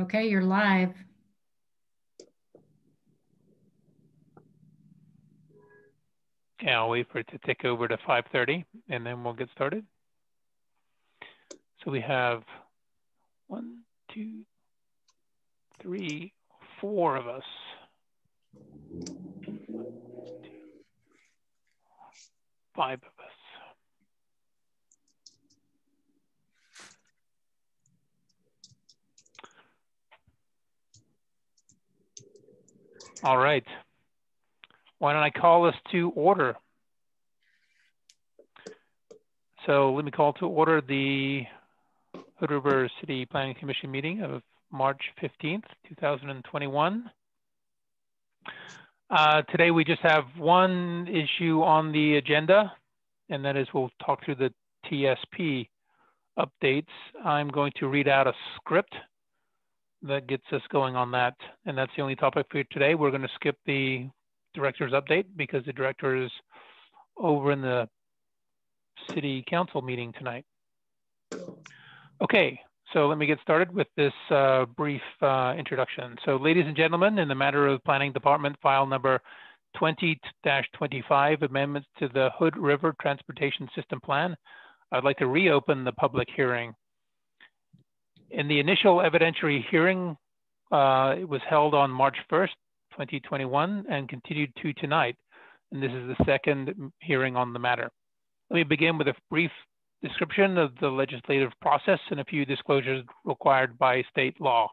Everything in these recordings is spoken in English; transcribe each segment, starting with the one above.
Okay, you're live. Okay, I'll wait for it to tick over to 5:30 and then we'll get started. So we have 1, 2, 3, 4 of us. 1, 2, 5 of us. All right. Why don't I call this to order? So let me call to order the Hood River City Planning Commission meeting of March 15th, 2021. Today we just have one issue on the agenda, and that is we'll talk through the TSP updates. I'm going to read out a script that gets us going on that, and that's the only topic for today. We're going to skip the director's update because the director is over in the city council meeting tonight. Okay, so let me get started with this brief introduction. So ladies and gentlemen, in the matter of Planning Department file number 20-25, amendments to the Hood River Transportation System Plan, I'd like to reopen the public hearing. In the initial evidentiary hearing, it was held on March 1st, 2021 and continued to tonight. And this is the second hearing on the matter. Let me begin with a brief description of the legislative process and a few disclosures required by state law.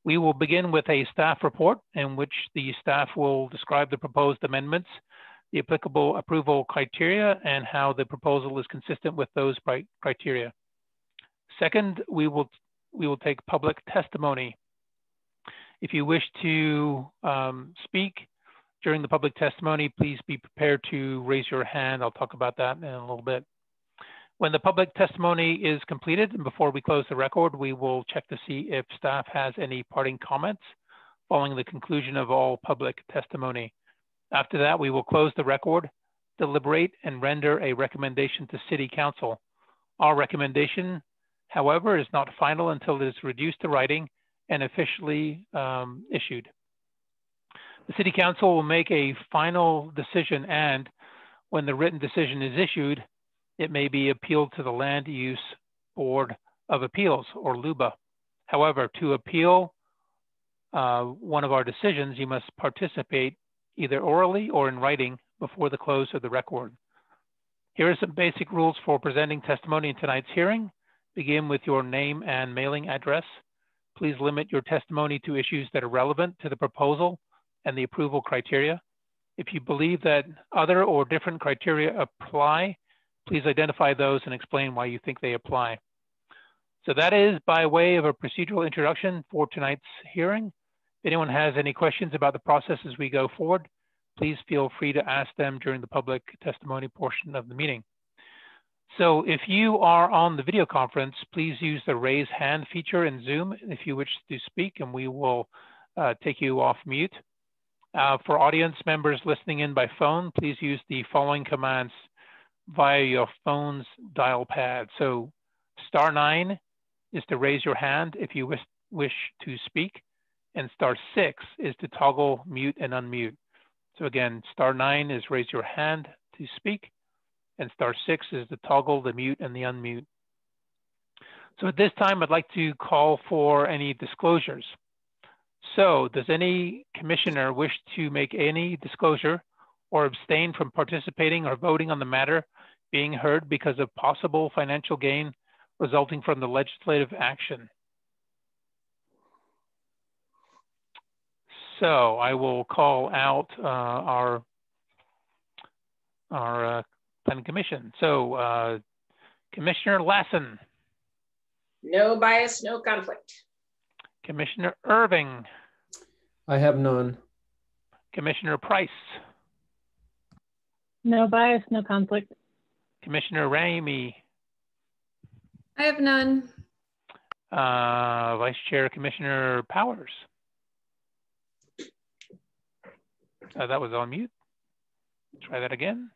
We will begin with a staff report in which the staff will describe the proposed amendments, the applicable approval criteria, and how the proposal is consistent with those criteria. Second, we will take public testimony. If you wish to speak during the public testimony, please be prepared to raise your hand. I'll talk about that in a little bit. When the public testimony is completed and before we close the record, we will check to see if staff has any parting comments following the conclusion of all public testimony. After that, we will close the record, deliberate, and render a recommendation to City Council. Our recommendation, however, is not final until it is reduced to writing and officially issued. The City Council will make a final decision, and when the written decision is issued, it may be appealed to the Land Use Board of Appeals, or LUBA. However, to appeal one of our decisions, you must participate either orally or in writing before the close of the record. Here are some basic rules for presenting testimony in tonight's hearing. Begin with your name and mailing address. Please limit your testimony to issues that are relevant to the proposal and the approval criteria. If you believe that other or different criteria apply, please identify those and explain why you think they apply. So that is by way of a procedural introduction for tonight's hearing. If anyone has any questions about the process as we go forward, please feel free to ask them during the public testimony portion of the meeting. So if you are on the video conference, please use the raise hand feature in Zoom if you wish to speak, and we will take you off mute. For audience members listening in by phone, please use the following commands via your phone's dial pad. So *9 is to raise your hand if you wish to speak, and *6 is to toggle mute and unmute. So again, *9 is raise your hand to speak, and *6 is to toggle the mute and the unmute. So at this time, I'd like to call for any disclosures. So does any commissioner wish to make any disclosure or abstain from participating or voting on the matter being heard because of possible financial gain resulting from the legislative action? So I will call out our Planning Commission. So Commissioner Lassen. No bias, no conflict. Commissioner Irving. I have none. Commissioner Price. No bias, no conflict. Commissioner Ramey. I have none. Vice Chair Commissioner Powers. That was on mute. Try that again.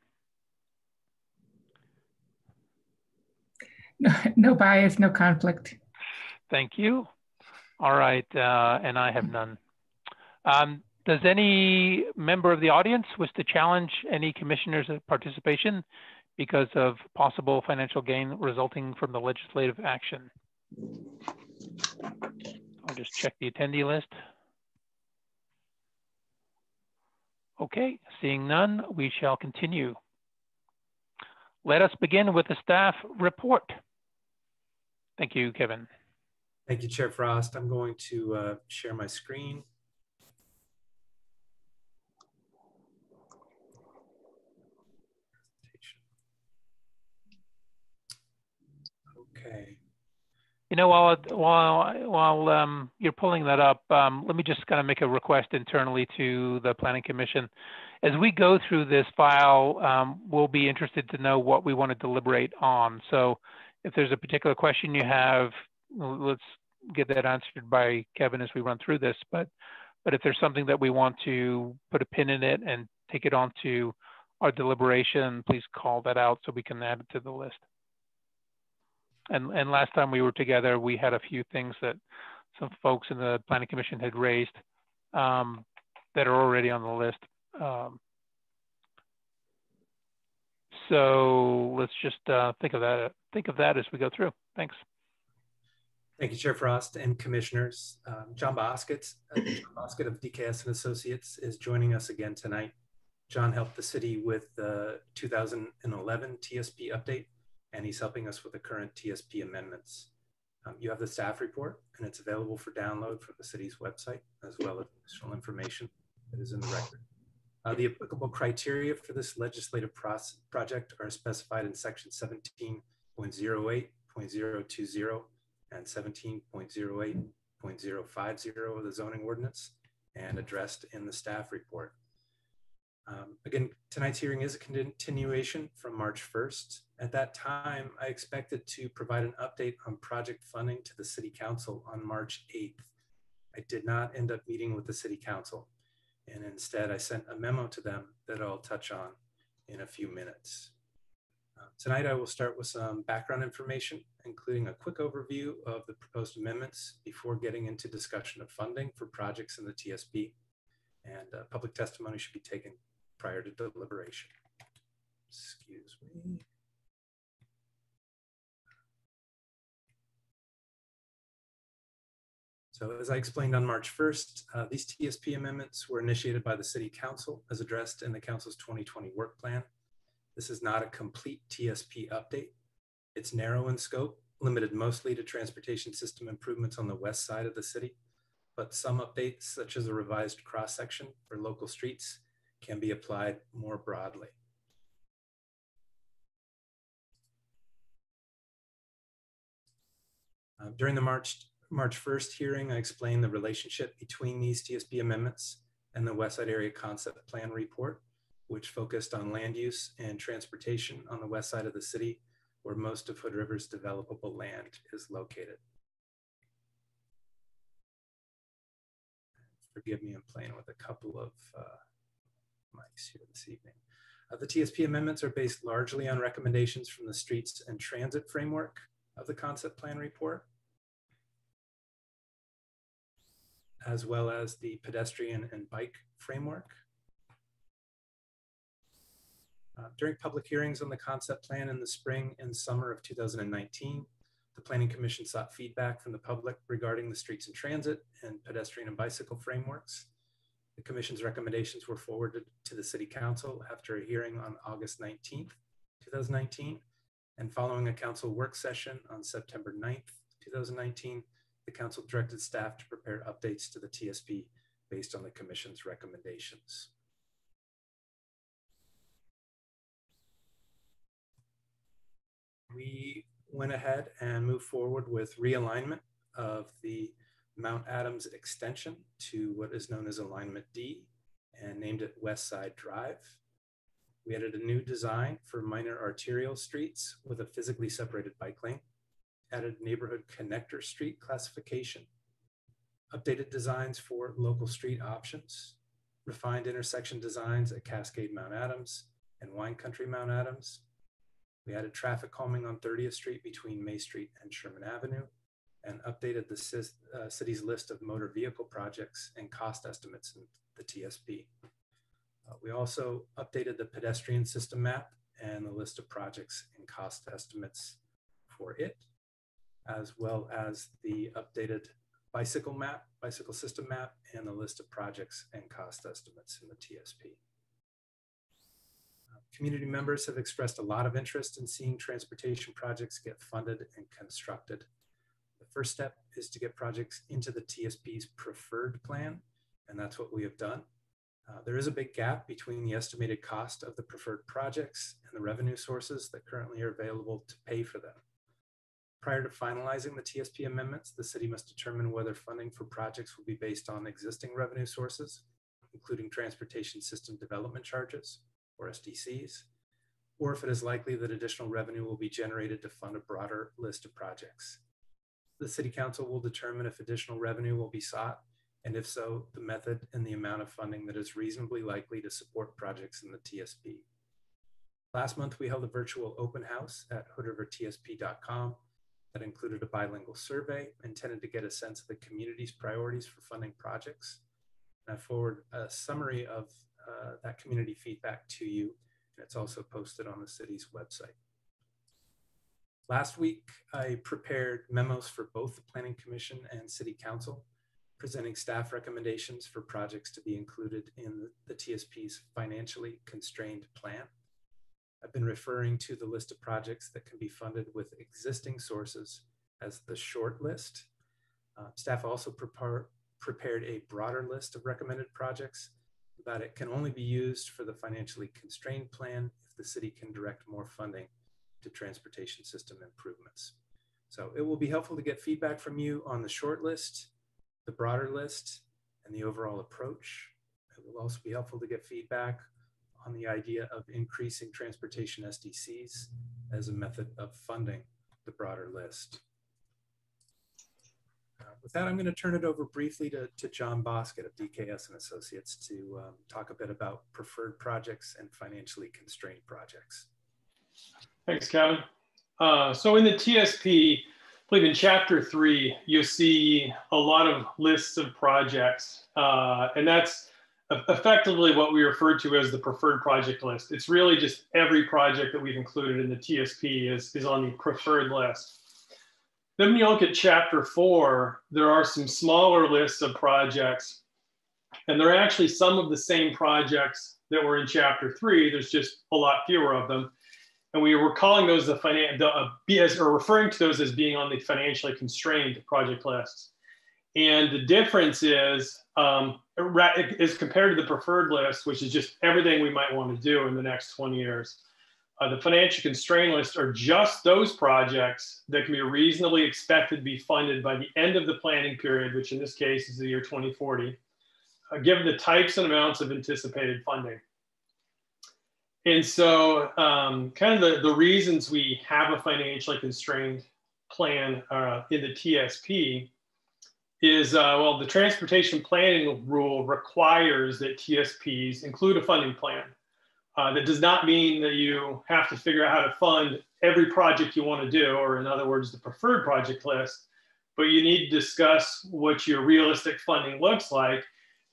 No bias, no conflict. Thank you. All right, and I have none. Does any member of the audience wish to challenge any commissioners' participation because of possible financial gain resulting from the legislative action? I'll just check the attendee list. Okay, seeing none, we shall continue. Let us begin with the staff report. Thank you, Kevin. Thank you, Chair Frost. I'm going to share my screen. Okay. You know, while you're pulling that up, let me just kind of make a request internally to the Planning Commission. As we go through this file, we'll be interested to know what we want to deliberate on. So if there's a particular question you have, let's get that answered by Kevin as we run through this. But if there's something that we want to put a pin in it and take it on to our deliberation, please call that out so we can add it to the list. And last time we were together, we had a few things that some folks in the Planning Commission had raised that are already on the list. So let's just think of that as we go through. Thanks. Thank you, Chair Frost and Commissioners. John Boskett of DKS and Associates is joining us again tonight. John helped the city with the 2011 TSP update, and he's helping us with the current TSP amendments. You have the staff report, and it's available for download from the city's website, as well as additional information that is in the record. The applicable criteria for this legislative project are specified in section 17.08.020 and 17.08.050 of the zoning ordinance, and addressed in the staff report. Again, tonight's hearing is a continuation from March 1st. At that time, I expected to provide an update on project funding to the City Council on March 8th. I did not end up meeting with the City Council, and instead I sent a memo to them that I'll touch on in a few minutes. Tonight, I will start with some background information, including a quick overview of the proposed amendments before getting into discussion of funding for projects in the TSP, and public testimony should be taken prior to deliberation. Excuse me. So as I explained on March 1st, these TSP amendments were initiated by the City Council as addressed in the Council's 2020 work plan. This is not a complete TSP update. It's narrow in scope, limited mostly to transportation system improvements on the west side of the city, but some updates, such as a revised cross-section for local streets, can be applied more broadly. During the March 1st hearing, I explained the relationship between these TSP amendments and the West Side Area Concept Plan report, which focused on land use and transportation on the west side of the city, where most of Hood River's developable land is located. Forgive me, I'm playing with a couple of mics here this evening. The TSP amendments are based largely on recommendations from the Streets and Transit framework of the Concept Plan report, as well as the pedestrian and bike framework. During public hearings on the concept plan in the spring and summer of 2019, the Planning Commission sought feedback from the public regarding the streets and transit and pedestrian and bicycle frameworks. The Commission's recommendations were forwarded to the City Council after a hearing on August 19th, 2019, and following a Council work session on September 9th, 2019, the Council directed staff to prepare updates to the TSP based on the Commission's recommendations. We went ahead and moved forward with realignment of the Mount Adams extension to what is known as Alignment D and named it West Side Drive. We added a new design for minor arterial streets with a physically separated bike lane, added neighborhood connector street classification, updated designs for local street options, refined intersection designs at Cascade Mount Adams and Wine Country Mount Adams. We added traffic calming on 30th Street between May Street and Sherman Avenue, and updated the city's list of motor vehicle projects and cost estimates in the TSP. We also updated the pedestrian system map and the list of projects and cost estimates for it, as well as the updated bicycle system map, and the list of projects and cost estimates in the TSP. Community members have expressed a lot of interest in seeing transportation projects get funded and constructed. The first step is to get projects into the TSP's preferred plan, and that's what we have done. There is a big gap between the estimated cost of the preferred projects and the revenue sources that currently are available to pay for them. Prior to finalizing the TSP amendments, the city must determine whether funding for projects will be based on existing revenue sources, including transportation system development charges, or SDCs, or if it is likely that additional revenue will be generated to fund a broader list of projects. The City Council will determine if additional revenue will be sought, and if so, the method and the amount of funding that is reasonably likely to support projects in the TSP. Last month, we held a virtual open house at hoodrivertsp.com that included a bilingual survey intended to get a sense of the community's priorities for funding projects. And I forward a summary of that community feedback to you, and it's also posted on the city's website. Last week, I prepared memos for both the Planning Commission and City Council, presenting staff recommendations for projects to be included in the TSP's financially constrained plan. I've been referring to the list of projects that can be funded with existing sources as the short list. Staff also prepared a broader list of recommended projects, but it can only be used for the financially constrained plan if the city can direct more funding to transportation system improvements. So it will be helpful to get feedback from you on the short list, the broader list, and the overall approach. It will also be helpful to get feedback on the idea of increasing transportation SDCs as a method of funding the broader list. With that, I'm going to turn it over briefly to John Bosket of DKS and Associates to talk a bit about preferred projects and financially constrained projects. Thanks, Kevin. So in the TSP, I believe in Chapter 3, you'll see a lot of lists of projects, and that's effectively what we refer to as the preferred project list. It's really just every project that we've included in the TSP is on the preferred list. Then when you look at Chapter 4, there are some smaller lists of projects, and they're actually some of the same projects that were in Chapter 3. There's just a lot fewer of them. And we were calling those or referring to those as being on the financially constrained project lists. And the difference is compared to the preferred list, which is just everything we might want to do in the next 20 years. The financial constraint list are just those projects that can be reasonably expected to be funded by the end of the planning period, which in this case is the year 2040, given the types and amounts of anticipated funding. And so kind of the reasons we have a financially constrained plan in the TSP is, well, the transportation planning rule requires that TSPs include a funding plan. That does not mean that you have to figure out how to fund every project you want to do, or in other words, the preferred project list, but you need to discuss what your realistic funding looks like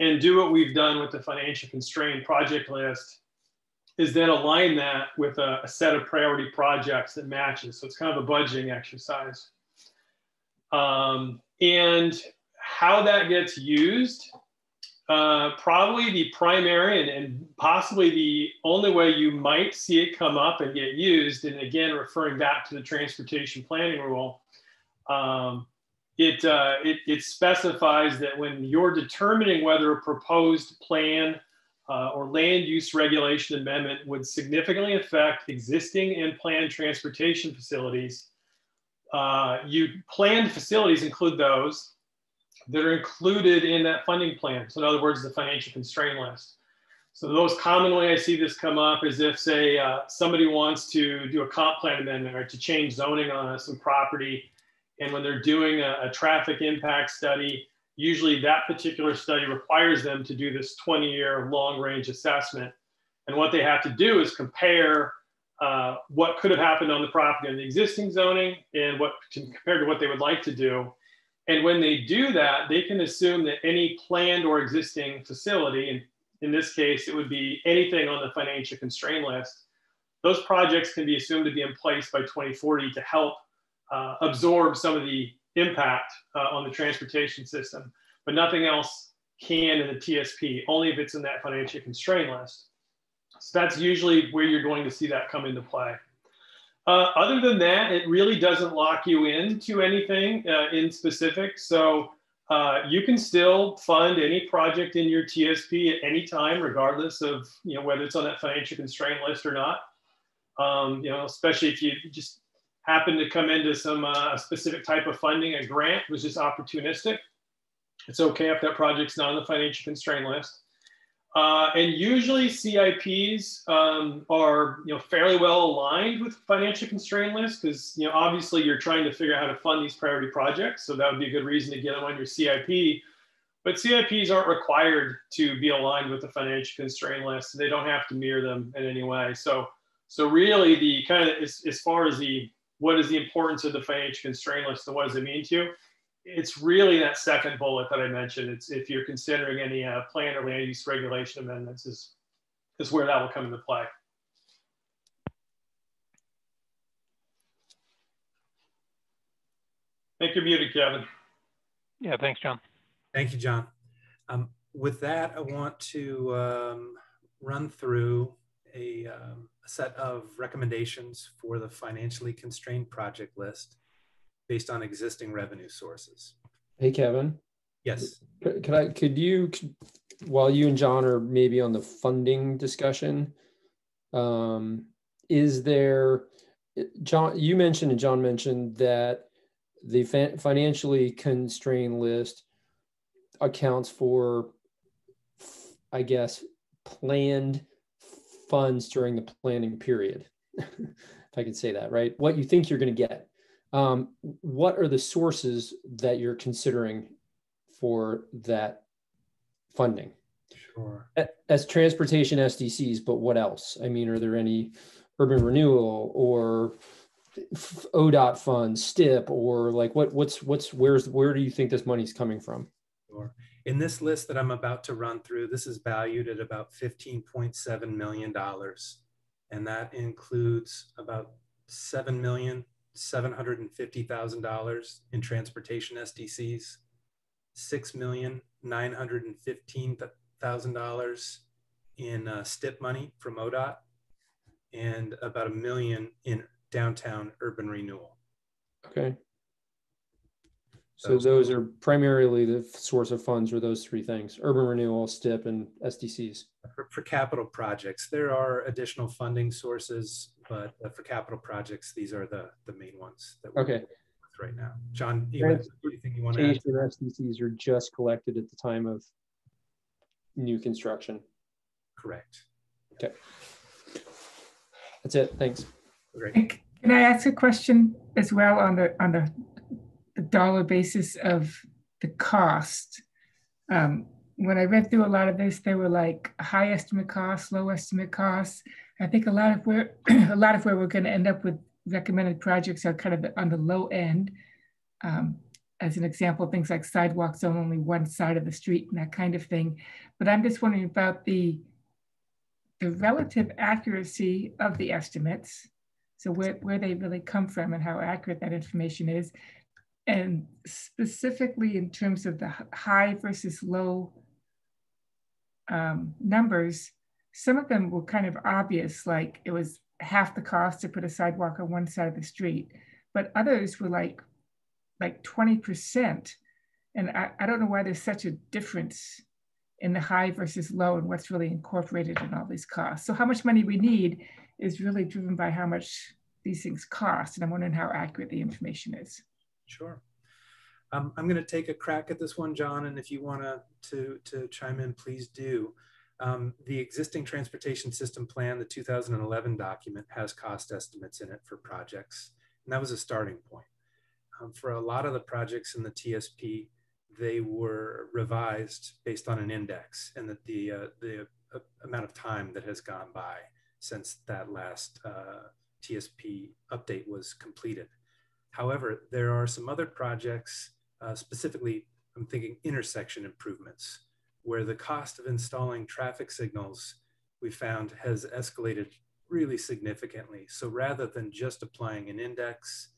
and do what we've done with the financial constrained project list, is then align that with a set of priority projects that matches. So it's kind of a budgeting exercise. And how that gets used, probably the primary and possibly the only way you might see it come up and get used, and again, referring back to the transportation planning rule, it specifies that when you're determining whether a proposed plan or land use regulation amendment would significantly affect existing and planned transportation facilities, planned facilities include those that are included in that funding plan. So in other words, the financial constraint list. So the most common way I see this come up is if, say, somebody wants to do a comp plan amendment or to change zoning on some property, and when they're doing a traffic impact study, usually that particular study requires them to do this 20-year long-range assessment. And what they have to do is compare what could have happened on the property in the existing zoning and what compared to what they would like to do. And when they do that, they can assume that any planned or existing facility, and in this case, it would be anything on the financial constraint list, those projects can be assumed to be in place by 2040 to help absorb some of the impact on the transportation system, but nothing else can in the TSP, only if it's in that financial constraint list. So that's usually where you're going to see that come into play. Other than that, it really doesn't lock you into anything in specific. So you can still fund any project in your TSP at any time, regardless of whether it's on that financial constraint list or not. Especially if you just happen to come into some specific type of funding, a grant was just opportunistic. It's okay if that project's not on the financial constraint list. And usually CIPs are fairly well aligned with financial constraint lists because obviously you're trying to figure out how to fund these priority projects. So that would be a good reason to get them on your CIP. But CIPs aren't required to be aligned with the financial constraint list. They don't have to mirror them in any way. So really the kind of as far as what is the importance of the financial constraint list and what does it mean to you? It's really that second bullet that I mentioned. It's if you're considering any plan or land use regulation amendments is where that will come into play. I think you're muted, Kevin. Yeah, thanks, John. Thank you, John. With that, I want to run through a set of recommendations for the financially constrained project list based on existing revenue sources. Hey, Kevin. Yes. Could you, while you and John are maybe on the funding discussion, is there, John, you mentioned and John mentioned that the financially constrained list accounts for, I guess, planned funds during the planning period, if I can say that, right? What you think you're going to get. What are the sources that you're considering for that funding? Sure. As transportation SDCs, but what else? I mean, are there any urban renewal or ODOT funds, STIP, or like where do you think this money's coming from? Sure. In this list that I'm about to run through, this is valued at about $15.7 million. And that includes about $7,750,000 in transportation SDCs, $6,915,000 in STIP money from ODOT, and about $1 million in downtown urban renewal. Okay. So those are primarily the source of funds, or those three things: urban renewal, STIP, and SDCs. For capital projects, there are additional funding sources, but for capital projects, these are the main ones that we're working with right now. John, anything you want to add? SDCs are just collected at the time of new construction. Correct. Okay. That's it. Thanks. Great. Can I ask a question as well on the dollar basis of the cost? When I read through a lot of this, there were like high estimate costs, low estimate costs. I think a lot of where we're going to end up with recommended projects are kind of on the low end. As an example, things like sidewalks on only one side of the street and that kind of thing. But I'm just wondering about the relative accuracy of the estimates. So where they really come from and how accurate that information is. And specifically in terms of the high versus low numbers, some of them were kind of obvious, like it was half the cost to put a sidewalk on one side of the street, but others were like 20%. And I don't know why there's such a difference in the high versus low and what's really incorporated in all these costs. So how much money we need is really driven by how much these things cost. And I'm wondering how accurate the information is. Sure. I'm going to take a crack at this one, John, and if you want to chime in, please do. The existing transportation system plan, the 2011 document, has cost estimates in it for projects, and that was a starting point. For a lot of the projects in the TSP, they were revised based on an index, and that the amount of time that has gone by since that last TSP update was completed. However, there are some other projects Specifically, I'm thinking intersection improvements, where the cost of installing traffic signals we found has escalated really significantly. So rather than just applying an index,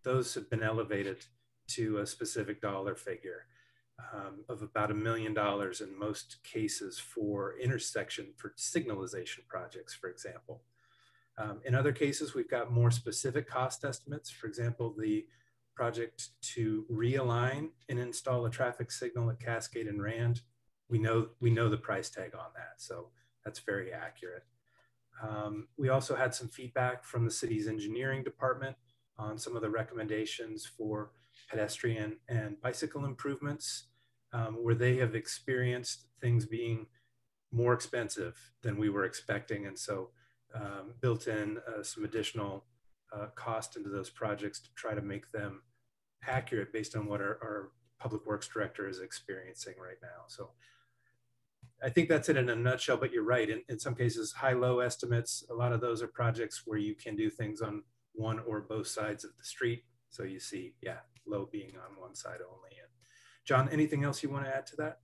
those have been elevated to a specific dollar figure of about $1 million in most cases for signalization projects, for example. In other cases, we've got more specific cost estimates. For example, the project to realign and install a traffic signal at Cascade and Rand, we know the price tag on that, so that's very accurate. We also had some feedback from the city's engineering department on some of the recommendations for pedestrian and bicycle improvements, where they have experienced things being more expensive than we were expecting, and so built in some additional cost into those projects to try to make them accurate based on what our public works director is experiencing right now. So I think that's it in a nutshell, but you're right. In some cases, high-low estimates, a lot of those are projects where you can do things on one or both sides of the street. So you see, yeah, low being on one side only. And John, anything else you want to add to that?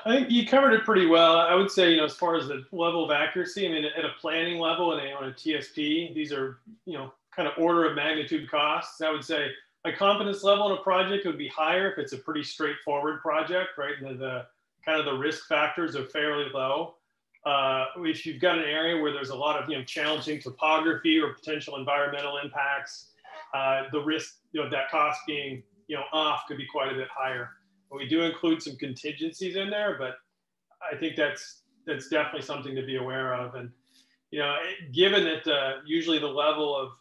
I think you covered it pretty well. I would say, as far as the level of accuracy, I mean, at a planning level and on a TSP, these are, kind of order of magnitude costs. I would say my confidence level in a project would be higher if it's a pretty straightforward project, right? And the kind of the risk factors are fairly low. If you've got an area where there's a lot of, challenging topography or potential environmental impacts, the risk, that cost being, off could be quite a bit higher. We do include some contingencies in there, but I think that's definitely something to be aware of. And given that usually the level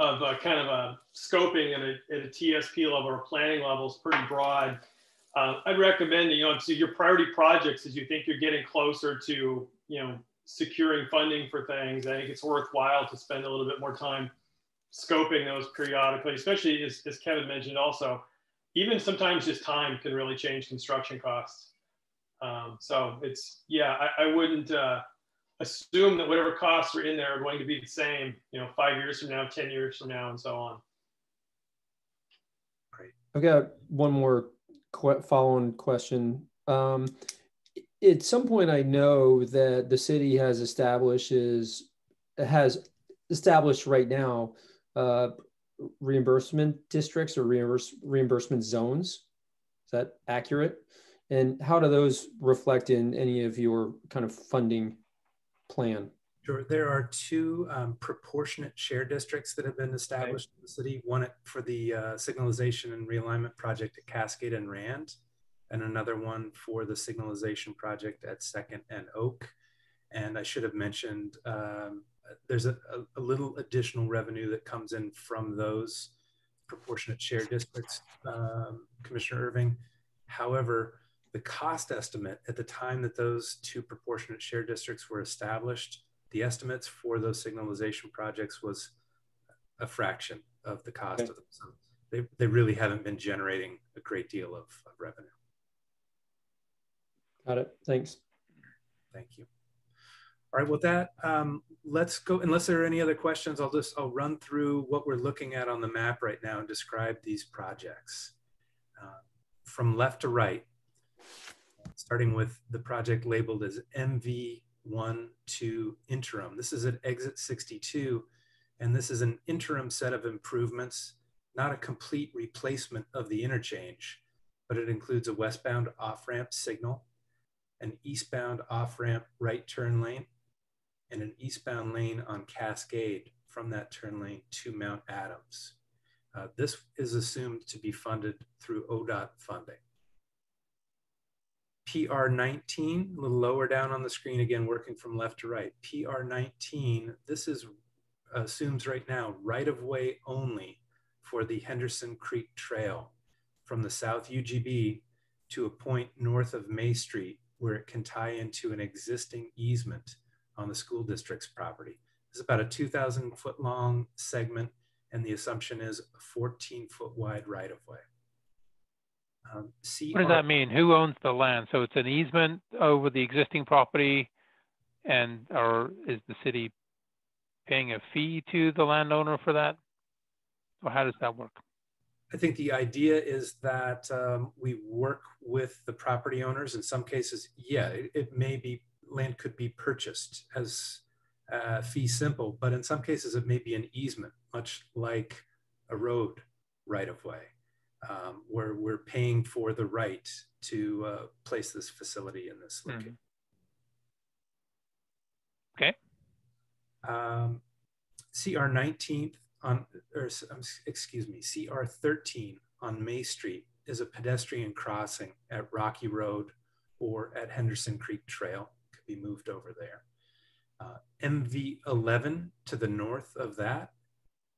of kind of a scoping at a TSP level or planning level is pretty broad, I'd recommend that so your priority projects, as you think you're getting closer to securing funding for things, I think it's worthwhile to spend a little bit more time scoping those periodically, especially as Kevin mentioned also. Even sometimes just time can really change construction costs. So I wouldn't assume that whatever costs are in there are going to be the same, 5 years from now, 10 years from now, and so on. Great. I've got one more follow-on question. At some point, I know that the city has established right now reimbursement districts or reimbursement zones. Is that accurate? And how do those reflect in any of your kind of funding plan? Sure. There are two proportionate share districts that have been established in the city. One for the signalization and realignment project at Cascade and Rand, and another one for the signalization project at 2nd and Oak. And I should have mentioned there's a little additional revenue that comes in from those proportionate share districts, Commissioner Irving. However, the cost estimate at the time that those two proportionate share districts were established, the estimates for those signalization projects was a fraction of the cost of them. So they really haven't been generating a great deal of revenue. Got it. Thanks. Thank you. All right, with that, let's go, unless there are any other questions, I'll run through what we're looking at on the map right now and describe these projects. From left to right, starting with the project labeled as MV12 interim. This is at exit 62, and this is an interim set of improvements, not a complete replacement of the interchange, but it includes a westbound off-ramp signal, an eastbound off-ramp right turn lane, and an eastbound lane on Cascade from that turn lane to Mount Adams. This is assumed to be funded through ODOT funding. PR19, a little lower down on the screen, again, working from left to right. PR19, this assumes right now right-of-way only for the Henderson Creek Trail from the South UGB to a point north of May Street where it can tie into an existing easement on the school district's property. This is about a 2,000-foot long segment, and the assumption is a 14-foot wide right-of-way. What does that mean? Who owns the land? So it's an easement over the existing property, or is the city paying a fee to the landowner for that? Or how does that work? I think the idea is that we work with the property owners. In some cases, yeah, it may be, land could be purchased as fee simple, but in some cases it may be an easement, much like a road right of way, where we're paying for the right to place this facility in this location. Okay. CR 19 on, or excuse me, CR 13 on May Street is a pedestrian crossing at Rocky Road or at Henderson Creek Trail. Could be moved over there. MV 11 to the north of that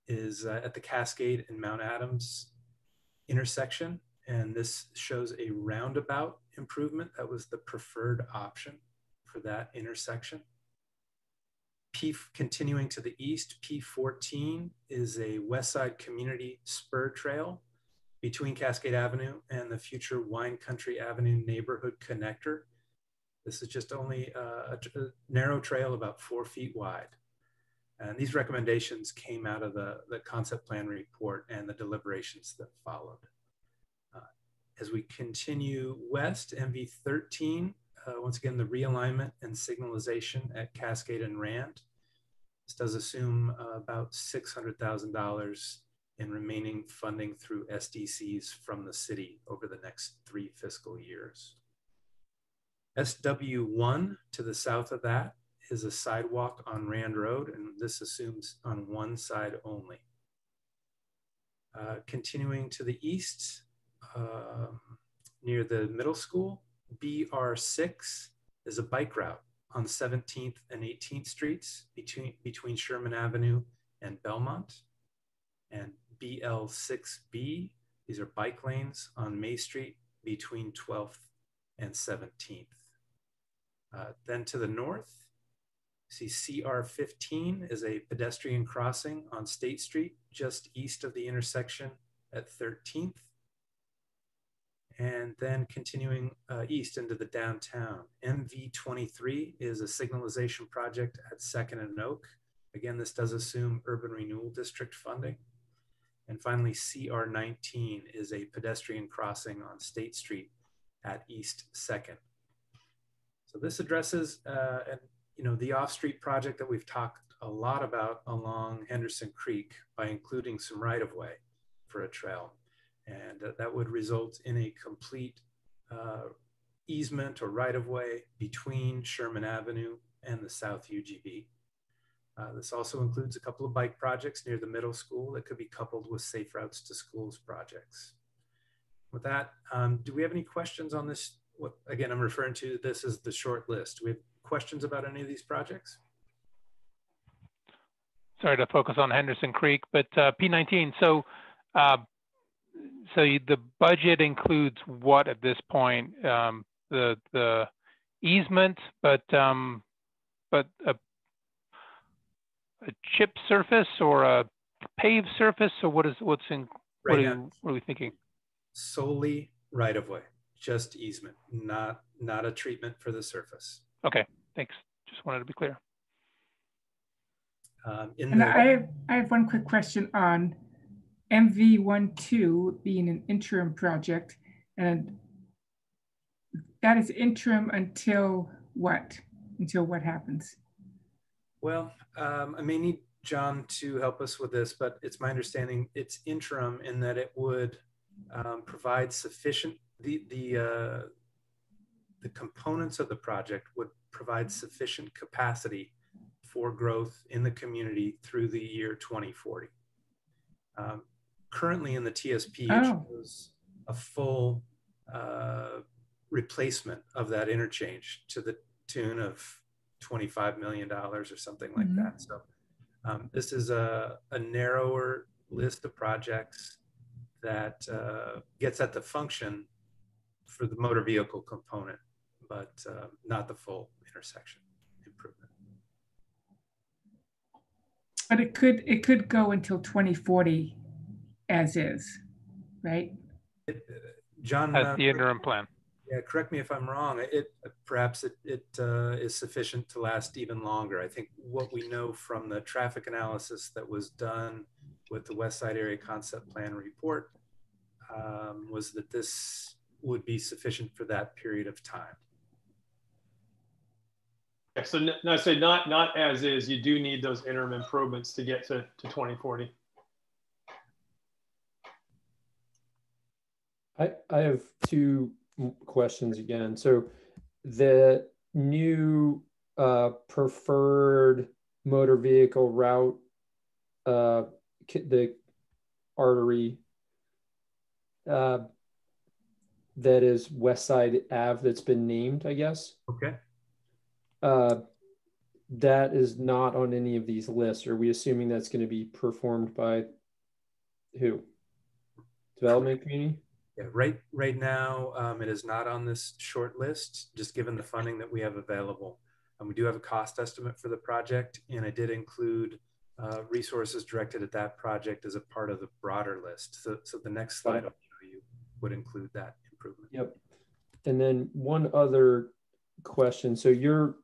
is at the Cascade and Mount Adams intersection. And this shows a roundabout improvement. That was the preferred option for that intersection. Continuing to the east, P14 is a West Side Community Spur Trail between Cascade Avenue and the future Wine Country Avenue neighborhood connector. This is just only a narrow trail about 4 feet wide. And these recommendations came out of the concept plan report and the deliberations that followed. As we continue west, MV13, once again, the realignment and signalization at Cascade and Rand. This does assume about $600,000 in remaining funding through SDCs from the city over the next 3 fiscal years. SW1 to the south of that is a sidewalk on Rand Road, and this assumes on one side only. Continuing to the east, near the middle school, BR6 is a bike route on 17th and 18th Streets between Sherman Avenue and Belmont. And BL6B, these are bike lanes on May Street between 12th and 17th. Then to the north, see CR15 is a pedestrian crossing on State Street just east of the intersection at 13th. And then continuing east into the downtown, MV23 is a signalization project at 2nd and Oak. Again, this does assume Urban Renewal District funding. And finally, CR19 is a pedestrian crossing on State Street at East 2nd. So this addresses the off-street project that we've talked a lot about along Henderson Creek by including some right-of-way for a trail. And that would result in a complete easement or right-of-way between Sherman Avenue and the South UGB. This also includes a couple of bike projects near the middle school that could be coupled with Safe Routes to Schools projects. With that, do we have any questions on this? What, again, I'm referring to this as the short list. Do we have questions about any of these projects? Sorry to focus on Henderson Creek, but P19, so the budget includes what at this point? The easement, but a chip surface or a paved surface, or what are we thinking? Solely right of way, just easement, not a treatment for the surface. Okay, thanks. Just wanted to be clear. I have one quick question on MV12 being an interim project, and that is interim until what? Until what happens? Well, I may need John to help us with this, but it's my understanding it's interim in that it would provide sufficient, the components of the project would provide sufficient capacity for growth in the community through the year 2040. Currently in the TSP, it shows a full replacement of that interchange to the tune of $25 million or something like that. So this is a narrower list of projects that gets at the function for the motor vehicle component, but not the full intersection improvement. But it could go until 2040 as is, right? John, that's the interim plan. Yeah, correct me if I'm wrong. Perhaps it is sufficient to last even longer. I think what we know from the traffic analysis that was done with the West Side Area Concept Plan report was that this would be sufficient for that period of time. Okay, so no, say not as is. You do need those interim improvements to get to 2040. I have two questions again. So the new preferred motor vehicle route, the artery that is West Side Ave that's been named, I guess. Okay. That is not on any of these lists. Are we assuming that's going to be performed by who? Development community? Yeah, right now, it is not on this short list, just given the funding that we have available. We do have a cost estimate for the project, and I did include resources directed at that project as a part of the broader list. So the next slide I'll show you would include that improvement. Yep. And then one other question. So your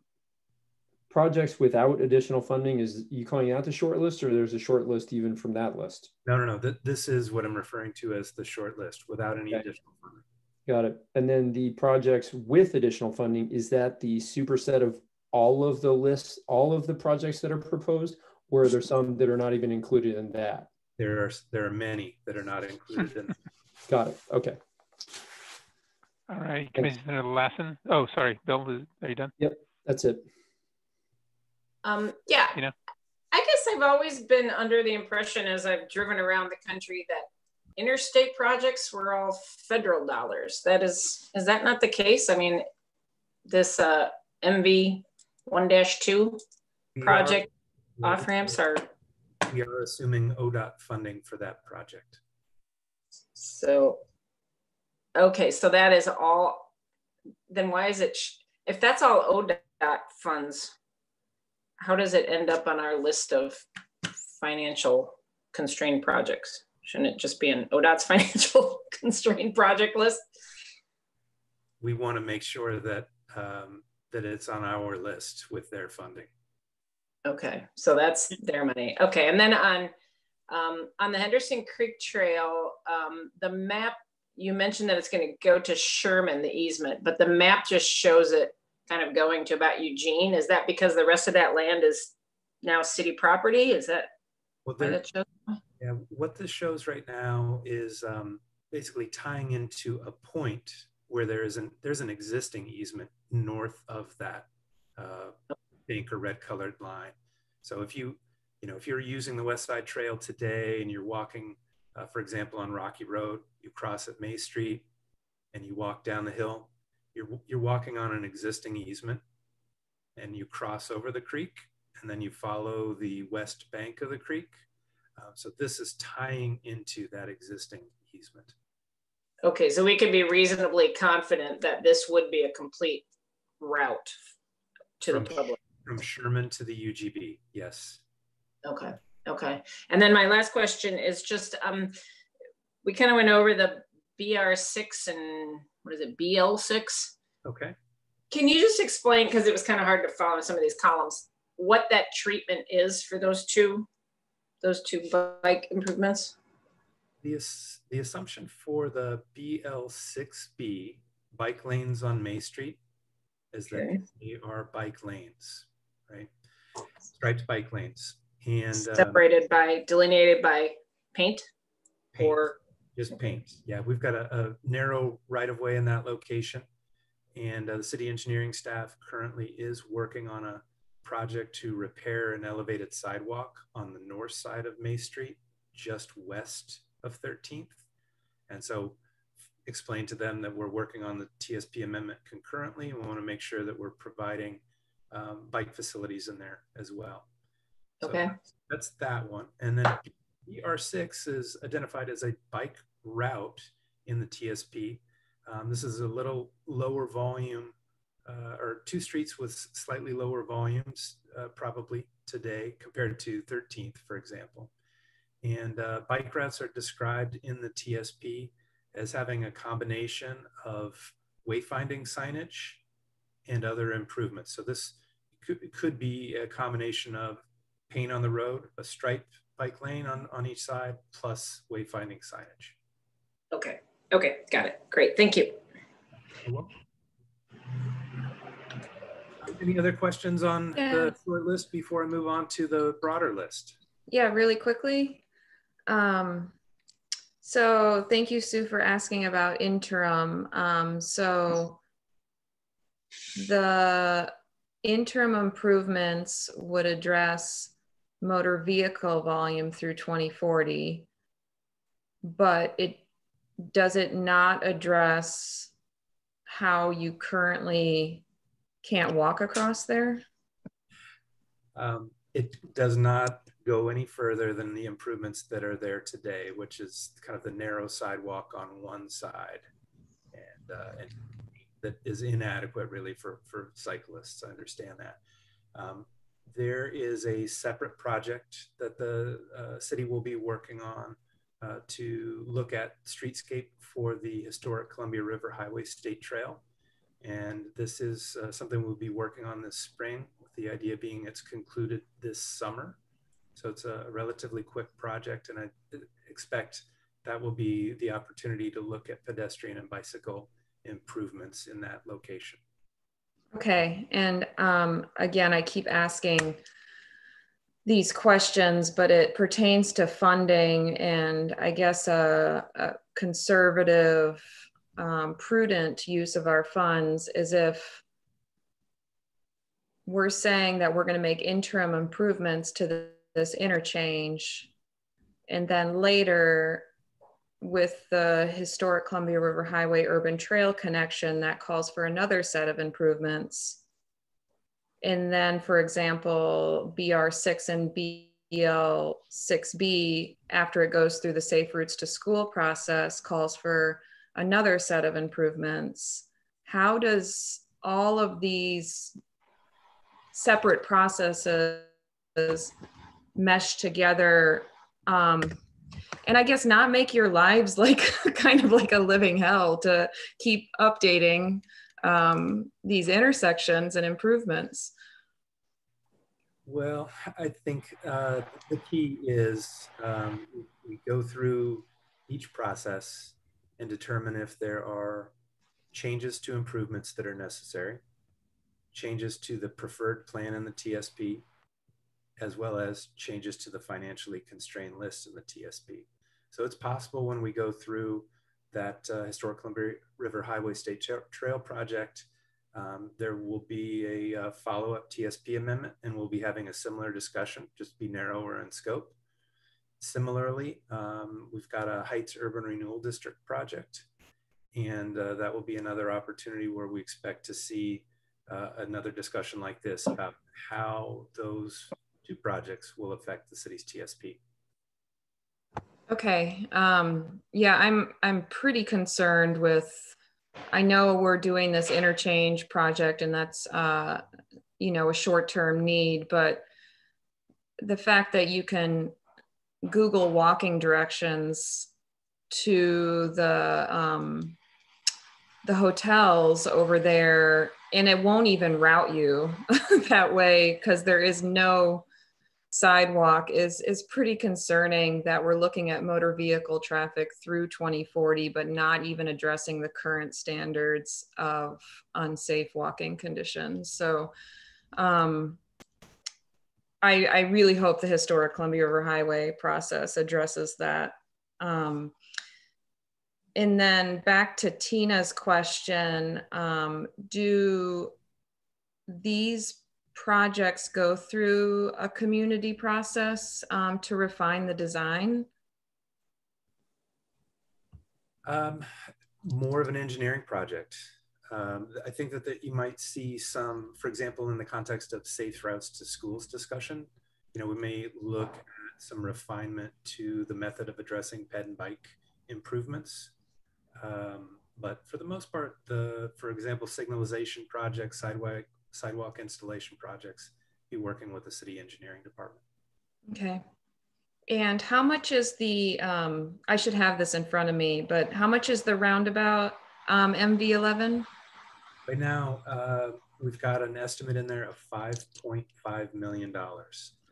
projects without additional funding, is you calling out the short list, or there's a short list even from that list? No. This is what I'm referring to as the short list without any additional funding. Got it. And then the projects with additional funding, is that the superset of all of the lists, all of the projects that are proposed, or are there some that are not even included in that? There are many that are not included in. Got it. Okay. All right, Commissioner Lassen. Oh, sorry, Bill, are you done? Yep, that's it. Yeah, You know? I guess I've always been under the impression as I've driven around the country that interstate projects were all federal dollars. Is that not the case? I mean, this MV 1-2 project off ramps are. We are assuming ODOT funding for that project. So, okay, so that is all. Then why is it, if that's all ODOT funds, how does it end up on our list of financial constrained projects? Shouldn't it just be in ODOT's financial constrained project list? We want to make sure that that it's on our list with their funding. Okay, so that's their money. Okay, and then on the Henderson Creek Trail, the map, you mentioned that it's going to go to Sherman, the easement, but the map just shows it kind of going to about Eugene. Is that because the rest of that land is now city property? Is that what that shows? Yeah, what this shows right now is basically tying into a point where there's an existing easement north of that pink or red colored line. So if you're using the West Side Trail today and you're walking, for example, on Rocky Road, you cross at May Street and you walk down the hill, you're walking on an existing easement, and you cross over the creek, and then you follow the west bank of the creek. So this is tying into that existing easement. Okay, so we can be reasonably confident that this would be a complete route to the public. From Sherman to the UGB, yes. Okay, okay. And then my last question is just, we kind of went over the BR6 and what is it, BL6? Okay. Can you just explain, because it was kind of hard to follow some of these columns, what that treatment is for those two bike improvements? The assumption for the BL6B, bike lanes on May Street, is that they are bike lanes, right? Striped bike lanes. And separated by, delineated by paint? Or just paint. Yeah, we've got a narrow right-of-way in that location, and the city engineering staff currently is working on a project to repair an elevated sidewalk on the north side of May Street, just west of 13th. And so explain to them that we're working on the TSP amendment concurrently, and we want to make sure that we're providing bike facilities in there as well. Okay. So that's that one. And then BR6 is identified as a bike route in the TSP. This is a little lower volume, or two streets with slightly lower volumes probably today compared to 13th, for example. And bike routes are described in the TSP as having a combination of wayfinding signage and other improvements. So this could be a combination of paint on the road, a striped bike lane on each side, plus wayfinding signage. Okay. Okay. Got it. Great. Thank you. You're welcome. Any other questions on the short list before I move on to the broader list? Yeah, really quickly. So thank you, Sue, for asking about interim. So the interim improvements would address motor vehicle volume through 2040, but does it not address how you currently can't walk across there? It does not go any further than the improvements that are there today, which is kind of the narrow sidewalk on one side, and that is inadequate really for cyclists. I understand that. There is a separate project that the city will be working on to look at streetscape for the historic Columbia River Highway State Trail. And this is something we'll be working on this spring, with the idea being it's concluded this summer. So it's a relatively quick project, and I expect that will be the opportunity to look at pedestrian and bicycle improvements in that location. Okay, and again, I keep asking these questions, but it pertains to funding, and I guess a conservative, prudent use of our funds is if we're saying that we're going to make interim improvements to this interchange, and then later with the historic Columbia River Highway urban trail connection that calls for another set of improvements. And then, for example, BR6 and BL6B, after it goes through the Safe Routes to School process, calls for another set of improvements. How does all of these separate processes mesh together, and I guess not make your lives like kind of like a living hell to keep updating these intersections and improvements? Well, I think the key is we go through each process and determine if there are changes to improvements that are necessary, changes to the preferred plan in the TSP, as well as changes to the financially constrained list in the TSP. So it's possible when we go through that historic Columbia River Highway State Trail project, there will be a follow-up TSP amendment, and we'll be having a similar discussion, just be narrower in scope. Similarly, we've got a Heights Urban Renewal District project, and that will be another opportunity where we expect to see another discussion like this about how those two projects will affect the city's TSP. Okay. Yeah, I'm pretty concerned with, I know we're doing this interchange project, and that's you know, a short-term need, but the fact that you can Google walking directions to the hotels over there, and it won't even route you that way because there is no sidewalk is pretty concerning, that we're looking at motor vehicle traffic through 2040, but not even addressing the current standards of unsafe walking conditions. So I really hope the historic Columbia River Highway process addresses that. And then back to Tina's question, do these projects go through a community process to refine the design? More of an engineering project. I think that you might see some, for example, in the context of safe routes to schools discussion, you know, we may look at some refinement to the method of addressing ped and bike improvements. But for the most part, for example, signalization projects, sidewalk installation projects, be working with the city engineering department. Okay. And how much is the, I should have this in front of me, but how much is the roundabout MV11? Right now, we've got an estimate in there of $5.5 million.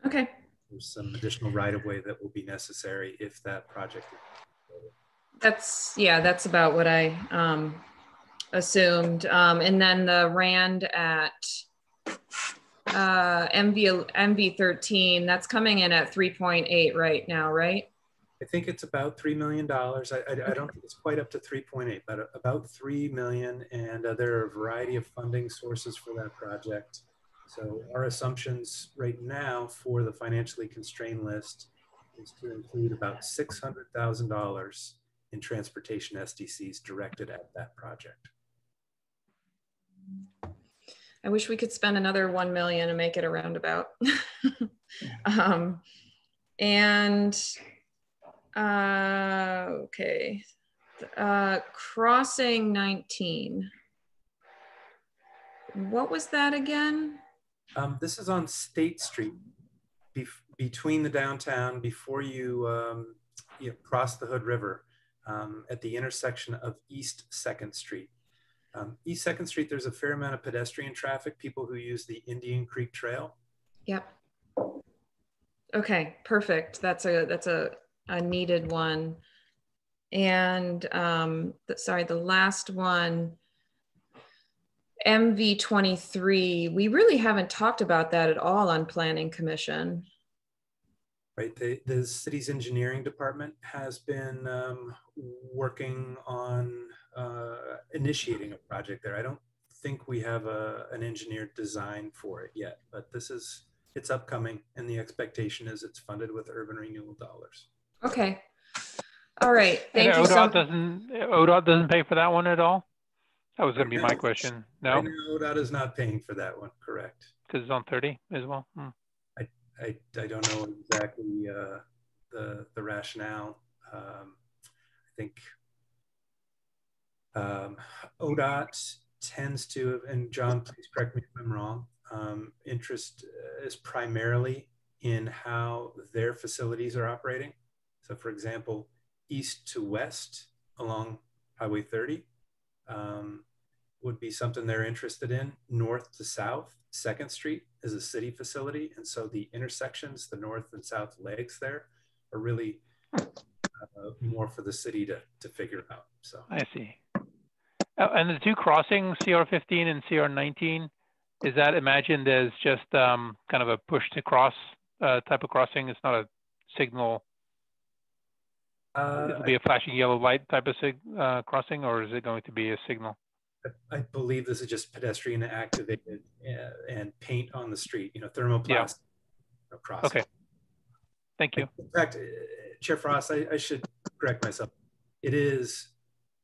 Okay. There's some additional right-of-way that will be necessary if that project is completed. That's about what I assumed. And then the RAND at MV 13, that's coming in at 3.8 right now, right? I think it's about $3 million. I don't think it's quite up to 3.8, but about 3 million. And there are a variety of funding sources for that project. So our assumptions right now for the financially constrained list is to include about $600,000 in transportation SDCs directed at that project. I wish we could spend another 1 million and make it a roundabout. Okay. Crossing 19. What was that again? This is on State Street, between the downtown, before you, cross the Hood River, at the intersection of East 2nd Street. East 2nd Street, there's a fair amount of pedestrian traffic, people who use the Indian Creek Trail. Yep. Okay, perfect. That's a needed one. And sorry, the last one, MV 23. We really haven't talked about that at all on Planning Commission. Right, the city's engineering department has been working on initiating a project there. I don't think we have an engineered design for it yet, but it's upcoming, and the expectation is it's funded with urban renewal dollars. Okay. All right. Thank you. ODOT doesn't pay for that one at all? That was going to be my question. No? Right now, ODOT is not paying for that one, correct. Because it's on 30 as well? I don't know exactly the rationale. I think ODOT tends to, and John, please correct me if I'm wrong, interest is primarily in how their facilities are operating. So for example, east to west along Highway 30 would be something they're interested in. North to south, 2nd Street is a city facility. And so the intersections, the north and south legs there are really more for the city to figure out. So I see. And the two crossings, CR15 and CR19, is that imagined as just kind of a push to cross type of crossing? It's not a signal. It'll be a flashing yellow light type of crossing, or is it going to be a signal? I believe this is just pedestrian activated and paint on the street, thermoplastic crossing. Okay. Thank you. In fact, Chair Frost, I should correct myself. It is,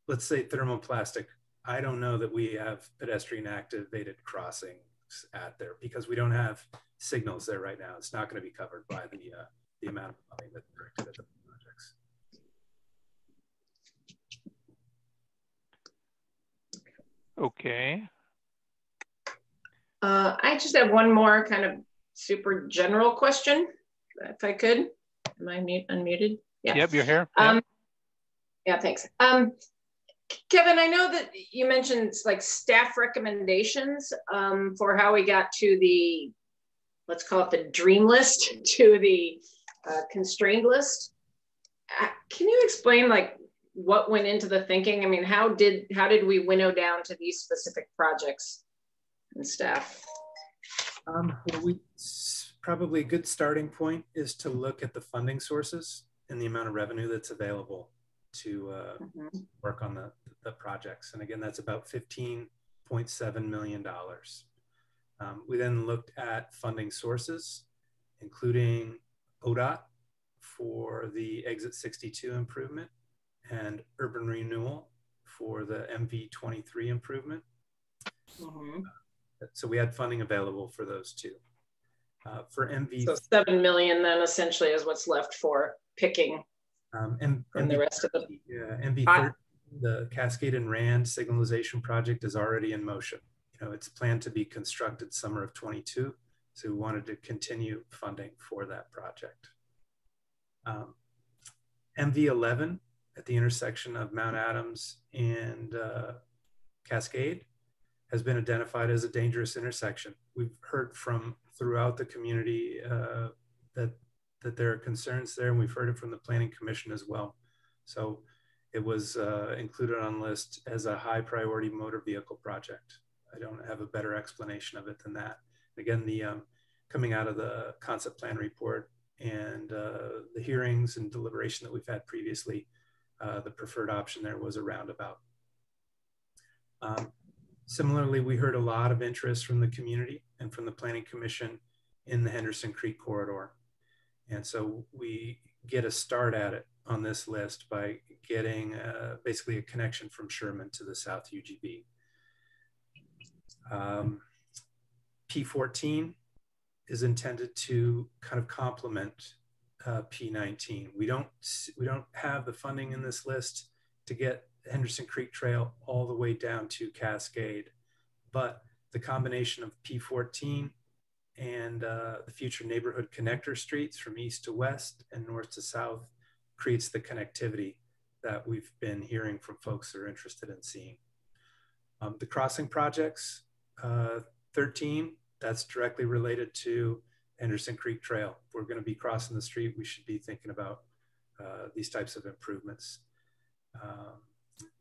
let's say, thermoplastic. I don't know that we have pedestrian activated crossings at there because we don't have signals there right now. It's not going to be covered by the amount of money that's directed at the projects. Okay. I just have one more kind of super general question, if I could. Am I unmuted? Yeah. Yep, you're here. Yeah, thanks. Kevin, I know that you mentioned like staff recommendations for how we got to the, let's call it the dream list, to the constrained list. Can you explain like what went into the thinking? I mean, how did we winnow down to these specific projects and staff? Well, probably a good starting point is to look at the funding sources and the amount of revenue that's available to work on the projects. And again, that's about $15.7 million. We then looked at funding sources, including ODOT for the Exit 62 improvement and urban renewal for the MV 23 improvement. So we had funding available for those two. For MV, so 7 million then essentially is what's left for picking and the rest of the MV 30, the Cascade and Rand signalization project is already in motion. It's planned to be constructed summer of 22. So we wanted to continue funding for that project. MV 11 at the intersection of Mount Adams and Cascade has been identified as a dangerous intersection. We've heard from throughout the community that there are concerns there, and we've heard it from the Planning Commission as well. So it was included on the list as a high priority motor vehicle project. I don't have a better explanation of it than that. Again, the coming out of the concept plan report and the hearings and deliberation that we've had previously, the preferred option there was a roundabout. Similarly, we heard a lot of interest from the community and from the Planning Commission in the Henderson Creek corridor. And so we get a start at it on this list by getting basically a connection from Sherman to the South UGB. P14 is intended to kind of complement P19. We don't have the funding in this list to get Henderson Creek Trail all the way down to Cascade, but the combination of P14 and the future neighborhood connector streets from east to west and north to south creates the connectivity that we've been hearing from folks that are interested in seeing. The crossing projects, 13, that's directly related to Henderson Creek Trail. If we're going to be crossing the street, we should be thinking about these types of improvements.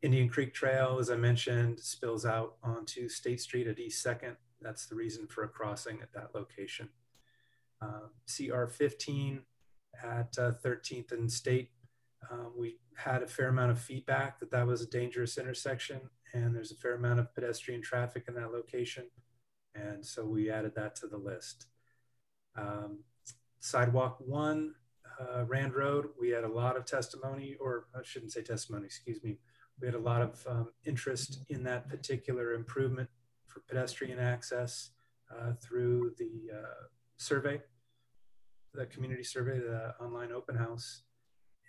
Indian Creek Trail, as I mentioned, spills out onto State Street at East 2nd. That's the reason for a crossing at that location. CR 15 at 13th and State, we had a fair amount of feedback that that was a dangerous intersection, and there's a fair amount of pedestrian traffic in that location. And so we added that to the list. Sidewalk 1, Rand Road, we had a lot of testimony, or I shouldn't say testimony, excuse me. We had a lot of interest in that particular improvement for pedestrian access through the survey, the community survey, the online open house.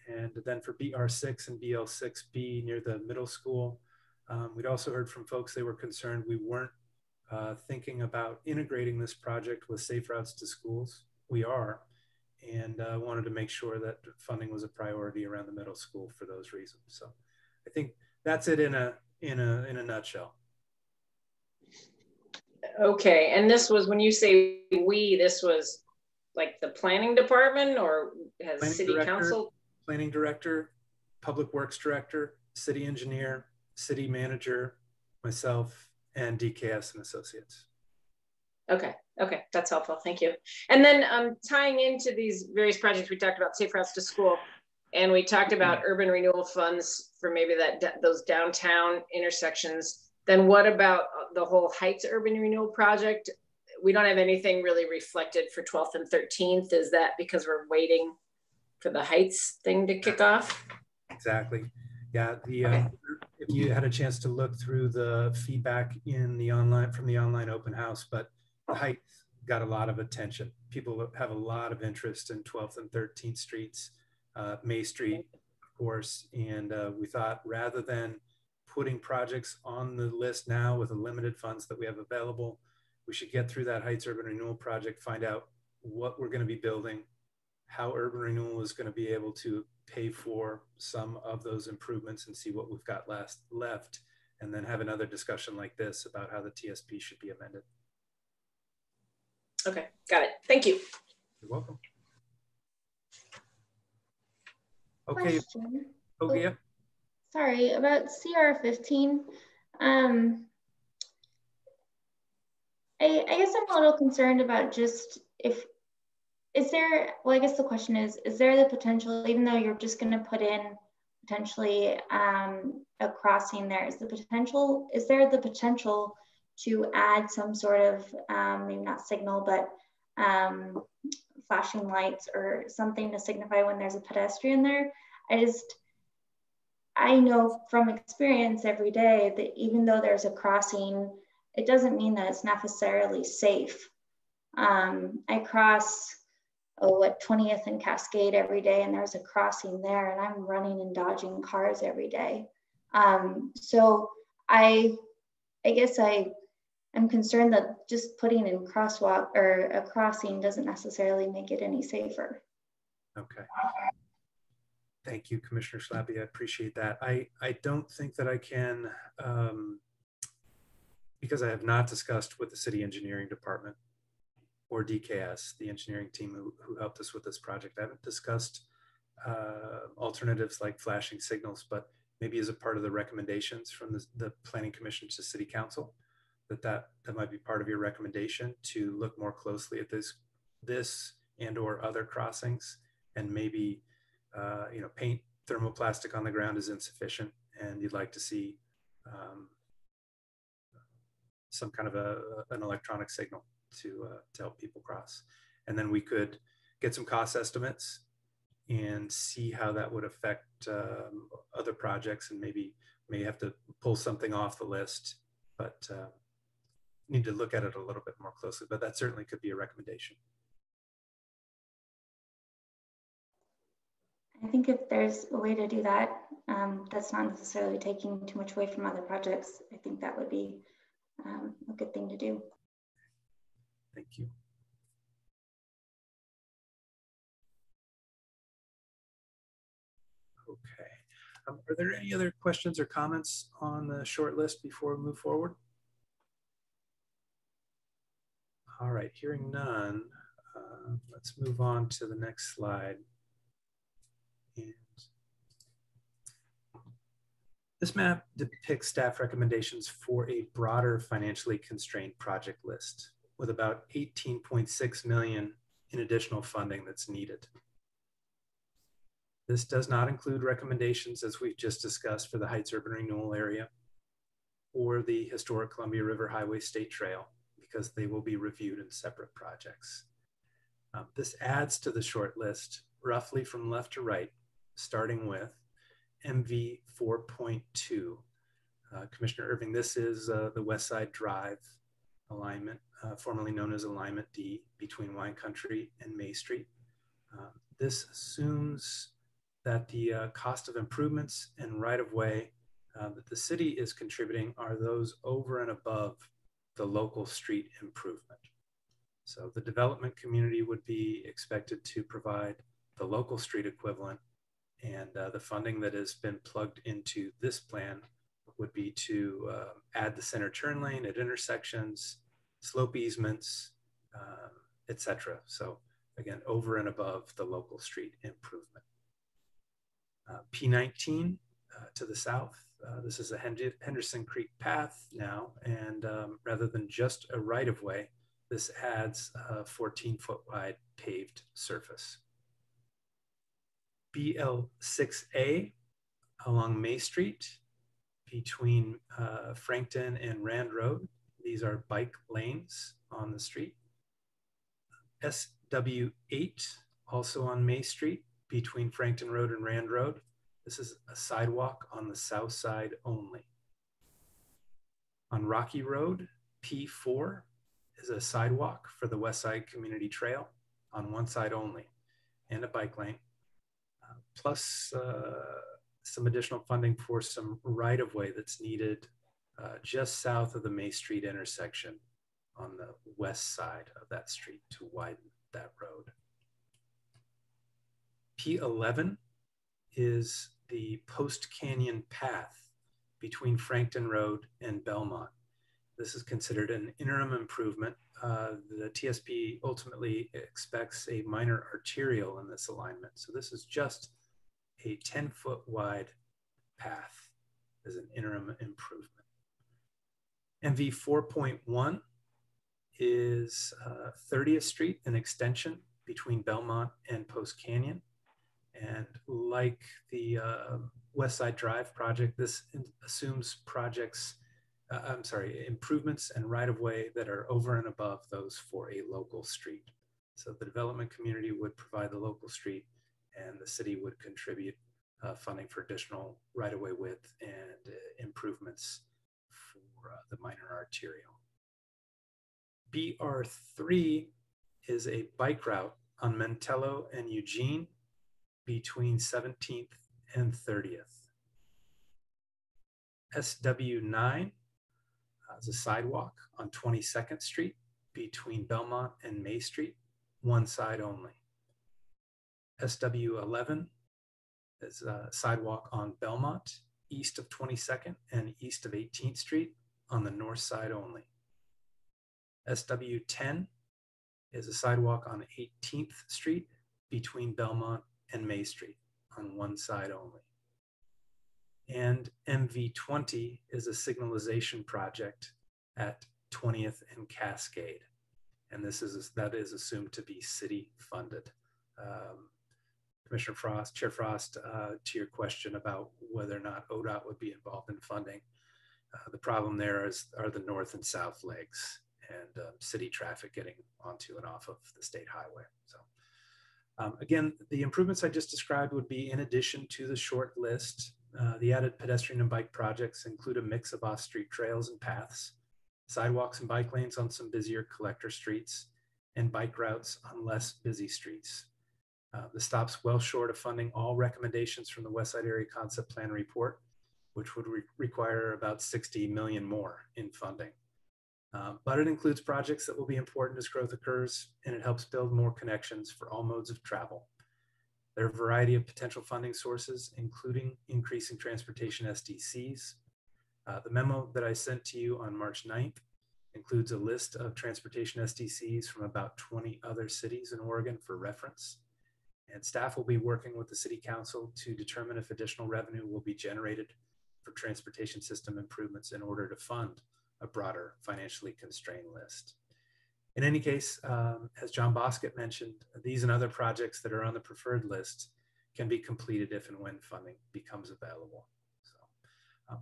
And then for BR6 and BL6B near the middle school, we'd also heard from folks they were concerned we weren't thinking about integrating this project with safe routes to schools. We are, and wanted to make sure that funding was a priority around the middle school for those reasons. So I think that's it in a nutshell. Okay, and this was, when you say we, this was like the planning department, or has Planning city director, council? Planning director, public works director, city engineer, city manager, myself, and DKS and Associates. Okay, okay, that's helpful, thank you. And then tying into these various projects, we talked about safe routes to school, and we talked about urban renewal funds for maybe those downtown intersections. Then what about the whole Heights urban renewal project? We don't have anything really reflected for 12th and 13th. Is that because we're waiting for the Heights thing to kick off? Exactly. Yeah. If you had a chance to look through the feedback in the online from the online open house, but the Heights got a lot of attention. People have a lot of interest in 12th and 13th streets, May Street, of course. And we thought rather than putting projects on the list now with the limited funds that we have available, we should get through that Heights urban renewal project, find out what we're going to be building, how urban renewal is going to be able to pay for some of those improvements, and see what we've got left, and then have another discussion like this about how the TSP should be amended. Okay, got it. Thank you. You're welcome. Okay. Question. Okay. Yeah. Sorry, about CR 15. I guess I'm a little concerned about just well, I guess the question is there the potential, even though you're just going to put in potentially a crossing there, is there the potential to add some sort of, maybe not signal, but flashing lights or something to signify when there's a pedestrian there? I know from experience every day that even though there's a crossing, it doesn't mean that it's necessarily safe. I cross 20th and Cascade every day, and there's a crossing there, and I'm running and dodging cars every day. So I guess I'm concerned that just putting in crosswalk or a crossing doesn't necessarily make it any safer. Okay. Thank you, Commissioner Schlappy. I appreciate that. I don't think that I can, because I have not discussed with the city engineering department or DKS, the engineering team who helped us with this project. I haven't discussed alternatives like flashing signals, but maybe as a part of the recommendations from the Planning Commission to City Council, that might be part of your recommendation to look more closely at this and or other crossings, and maybe paint thermoplastic on the ground is insufficient, and you'd like to see some kind of an electronic signal to help people cross. And then we could get some cost estimates and see how that would affect other projects, and may have to pull something off the list, but need to look at it a little bit more closely. But that certainly could be a recommendation. I think if there's a way to do that, that's not necessarily taking too much away from other projects, I think that would be a good thing to do. Thank you. Okay. Are there any other questions or comments on the short list before we move forward? All right, hearing none, let's move on to the next slide. And this map depicts staff recommendations for a broader financially constrained project list with about 18.6 million in additional funding that's needed. This does not include recommendations, as we've just discussed, for the Heights Urban Renewal Area or the historic Columbia River Highway State Trail, because they will be reviewed in separate projects. This adds to the short list roughly from left to right, starting with MV 4.2. Commissioner Irving, this is the West Side Drive alignment, formerly known as Alignment D, between Wine Country and May Street. This assumes that the cost of improvements and right-of-way that the city is contributing are those over and above the local street improvement. So the development community would be expected to provide the local street equivalent, and the funding that has been plugged into this plan would be to add the center turn lane at intersections, slope easements, etc. So again, over and above the local street improvement. P19 to the south, this is a Henderson Creek path now, and rather than just a right-of-way, this adds a 14-foot wide paved surface. BL6A along May Street between Frankton and Rand Road. These are bike lanes on the street. SW8 also on May Street between Frankton Road and Rand Road. This is a sidewalk on the south side only. On Rocky Road, P4 is a sidewalk for the West Side Community Trail on one side only, and a bike lane, plus some additional funding for some right-of-way that's needed just south of the May Street intersection on the west side of that street to widen that road. P11 is the Post Canyon path between Frankton Road and Belmont. This is considered an interim improvement. The TSP ultimately expects a minor arterial in this alignment. So this is just a 10-foot wide path as an interim improvement. MV 4.1 is 30th Street, an extension between Belmont and Post Canyon. And like the West Side Drive project, this assumes improvements and right-of-way that are over and above those for a local street. So the development community would provide the local street, and the city would contribute funding for additional right-of-way width and improvements for the minor arterial. BR3 is a bike route on Mentello and Eugene between 17th and 30th. SW9 is a sidewalk on 22nd Street between Belmont and May Street, one side only. SW11 is a sidewalk on Belmont, east of 22nd and east of 18th Street on the north side only. SW10 is a sidewalk on 18th Street between Belmont and May Street on one side only. And MV20 is a signalization project at 20th and Cascade. And that is assumed to be city funded. Commissioner Frost, Chair Frost, to your question about whether or not ODOT would be involved in funding, the problem there are the north and south legs and city traffic getting onto and off of the state highway. So again, the improvements I just described would be in addition to the short list. The added pedestrian and bike projects include a mix of off-street trails and paths, sidewalks and bike lanes on some busier collector streets, and bike routes on less busy streets. The stop's well short of funding all recommendations from the West Side Area Concept Plan report, which would require about 60 million more in funding. But it includes projects that will be important as growth occurs, and it helps build more connections for all modes of travel. There are a variety of potential funding sources, including increasing transportation SDCs. The memo that I sent to you on March 9th includes a list of transportation SDCs from about 20 other cities in Oregon for reference. And staff will be working with the City Council to determine if additional revenue will be generated for transportation system improvements in order to fund a broader financially constrained list. In any case, as John Bosket mentioned, these and other projects that are on the preferred list can be completed if and when funding becomes available. So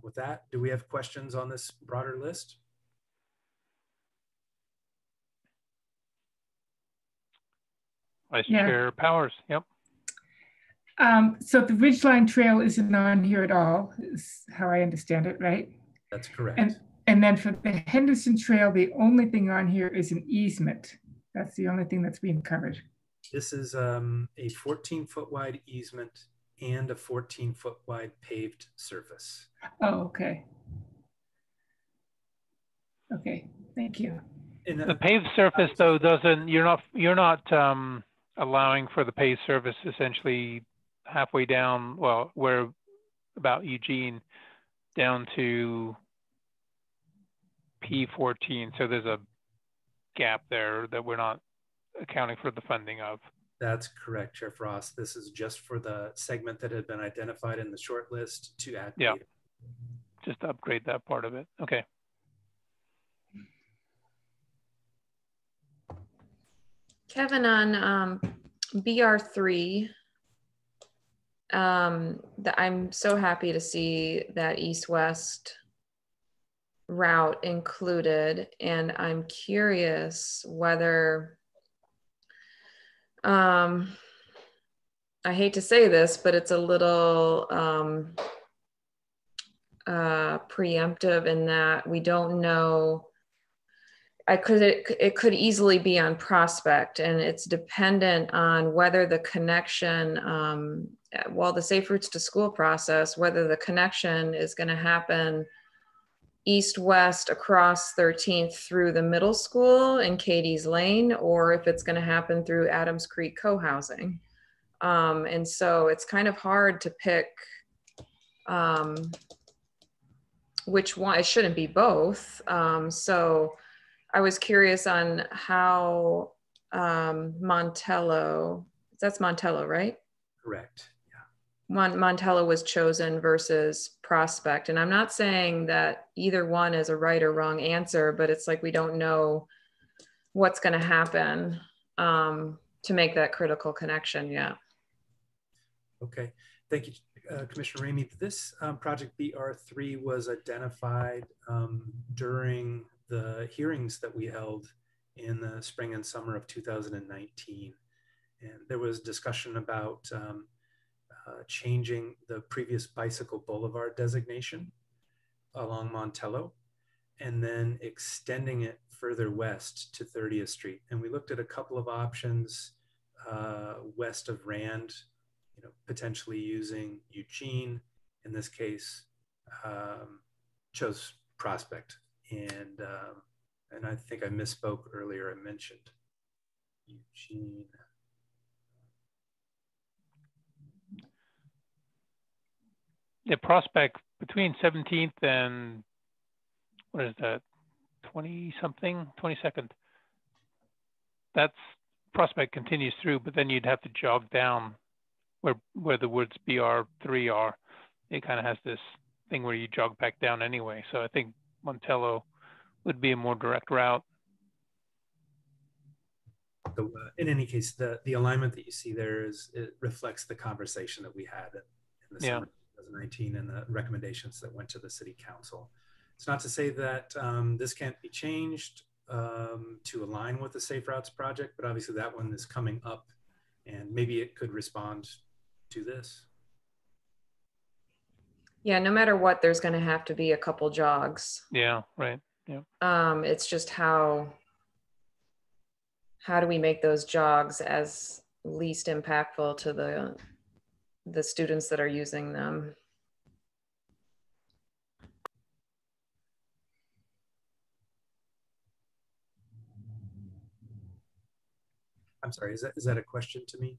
with that, do we have questions on this broader list? Vice Chair Powers, yep. So the Ridgeline Trail isn't on here at all, is how I understand it, right? That's correct. And then for the Henderson Trail, the only thing on here is an easement. That's the only thing that's being covered. This is a 14-foot wide easement and a 14-foot wide paved surface. Oh, okay. Okay, thank you. The paved surface, though, you're not allowing for the paved surface essentially halfway down, well, where about Eugene down to P14. So there's a gap there that we're not accounting for the funding of. That's correct, Chair Frost. This is just for the segment that had been identified in the short list to add. Yeah, just to upgrade that part of it. Okay. Kevin, on BR3, I'm so happy to see that east-west route included, and I'm curious whether, I hate to say this, but it's a little preemptive in that we don't know. It could easily be on Prospect, and it's dependent on whether the connection, the Safe Routes to School process, whether the connection is going to happen east-west across 13th through the middle school in Katie's Lane, or if it's going to happen through Adams Creek co-housing. And so it's kind of hard to pick which one. It shouldn't be both. So I was curious on how Montello, that's Montello, right? Correct. Montello was chosen versus Prospect. And I'm not saying that either one is a right or wrong answer, but it's like we don't know what's going to happen to make that critical connection yet. Okay, thank you, Commissioner Ramey. This project BR3 was identified during the hearings that we held in the spring and summer of 2019. And there was discussion about changing the previous bicycle boulevard designation along Montello and then extending it further west to 30th Street. And we looked at a couple of options west of Rand, potentially using Eugene. In this case, chose Prospect. And I think I misspoke earlier. I mentioned Eugene. Yeah, Prospect between 17th and what is that, 20-something, 22nd. That's Prospect continues through, but then you'd have to jog down where the woods BR3 are. it kind of has this thing where you jog back down anyway. So I think Montello would be a more direct route. So, in any case, the alignment that you see there it reflects the conversation that we had in the summer of 2019 and the recommendations that went to the city council. It's not to say that this can't be changed to align with the Safe Routes project, but obviously that one is coming up and maybe it could respond to this. Yeah, no matter what, there's going to have to be a couple jogs. Yeah, right. Yeah. It's just how do we make those jogs as least impactful to the students that are using them? I'm sorry, is that a question to me?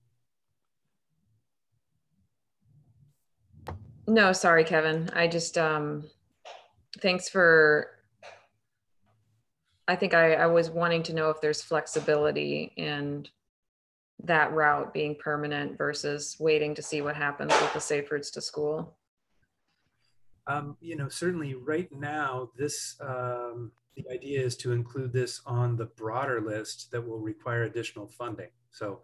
No, sorry, Kevin. I just, thanks for, I think I was wanting to know if there's flexibility in that route being permanent versus waiting to see what happens with the Safe Routes to School. You know, certainly right now, this, the idea is to include this on the broader list that will require additional funding. So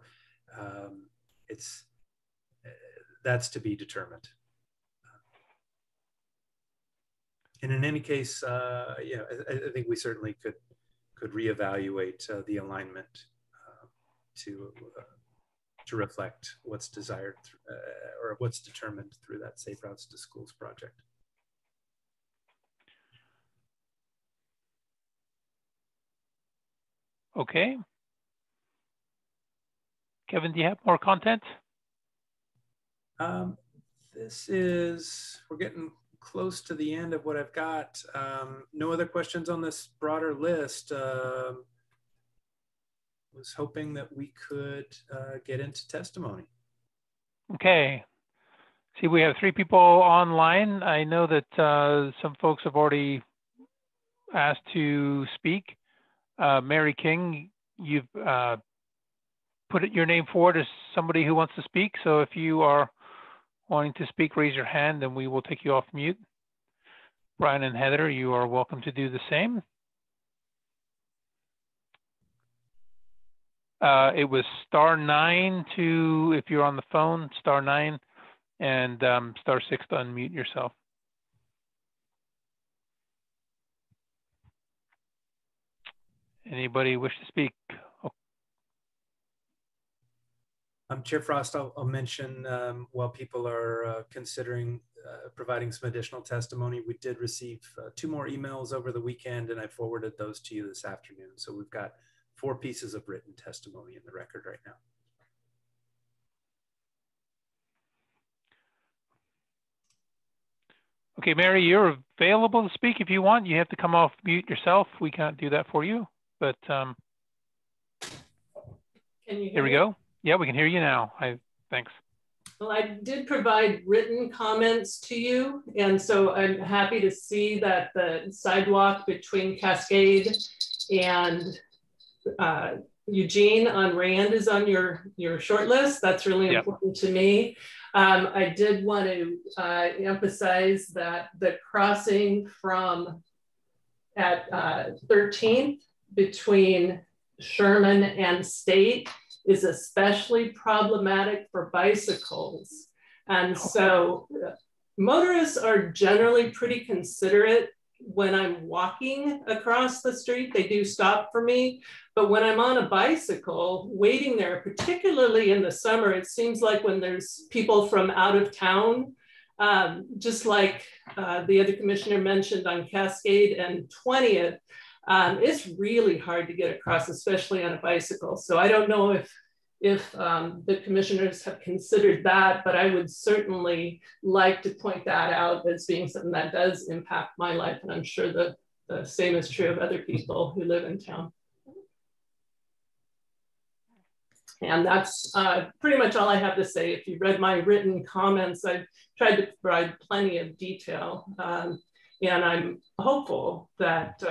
that's to be determined. And in any case, yeah, I think we certainly could reevaluate the alignment to reflect what's desired or what's determined through that Safe Routes to Schools project. Okay. Kevin, do you have more content? We're getting close to the end of what I've got. No other questions on this broader list. Was hoping that we could get into testimony. Okay. See, we have 3 people online. I know that some folks have already asked to speak. Mary King, you've put your name forward as somebody who wants to speak. So if you are wanting to speak, raise your hand and we will take you off mute. Brian and Heather, you are welcome to do the same. It was *9 to, if you're on the phone, *9 and *6 to unmute yourself. Anybody wish to speak? Oh. Chair Frost, I'll mention while people are considering providing some additional testimony, we did receive 2 more emails over the weekend and I forwarded those to you this afternoon. So we've got 4 pieces of written testimony in the record right now. Okay, Mary, you're available to speak if you want. You have to come off mute yourself. We can't do that for you, but can you hear here we me? go. Yeah, we can hear you now. Thanks. Well, I did provide written comments to you, and so I'm happy to see that the sidewalk between Cascade and Eugene on Rand is on your short list. That's really important to me. I did want to emphasize that the crossing at 13th between Sherman and State is especially problematic for bicycles. And so motorists are generally pretty considerate when I'm walking across the street. They do stop for me, but when I'm on a bicycle waiting there, particularly in the summer, it seems like when there's people from out of town, just like the other commissioner mentioned on Cascade and 20th, it's really hard to get across, especially on a bicycle. So I don't know if the commissioners have considered that, but I would certainly like to point that out as being something that does impact my life. And I'm sure that the same is true of other people who live in town. And that's pretty much all I have to say. If you read my written comments, I've tried to provide plenty of detail. And I'm hopeful that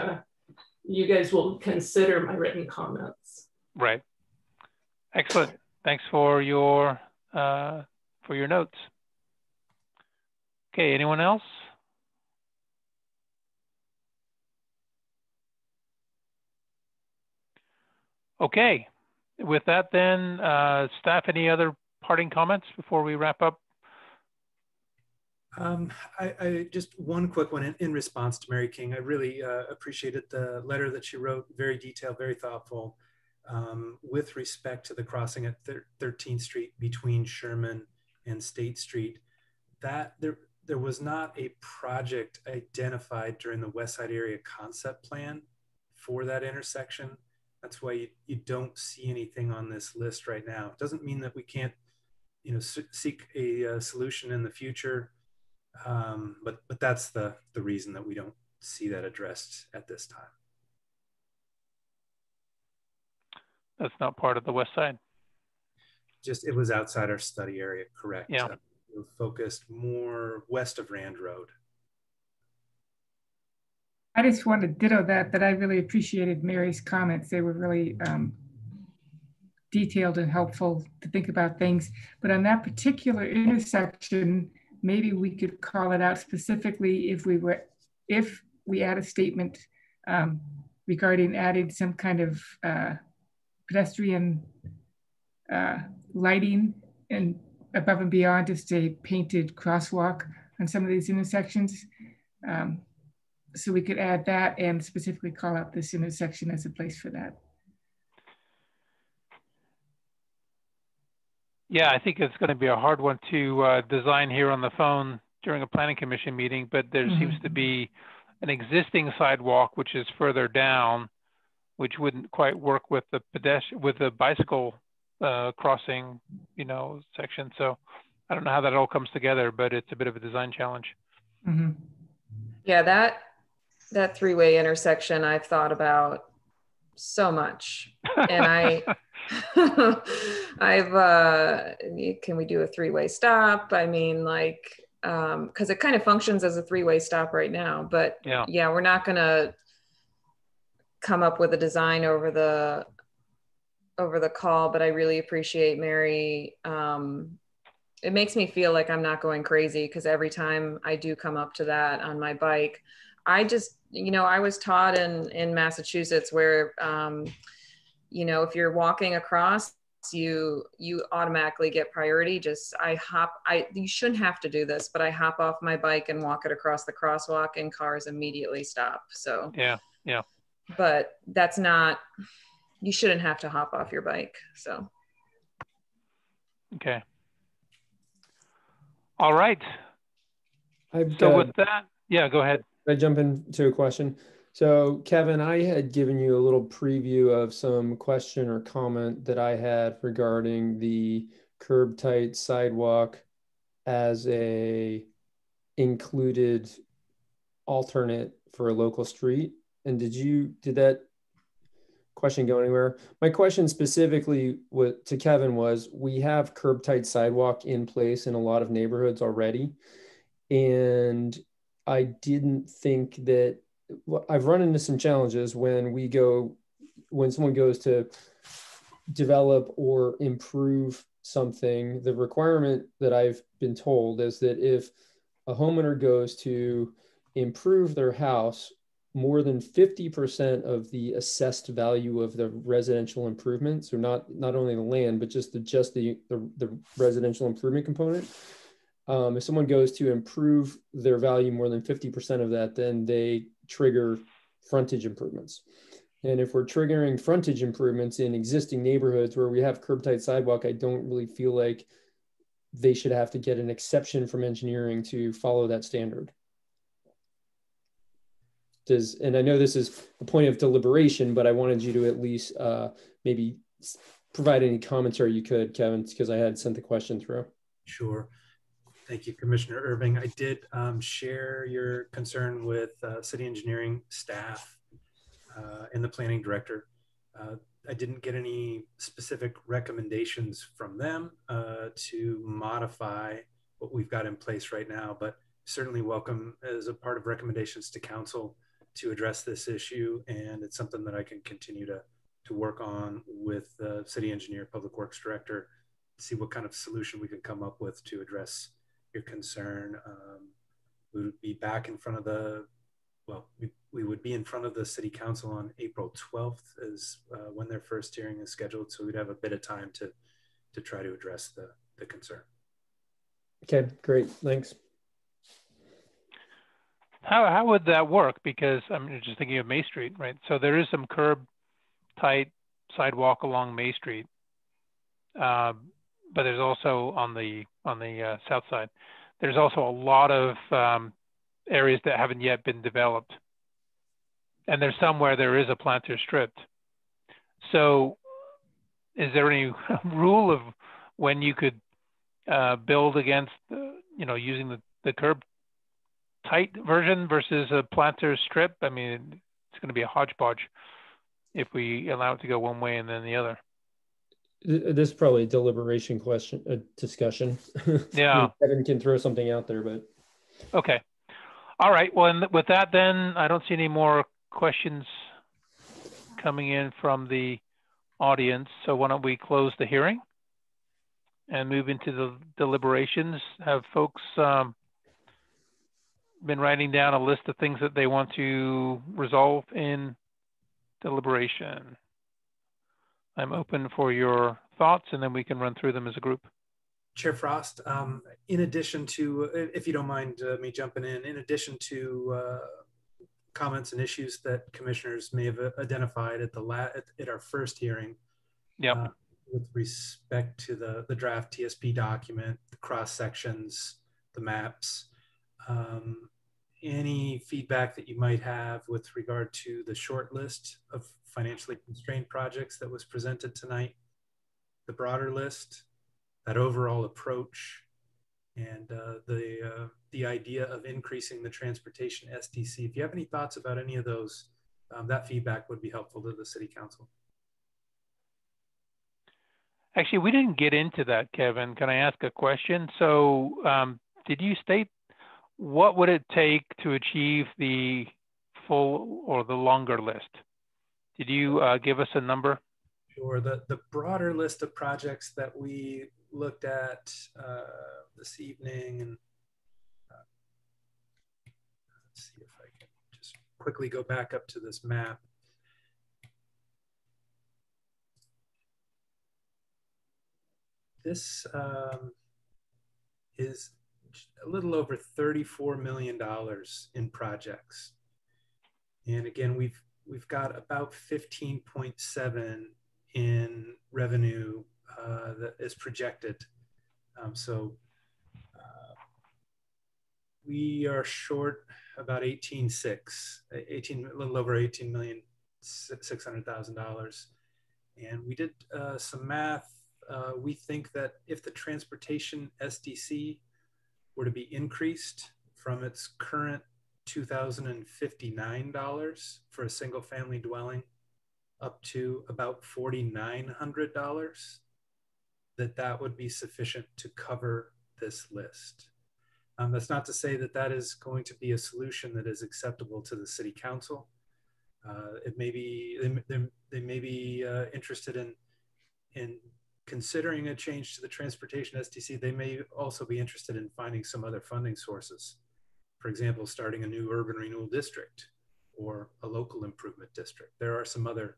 you guys will consider my written comments. Right. Excellent. Thanks for your notes. Okay, anyone else? Okay, with that then, staff, any other parting comments before we wrap up? I just one quick one in response to Mary King. I really appreciated the letter that she wrote, very detailed, very thoughtful, with respect to the crossing at 13th Street between Sherman and State Street. That there was not a project identified during the West Side Area Concept Plan for that intersection. That's why you don't see anything on this list right now. It doesn't mean that we can't, seek a solution in the future. But that's the reason that we don't see that addressed at this time. That's not part of the West Side. Just, it was outside our study area, correct? Yeah. We're focused more west of Rand Road. I just want to ditto that I really appreciated Mary's comments. They were really detailed and helpful to think about things. But on that particular intersection, maybe we could call it out specifically if we add a statement regarding adding some kind of pedestrian lighting and above and beyond just a painted crosswalk on some of these intersections. So we could add that and specifically call out this intersection as a place for that. Yeah, I think it's going to be a hard one to design here on the phone during a planning commission meeting, but there seems to be an existing sidewalk which is further down, which wouldn't quite work with the bicycle crossing, section. So I don't know how that all comes together, but it's a bit of a design challenge. Yeah, that three-way intersection I've thought about so much, and can we do a three-way stop? I mean, because it kind of functions as a three-way stop right now, but yeah, we're not going to come up with a design over the call, but I really appreciate Mary. It makes me feel like I'm not going crazy, because every time I do come up to that on my bike, I just, I was taught in Massachusetts where, if you're walking across, you automatically get priority. You shouldn't have to do this, but I hop off my bike and walk it across the crosswalk and cars immediately stop. So yeah. But that's not, you shouldn't have to hop off your bike. So. Okay. All right. With that, yeah, go ahead. Can I jump into a question? So Kevin, I had given you a little preview of some question or comment that I had regarding the Curbtight sidewalk as a included alternate for a local street. And did that question go anywhere? My question specifically to Kevin was, we have Curbtight sidewalk in place in a lot of neighborhoods already. And I didn't think that, I've run into some challenges when someone goes to develop or improve something. The requirement that I've been told is that if a homeowner goes to improve their house, more than 50% of the assessed value of the residential improvement, so not only the land, but just the residential improvement component. If someone goes to improve their value more than 50% of that, then they trigger frontage improvements. And if we're triggering frontage improvements in existing neighborhoods where we have Curbtight sidewalk, I don't really feel like they should have to get an exception from engineering to follow that standard. And I know this is a point of deliberation, but I wanted you to at least maybe provide any commentary you could, Kevin, because I had sent the question through. Sure. Thank you, Commissioner Irving. I did share your concern with city engineering staff and the planning director. I didn't get any specific recommendations from them to modify what we've got in place right now, but certainly welcome as a part of recommendations to council to address this issue. And it's something that I can continue to work on with the city engineer, public works director, see what kind of solution we can come up with to address your concern. We would be back in front of the, well, we would be in front of the city council on April 12th is when their first hearing is scheduled. So we'd have a bit of time to try to address the concern. Okay, great, thanks. How would that work? Because I'm just thinking of May Street, right? So there is some curb tight sidewalk along May Street, but there's also on the south side. There's also a lot of areas that haven't yet been developed, and there's some where there is a planter strip. So, is there any rule of when you could build against, using the curb tight version versus a planter strip? I mean, it's going to be a hodgepodge if we allow it to go one way and then the other. This is probably a deliberation question, a discussion. Yeah. Kevin can throw something out there, but. Okay. All right. Well, and with that, then I don't see any more questions coming in from the audience. So why don't we close the hearing and move into the deliberations? Have folks been writing down a list of things that they want to resolve in deliberation? I'm open for your thoughts, and then we can run through them as a group. Chair Frost, in addition to, if you don't mind me jumping in addition to comments and issues that commissioners may have identified at our first hearing, with respect to the draft TSP document, the cross sections, the maps, any feedback that you might have with regard to the short list of financially constrained projects that was presented tonight, the broader list, that overall approach, and the idea of increasing the transportation SDC. If you have any thoughts about any of those, that feedback would be helpful to the City Council. Actually, we didn't get into that, Kevin. Can I ask a question? So did you state what would it take to achieve the full or the longer list? Did you give us a number? Sure. The broader list of projects that we looked at this evening, and let's see if I can just quickly go back up to this map. This is a little over $34 million in projects. And again, we've got about 15.7 in revenue that is projected. So we are short about a little over $18,600,000. And we did some math. We think that if the transportation SDC were to be increased from its current $2,059 for a single family dwelling up to about $4,900, that would be sufficient to cover this list. That's not to say that that is going to be a solution that is acceptable to the City Council. It may be, they may be interested in considering a change to the transportation SDC. They may also be interested in finding some other funding sources. For example, starting a new urban renewal district or a local improvement district. There are some other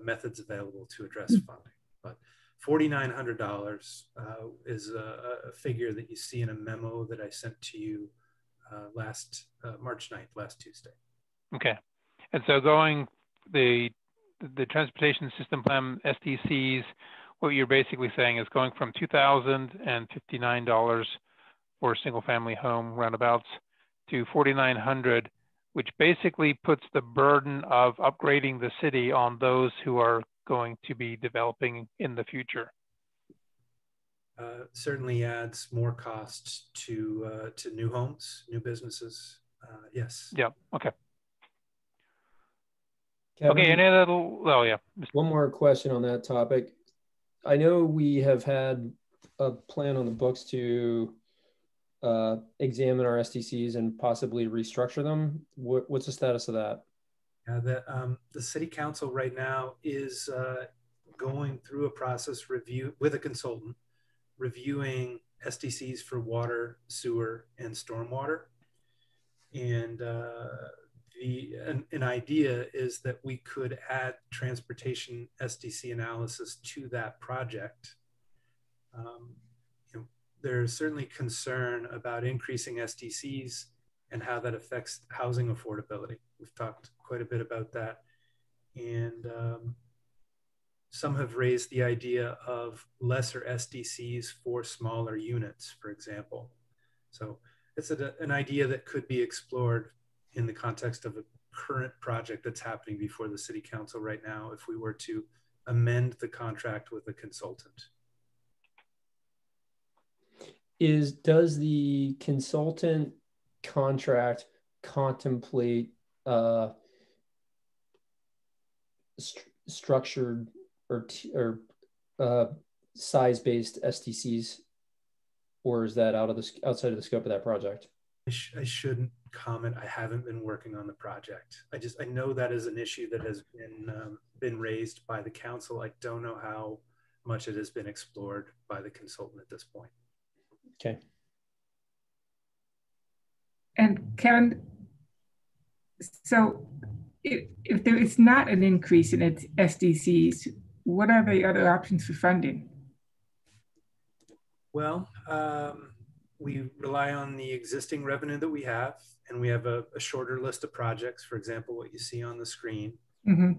methods available to address funding, but $4,900 is a figure that you see in a memo that I sent to you last March 9th, last Tuesday. Okay. And so going the transportation system plan SDCs, what you're basically saying is going from $2,059 for a single family home roundabouts to $4,900, which basically puts the burden of upgrading the city on those who are going to be developing in the future. Certainly adds more costs to new homes, new businesses. Yes. Yeah. Okay. Kevin, okay. Any other? Oh yeah. One more question on that topic. I know we have had a plan on the books to examine our SDCs and possibly restructure them. What's the status of that? The City Council right now is going through a process review with a consultant, reviewing SDCs for water, sewer, and stormwater. And an idea is that we could add transportation SDC analysis to that project. There's certainly concern about increasing SDCs and how that affects housing affordability. We've talked quite a bit about that. And some have raised the idea of lesser SDCs for smaller units, for example. So it's an idea that could be explored in the context of a current project that's happening before the City Council right now, if we were to amend the contract with a consultant. Does the consultant contract contemplate structured or size-based SDCs, or is that outside of the scope of that project? I shouldn't comment. I haven't been working on the project. I know that is an issue that has been raised by the council. I don't know how much it has been explored by the consultant at this point. Okay. And Kevin, so if there is not an increase in its SDCs, what are the other options for funding? Well, we rely on the existing revenue that we have, and we have a shorter list of projects, for example, what you see on the screen. Mm-hmm.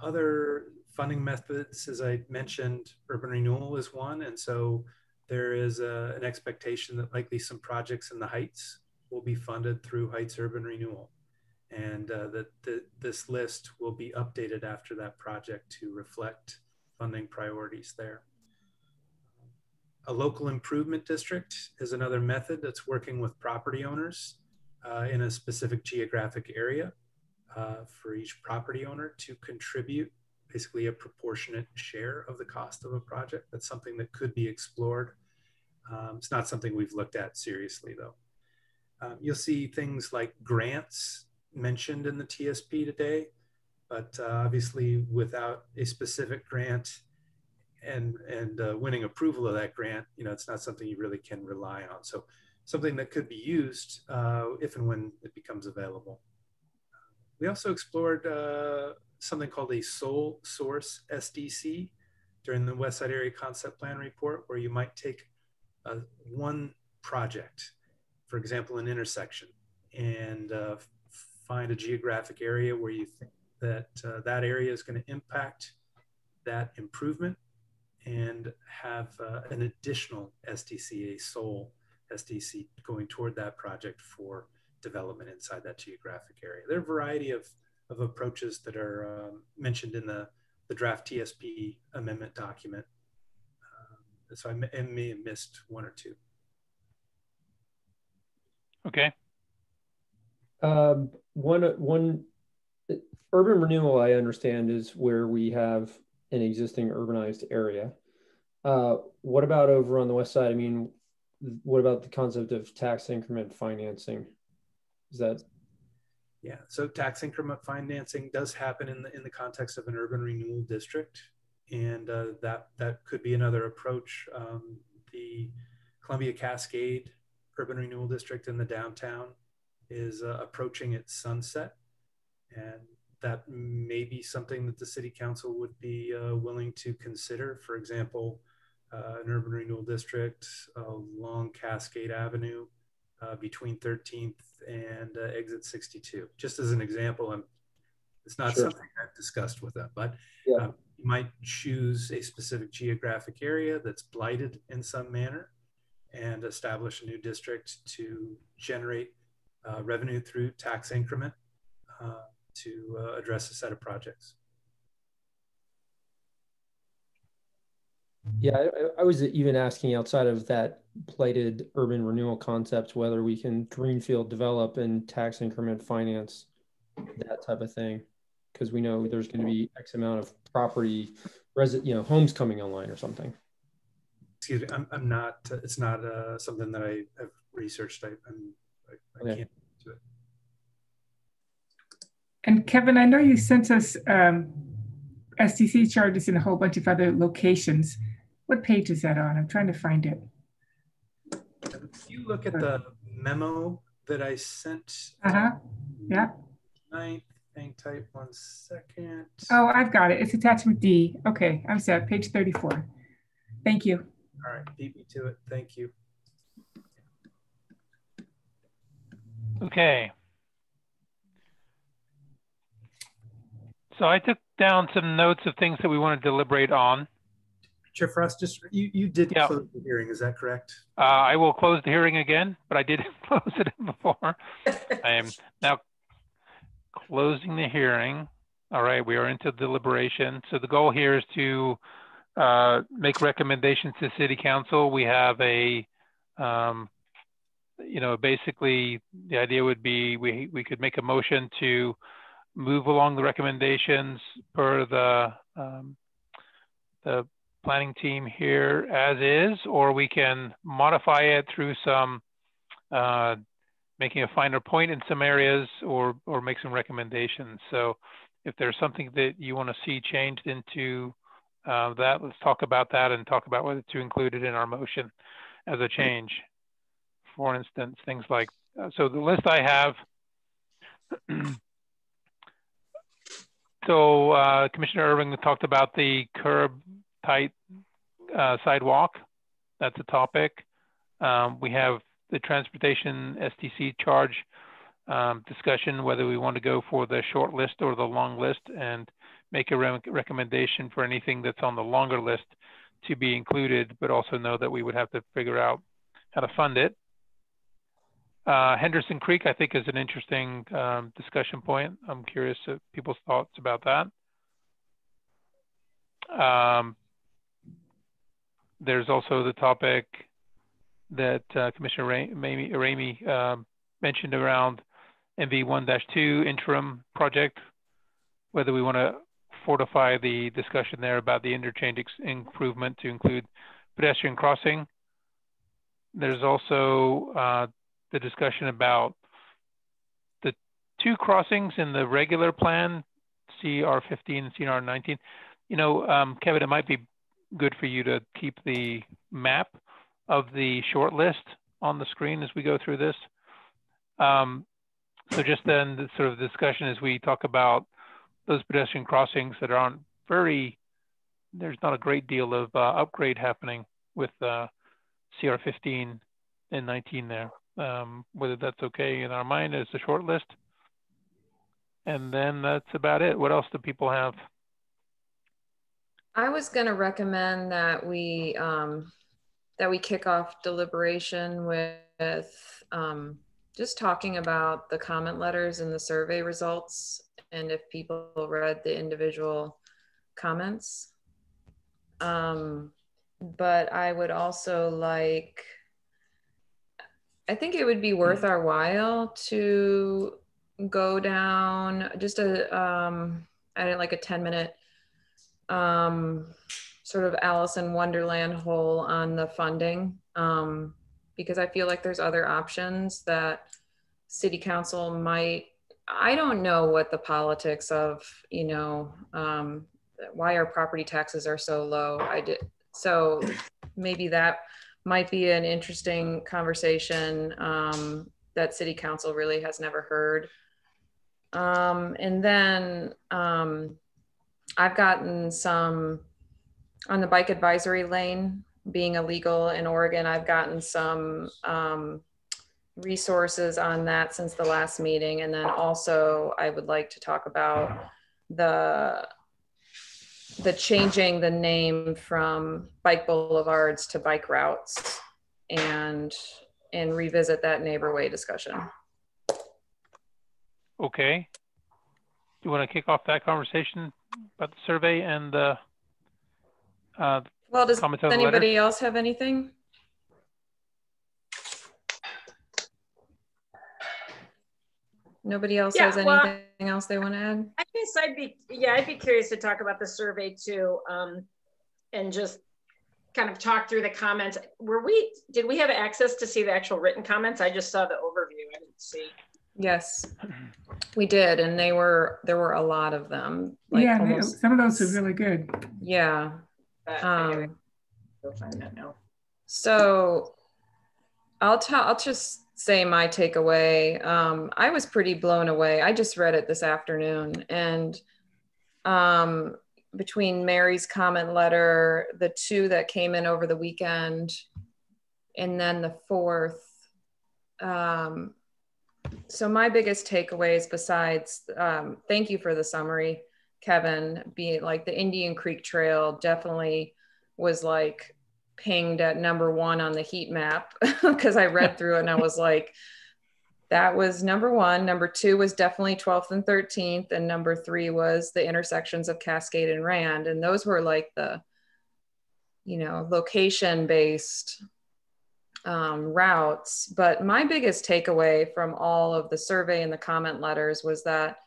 Other funding methods, as I mentioned, urban renewal is one. And so there is an expectation that likely some projects in the Heights will be funded through Heights Urban Renewal. And this list will be updated after that project to reflect funding priorities there. A local improvement district is another method that's working with property owners in a specific geographic area for each property owner to contribute basically a proportionate share of the cost of a project. That's something that could be explored. It's not something we've looked at seriously though. You'll see things like grants mentioned in the TSP today, but obviously without a specific grant and winning approval of that grant, it's not something you really can rely on. So something that could be used if and when it becomes available. We also explored something called a sole source SDC during the West Side Area Concept Plan report, where you might take one project, for example, an intersection, and find a geographic area where you think that that area is going to impact that improvement, and have an additional SDC, a sole SDC, going toward that project for development inside that geographic area. There are a variety of approaches that are mentioned in the draft TSP amendment document. So I may have missed one or two. Okay. One urban renewal, I understand, is where we have an existing urbanized area. What about over on the west side? I mean, what about the concept of tax increment financing? Is that? Yeah, so tax increment financing does happen in the context of an urban renewal district, and that could be another approach. The Columbia Cascade Urban Renewal District in the downtown is approaching its sunset, and that may be something that the City Council would be willing to consider. For example, an urban renewal district along Cascade Avenue between 13th and exit 62. Just as an example, it's not something I've discussed with them, but you might choose a specific geographic area that's blighted in some manner and establish a new district to generate revenue through tax increment to address a set of projects. Yeah, I was even asking, outside of that blighted urban renewal concept, whether we can greenfield develop and tax increment finance, that type of thing, because we know there's going to be X amount of property, homes coming online or something. Excuse me, I'm not. It's not something that I have researched. I can't do it. And Kevin, I know you sent us SDC charges in a whole bunch of other locations. What page is that on? I'm trying to find it. If you look at the memo that I sent. Yeah. Tonight. Hang tight 1 second. Oh, I've got it. It's attachment D. Okay, I'm set. Page 34. Thank you. All right, beat me to it. Thank you. Okay. So I took down some notes of things that we want to deliberate on. Chair Frost, just you did close the hearing, is that correct? I will close the hearing again, but I did close it before. I am now closing the hearing. All right, we are into deliberation. So the goal here is to make recommendations to City Council. We have a, basically the idea would be we could make a motion to move along the recommendations per the planning team here as is, or we can modify it through some making a finer point in some areas, or make some recommendations. So if there's something that you want to see changed into that, let's talk about that and talk about whether to include it in our motion as a change. For instance, things like, so the list I have, so Commissioner Irving talked about the Curbtight sidewalk. That's a topic. We have the transportation SDC charge discussion, whether we want to go for the short list or the long list, and make a recommendation for anything that's on the longer list to be included, but also know that we would have to figure out how to fund it. Henderson Creek, I think, is an interesting discussion point. I'm curious of people's thoughts about that. There's also the topic that Commissioner Ramey mentioned around MV1-2 interim project, whether we want to fortify the discussion there about the interchange improvement to include pedestrian crossing. There's also the discussion about the 2 crossings in the regular plan, CR15 and CR19. Kevin, it might be good for you to keep the map of the short list on the screen as we go through this. So just then the sort of discussion as we talk about those pedestrian crossings that aren't there's not a great deal of upgrade happening with CR15 and 19 there. Whether that's okay in our mind as a short list. And then that's about it. What else do people have? I was going to recommend that we kick off deliberation with just talking about the comment letters and the survey results, and if people read the individual comments. But I would also I think it would be worth our while to go down just a 10-minute sort of Alice in Wonderland hole on the funding, because I feel like there's other options that City Council might, I don't know what the politics of, why our property taxes are so low. So maybe that might be an interesting conversation that City Council really has never heard. And then I've gotten some, on the bike advisory lane being illegal in Oregon, I've gotten some resources on that since the last meeting. And then also I would like to talk about the changing the name from bike boulevards to bike routes, and revisit that Neighborway discussion. Okay. Do you want to kick off that conversation about the survey and the well, does anybody else have anything? Nobody else has anything else they want to add? I guess I'd be curious to talk about the survey too, and just kind of talk through the comments. Did we have access to see the actual written comments? I just saw the overview. I didn't see. Yes, we did, and there were a lot of them. Some of those are really good. Yeah. Anyway, go find that now. So I'll just say my takeaway. I was pretty blown away. I just read it this afternoon, and between Mary's comment letter, the 2 that came in over the weekend, and then the 4th. So my biggest takeaways, besides thank you for the summary, Kevin, being like the Indian Creek Trail definitely was like pinged at #1 on the heat map, because I read through it and I was like, that was #1. #2 was definitely 12th and 13th, and #3 was the intersections of Cascade and Rand, and those were like the, you know, location based routes. But my biggest takeaway from all of the survey and the comment letters was that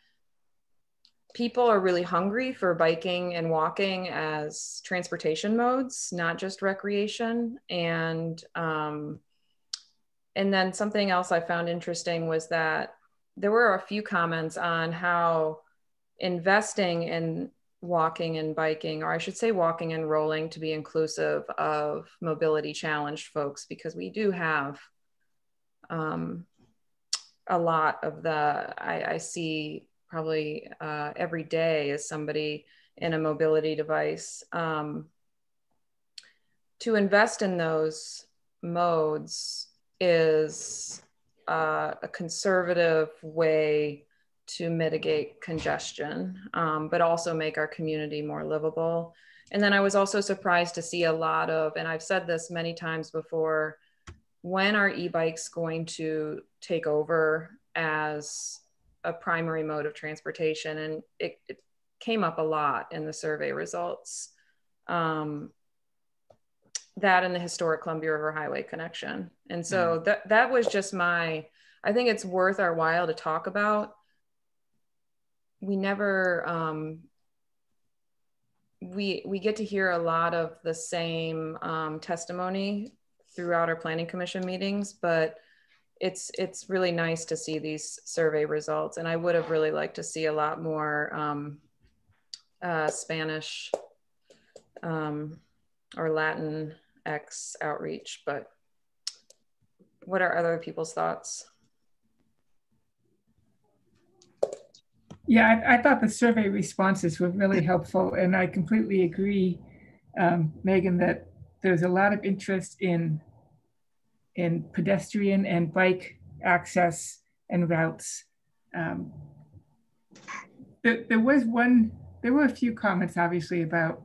people are really hungry for biking and walking as transportation modes, not just recreation. And then something else I found interesting was that there were a few comments on how investing in walking and biking, or I should say walking and rolling, to be inclusive of mobility challenged folks, because we do have a lot of I see probably every day as somebody in a mobility device. To invest in those modes is a conservative way to mitigate congestion, but also make our community more livable. And then I was also surprised to see a lot of, and I've said this many times before, when are e-bikes going to take over as a primary mode of transportation? And it came up a lot in the survey results. That and the historic Columbia River Highway connection. And so that was just I think it's worth our while to talk about. We never, we get to hear a lot of the same testimony throughout our planning commission meetings, but it's really nice to see these survey results. And I would have really liked to see a lot more Spanish or Latin X outreach, but what are other people's thoughts? Yeah, I thought the survey responses were really helpful, and I completely agree, Megan, that there's a lot of interest in pedestrian and bike access and routes. There were a few comments, obviously, about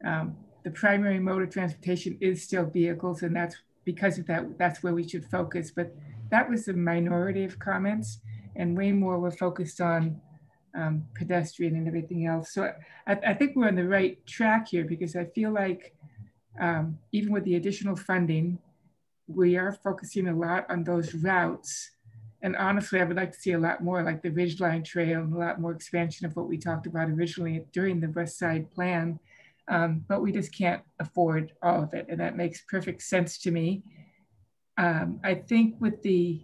the primary mode of transportation is still vehicles, and that's because of that, that's where we should focus. But that was the minority of comments, and way more were focused on pedestrian and everything else. So I think we're on the right track here, because I feel like even with the additional funding, we are focusing a lot on those routes. And honestly, I would like to see a lot more like the Ridgeline Trail and a lot more expansion of what we talked about originally during the West Side Plan. But we just can't afford all of it. And that makes perfect sense to me. I think with the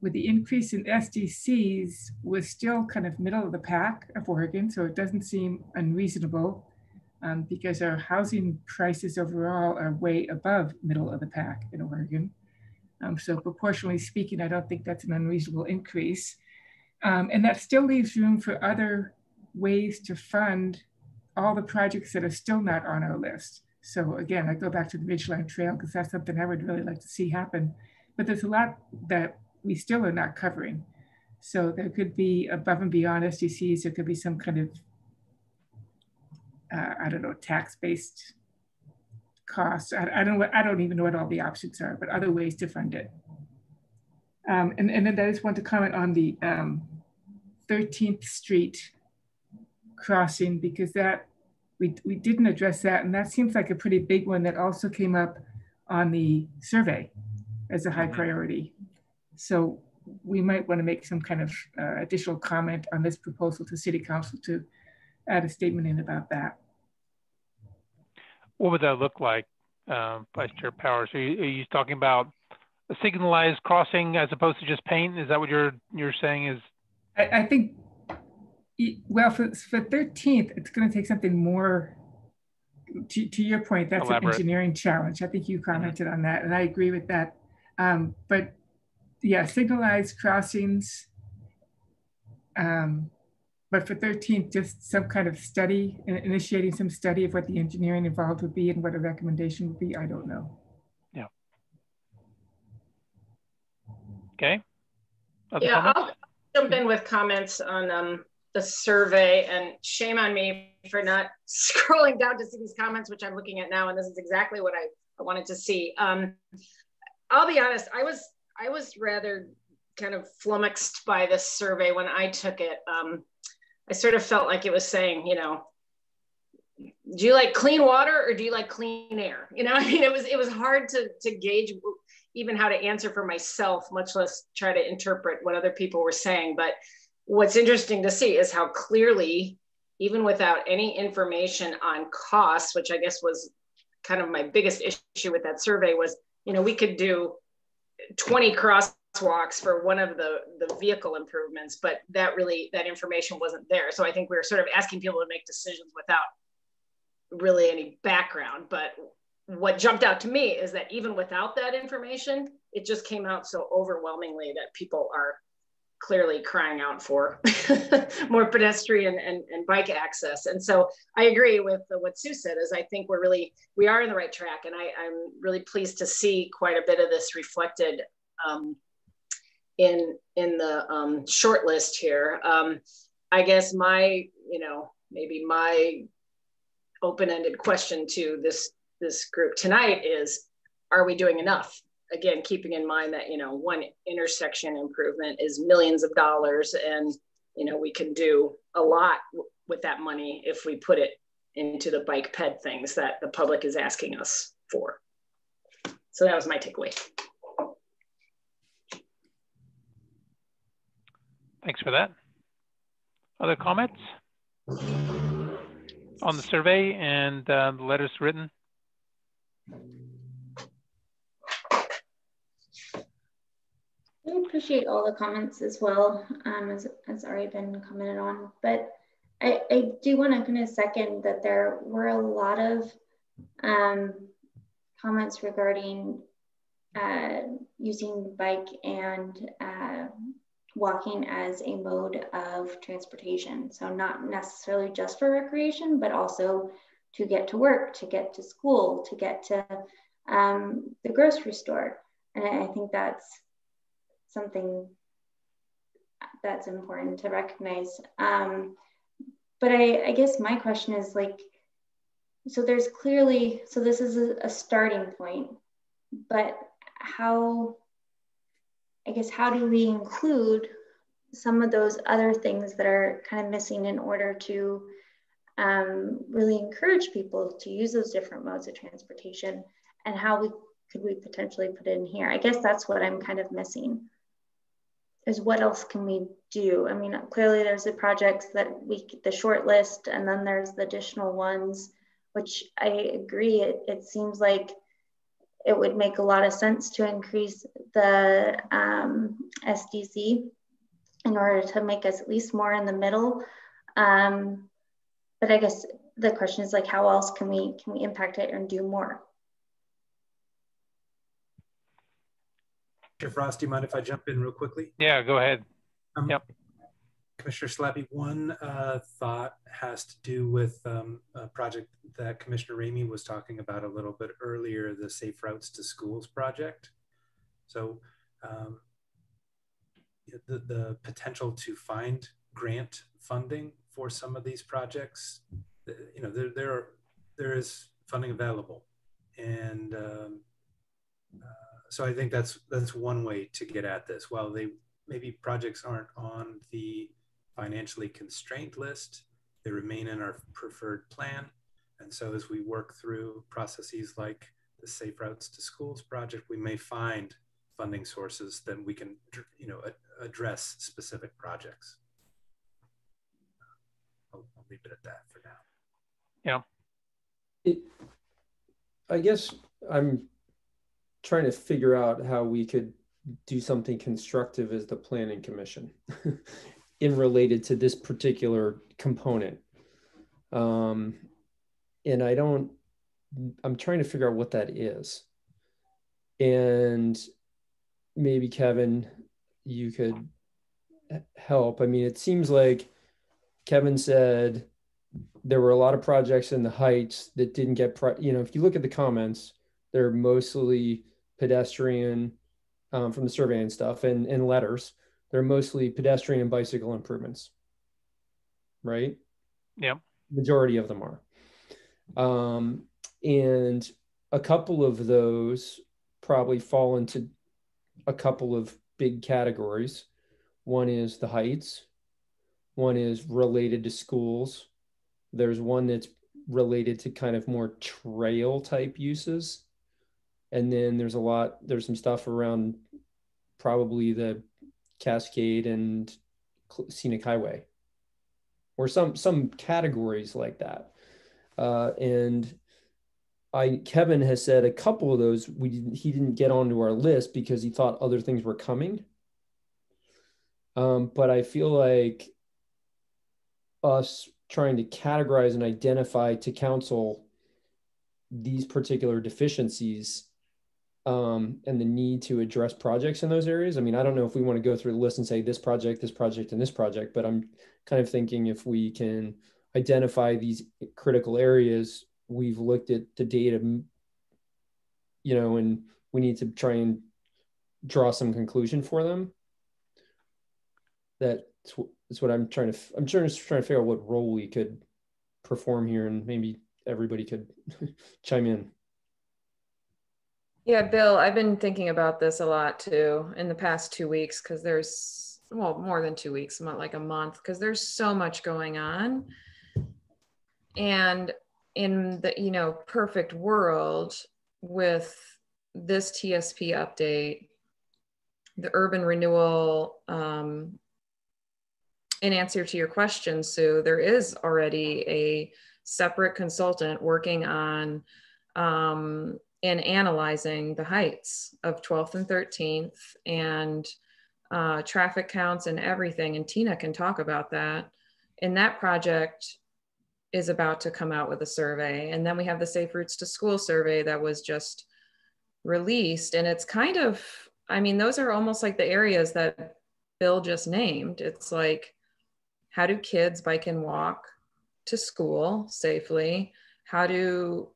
increase in SDCs, we're still kind of middle of the pack of Oregon, so it doesn't seem unreasonable because our housing prices overall are way above middle of the pack in Oregon. So proportionally speaking, I don't think that's an unreasonable increase. And that still leaves room for other ways to fund all the projects that are still not on our list. So again, I go back to the Ridgeline Trail because that's something I would really like to see happen. But there's a lot that we still are not covering. So there could be above and beyond SDCs, there could be some kind of, I don't know, tax-based costs. I don't even know what all the options are, but other ways to fund it. And then I just want to comment on the 13th Street crossing, because that we didn't address that. And that seems like a pretty big one that also came up on the survey as a high priority. So we might want to make some kind of additional comment on this proposal to City Council to add a statement in about that. What would that look like, Vice Chair Powers? Are you talking about a signalized crossing as opposed to just paint? Is that what you're saying? Is I think, well, for 13th, it's going to take something more. To your point, that's elaborate. An engineering challenge. I think you commented on that, and I agree with that. But yeah, signalized crossings. But for 13th, just some kind of study, initiating some study of what the engineering involved would be and what a recommendation would be. I don't know. Yeah. Okay. Other Yeah, comments? I'll jump in with comments on the survey, and shame on me for not scrolling down to see these comments, which I'm looking at now, and this is exactly what I wanted to see. I'll be honest, I was rather kind of flummoxed by this survey when I took it. I sort of felt like it was saying, you know, do you like clean water or do you like clean air? You know, I mean, it was hard to gauge even how to answer for myself, much less try to interpret what other people were saying. But what's interesting to see is how clearly, even without any information on costs, which I guess was kind of my biggest issue with that survey, was, you know, we could do 20 crosswalks for one of the vehicle improvements, but that information wasn't there. So I think we were sort of asking people to make decisions without really any background. But what jumped out to me is that even without that information, it just came out so overwhelmingly that people are clearly crying out for more pedestrian and bike access. And so I agree with what Sue said, is I think we are in the right track. And I'm really pleased to see quite a bit of this reflected in the short list here. I guess maybe my open-ended question to this group tonight is, are we doing enough? Again, keeping in mind that, you know, one intersection improvement is millions of dollars, and, you know, we can do a lot with that money if we put it into the bike ped things that the public is asking us for. So that was my takeaway. Thanks for that. Other comments on the survey and the letters written? I appreciate all the comments as well, as already been commented on, but I do want to kind of second that there were a lot of comments regarding using bike and walking as a mode of transportation. So not necessarily just for recreation, but also to get to work, to get to school, to get to the grocery store. And I think that's something that's important to recognize. But I guess my question is, like, so there's clearly, so this is a starting point, but how do we include some of those other things that are kind of missing in order to really encourage people to use those different modes of transportation, and how could we potentially put it in here? I guess that's what I'm kind of missing, is what else can we do? I mean, clearly there's the projects that the short list, and then there's the additional ones, which I agree, it seems like it would make a lot of sense to increase the SDC in order to make us at least more in the middle. But I guess the question is, like, how else can we impact it and do more? Commissioner Frost, do you mind if I jump in real quickly? Yeah, go ahead. Yep. Commissioner Slappy, one thought has to do with a project that Commissioner Ramey was talking about a little bit earlier, the Safe Routes to Schools project. So the potential to find grant funding for some of these projects, you know, there is funding available, and so I think that's one way to get at this. While maybe projects aren't on the financially constrained list, they remain in our preferred plan. And so as we work through processes like the Safe Routes to Schools project, we may find funding sources that we can, you know, address specific projects. I'll leave it at that for now. Yeah. I guess I'm trying to figure out how we could do something constructive as the Planning Commission in related to this particular component. And I'm trying to figure out what that is. And maybe Kevin, you could help. I mean, it seems like Kevin said there were a lot of projects in the Heights that didn't get, if you look at the comments, they're mostly pedestrian from the survey and stuff and letters. They're mostly pedestrian and bicycle improvements, right? Yeah. Majority of them are. And a couple of those probably fall into a couple of big categories. One is the Heights. One is related to schools. There's one that's related to kind of more trail type uses. And then there's some stuff around probably the Cascade and Scenic Highway, or some categories like that. And Kevin has said a couple of those he didn't get onto our list because he thought other things were coming. But I feel like us trying to categorize and identify to council these particular deficiencies and the need to address projects in those areas. I mean, I don't know if we want to go through the list and say this project, and this project, but I'm kind of thinking if we can identify these critical areas, we've looked at the data, and we need to try and draw some conclusion for them. That's what I'm just trying to figure out what role we could perform here, and maybe everybody could chime in. Yeah, Bill, I've been thinking about this a lot too in the past 2 weeks, because there's, well, more than 2 weeks, not like a month, because there's so much going on. And in the, perfect world with this TSP update, the urban renewal, in answer to your question, Sue, there is already a separate consultant working on and analyzing the Heights of 12th and 13th and traffic counts and everything. And Tina can talk about that. And that project is about to come out with a survey. And then we have the Safe Routes to School survey that was just released. And it's kind of, those are almost like the areas that Bill just named. It's like, how do kids bike and walk to school safely? How do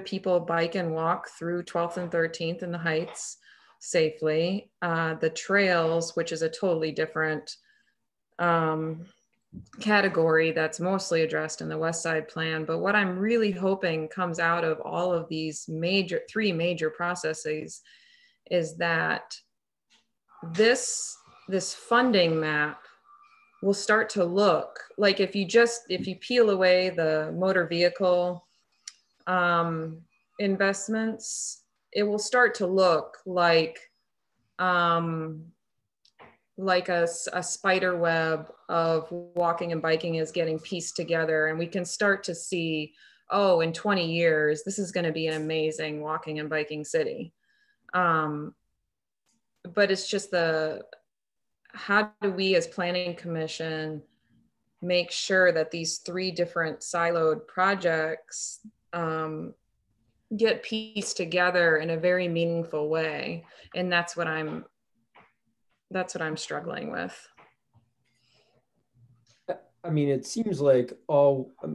people bike and walk through 12th and 13th in the Heights safely? The trails, which is a totally different category that's mostly addressed in the West Side Plan. But what I'm really hoping comes out of all of these three major processes is that this funding map will start to look like, if you peel away the motor vehicle investments, it will start to look like a spider web of walking and biking is getting pieced together. And we can start to see, oh, in 20 years, this is going to be an amazing walking and biking city. But it's just how do we as Planning Commission make sure that these three different siloed projects get pieced together in a very meaningful way? And that's what I'm struggling with. It seems like I'm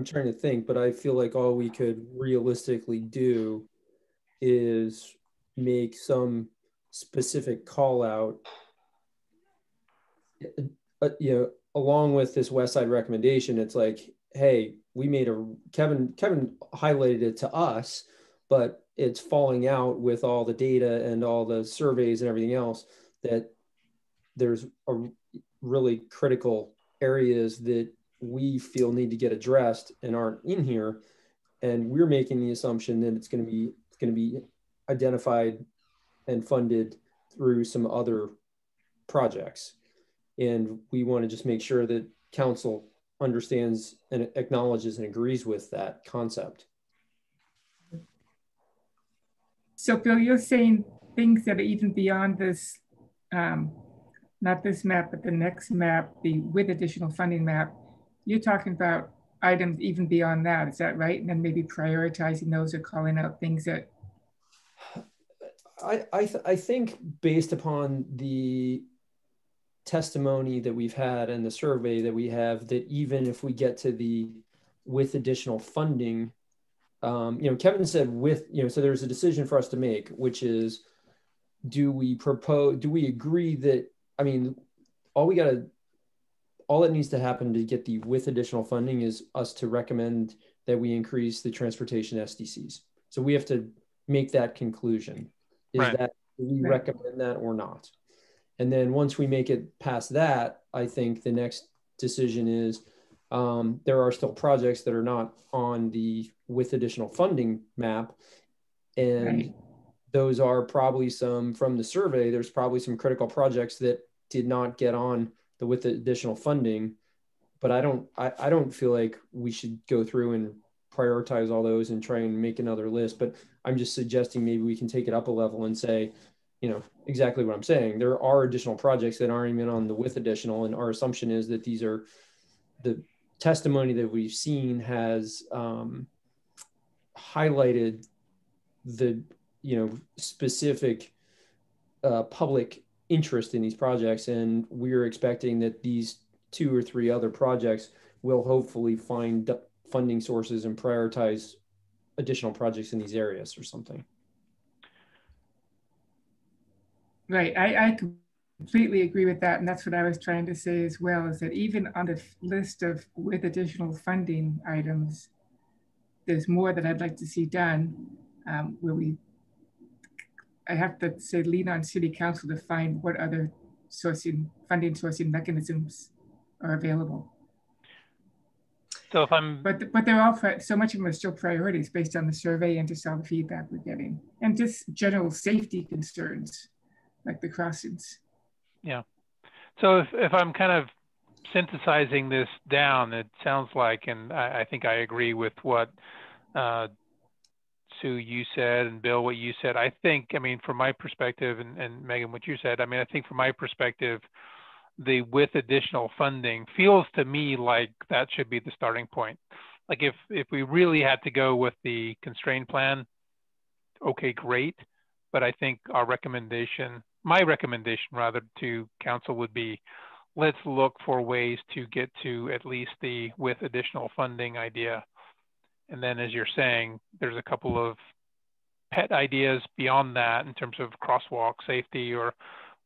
trying to think, but I feel like all we could realistically do is make some specific call out, along with this West Side recommendation. It's like, hey, we made Kevin highlighted it to us, but it's falling out with all the data and all the surveys and everything else, that there's a really critical areas that we feel need to get addressed and aren't in here. And we're making the assumption that it's going to be identified and funded through some other projects. And we want to just make sure that council understands and acknowledges and agrees with that concept. So Bill, you're saying things that are even beyond this, not this map, but the next map, the with additional funding map. You're talking about items even beyond that, is that right? And then maybe prioritizing those or calling out things that. I think based upon the testimony that we've had and the survey that we have, that even if we get to the with additional funding, Kevin said so there's a decision for us to make, which is, do we agree that, all that needs to happen to get the with additional funding is us to recommend that we increase the transportation SDCs. So we have to make that conclusion. Do we recommend that or not? And then once we make it past that, I think the next decision is, there are still projects that are not on the with additional funding map. And those are probably some, from the survey, there's probably some critical projects that did not get on the with additional funding. But I don't feel like we should go through and prioritize all those and try and make another list. But I'm just suggesting maybe we can take it up a level and say, exactly what I'm saying. There are additional projects that aren't even on the with additional, and our assumption is that these are the testimony that we've seen has highlighted the specific public interest in these projects, and we're expecting that these 2 or 3 other projects will hopefully find funding sources and prioritize additional projects in these areas or something. Right, I completely agree with that. And that's what I was trying to say as well, is that even on the list of with additional funding items, there's more that I'd like to see done, where I have to say, lean on City Council to find what other funding sourcing mechanisms are available. So if but they're all, so much of them are still priorities based on the survey and just all the feedback we're getting, and just general safety concerns, like the crossings. Yeah. So if I'm kind of synthesizing this down, it sounds like, and I think I agree with what Sue, you said, and Bill, what you said. I think, from my perspective, and Megan, what you said, I think from my perspective, the with additional funding feels to me like that should be the starting point. Like if we really had to go with the constrained plan, okay, great. But I think my recommendation rather to council would be, let's look for ways to get to at least the with additional funding idea. And then, as you're saying, there's a couple of pet ideas beyond that in terms of crosswalk safety or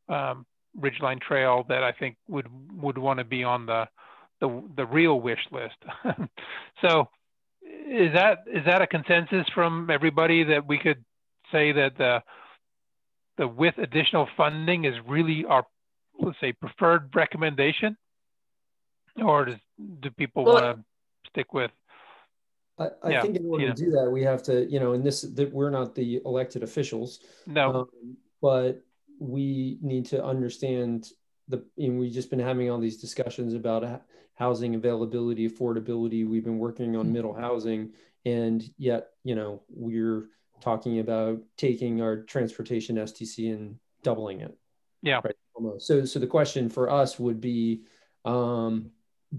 Ridgeline Trail that I think would want to be on the real wish list. So is that a consensus from everybody that we could say that the with additional funding is really our, let's say, preferred recommendation? Or do people want to stick with? I think in order to do that, we have to, that we're not the elected officials. No. But we need to understand we've just been having all these discussions about housing availability, affordability. We've been working on middle housing, and yet, we're talking about taking our transportation STC and doubling it. Yeah. Right. Almost. So the question for us would be, how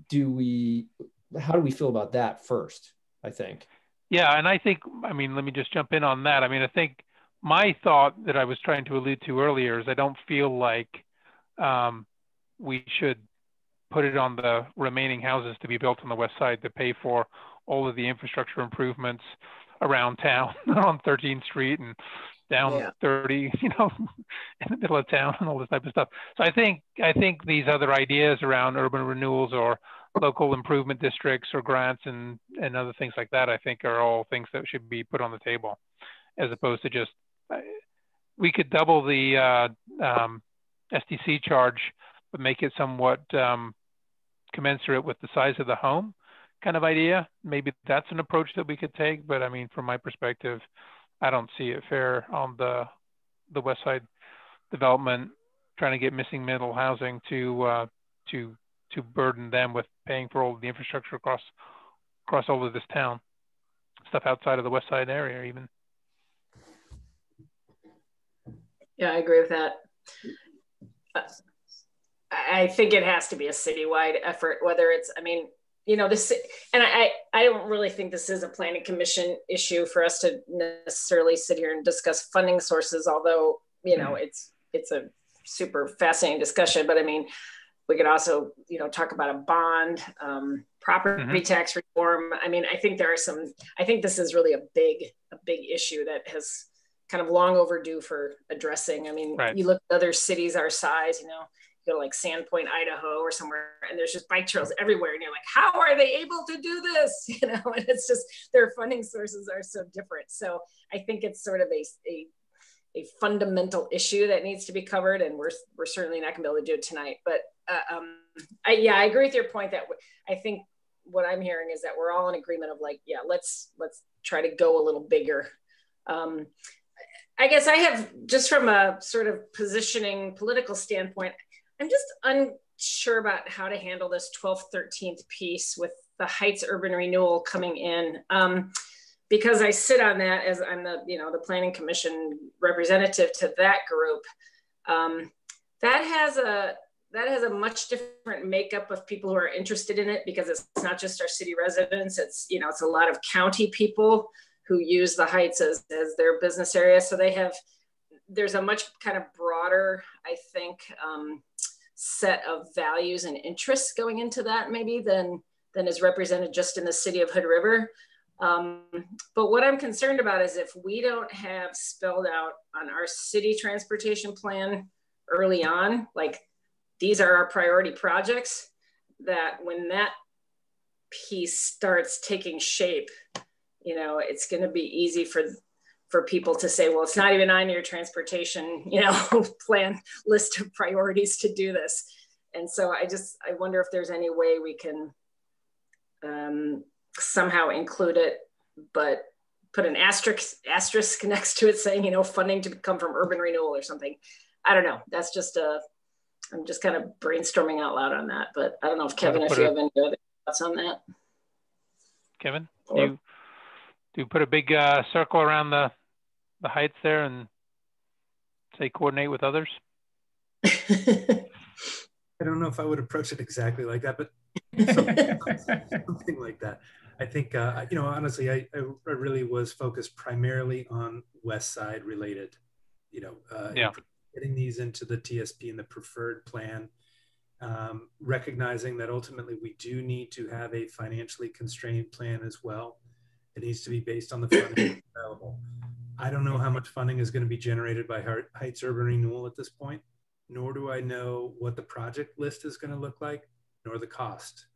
do we feel about that first? I think. Yeah. And I think, let me just jump in on that. I think my thought that I was trying to allude to earlier is I don't feel like we should put it on the remaining houses to be built on the west side to pay for all of the infrastructure improvements around town on 13th Street and down 30, in the middle of town and all this type of stuff. So I think these other ideas around urban renewals or local improvement districts or grants and other things like that, I think are all things that should be put on the table, as opposed to just, we could double the SDC charge, but make it somewhat commensurate with the size of the home kind of idea. Maybe that's an approach that we could take, but from my perspective, I don't see it fair on the west side development, trying to get missing middle housing to burden them with paying for all of the infrastructure across all of this town, stuff outside of the west side area even. Yeah, I agree with that. I think it has to be a citywide effort, whether it's, you know, this, and I don't really think this is a planning commission issue for us to necessarily sit here and discuss funding sources, although, you know, it's a super fascinating discussion. But I mean, we could also, you know, talk about a bond, property tax reform. I mean, I think there are some, I think this is really a big issue that has kind of long overdue for addressing. I mean, you look at other cities our size, you know, you go to like Sandpoint, Idaho or somewhere, and there's just bike trails everywhere. And you're like, how are they able to do this? You know, and it's just, their funding sources are so different. So I think it's sort of a fundamental issue that needs to be covered. And we're certainly not gonna be able to do it tonight. But I agree with your point that I think what I'm hearing is that we're all in agreement of like, yeah, let's try to go a little bigger. I guess I have, just from a sort of positioning political standpoint, I'm just unsure about how to handle this 12th, 13th piece with the Heights urban renewal coming in. Because I sit on that as I'm the, you know, the planning commission representative to that group. That has a much different makeup of people who are interested in it, because it's not just our city residents, it's, you know, it's a lot of county people who use the Heights as their business area. So there's a much kind of broader, I think, set of values and interests going into that maybe than is represented just in the city of Hood River. But what I'm concerned about is if we don't have spelled out on our city transportation plan early on, like these are our priority projects, that when that piece starts taking shape, you know, it's going to be easy for people to say, well, it's not even on your transportation, you know, plan list of priorities to do this. And so I wonder if there's any way we can somehow include it, but put an asterisk next to it saying, you know, funding to come from urban renewal or something. I don't know. That's just I'm just kind of brainstorming out loud on that, but I don't know if Kevin, if you have any other thoughts on that. Kevin, do you put a big circle around the Heights there and say coordinate with others? I don't know if I would approach it exactly like that, but something like that. I think, you know, honestly, I really was focused primarily on West Side related, you know, getting these into the TSP and the preferred plan, recognizing that ultimately we do need to have a financially constrained plan as well. It needs to be based on the funding available. I don't know how much funding is going to be generated by Heights Urban Renewal at this point, nor do I know what the project list is going to look like, nor the cost.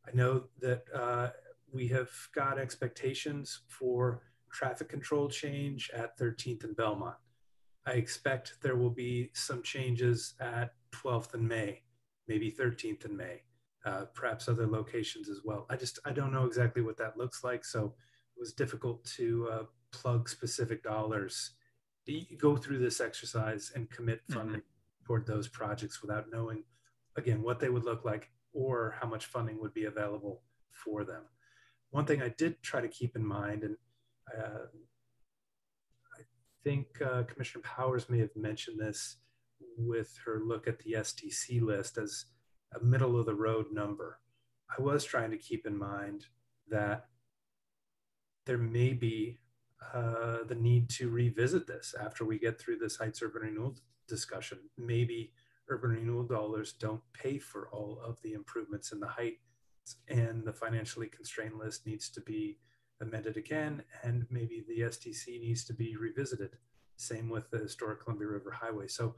I know that we have got expectations for traffic control change at 13th and Belmont. I expect there will be some changes at 12th and May, maybe 13th and May, perhaps other locations as well. I don't know exactly what that looks like. So it was difficult to plug specific dollars. You go through this exercise and commit funding toward those projects without knowing, again, what they would look like or how much funding would be available for them. One thing I did try to keep in mind, and I think Commissioner Powers may have mentioned this with her look at the SDC list as a middle of the road number. I was trying to keep in mind that there may be the need to revisit this after we get through this Heights Urban Renewal discussion. Maybe urban renewal dollars don't pay for all of the improvements in the Heights, and the financially constrained list needs to be amended again, and maybe the SDC needs to be revisited. Same with the historic Columbia River Highway. So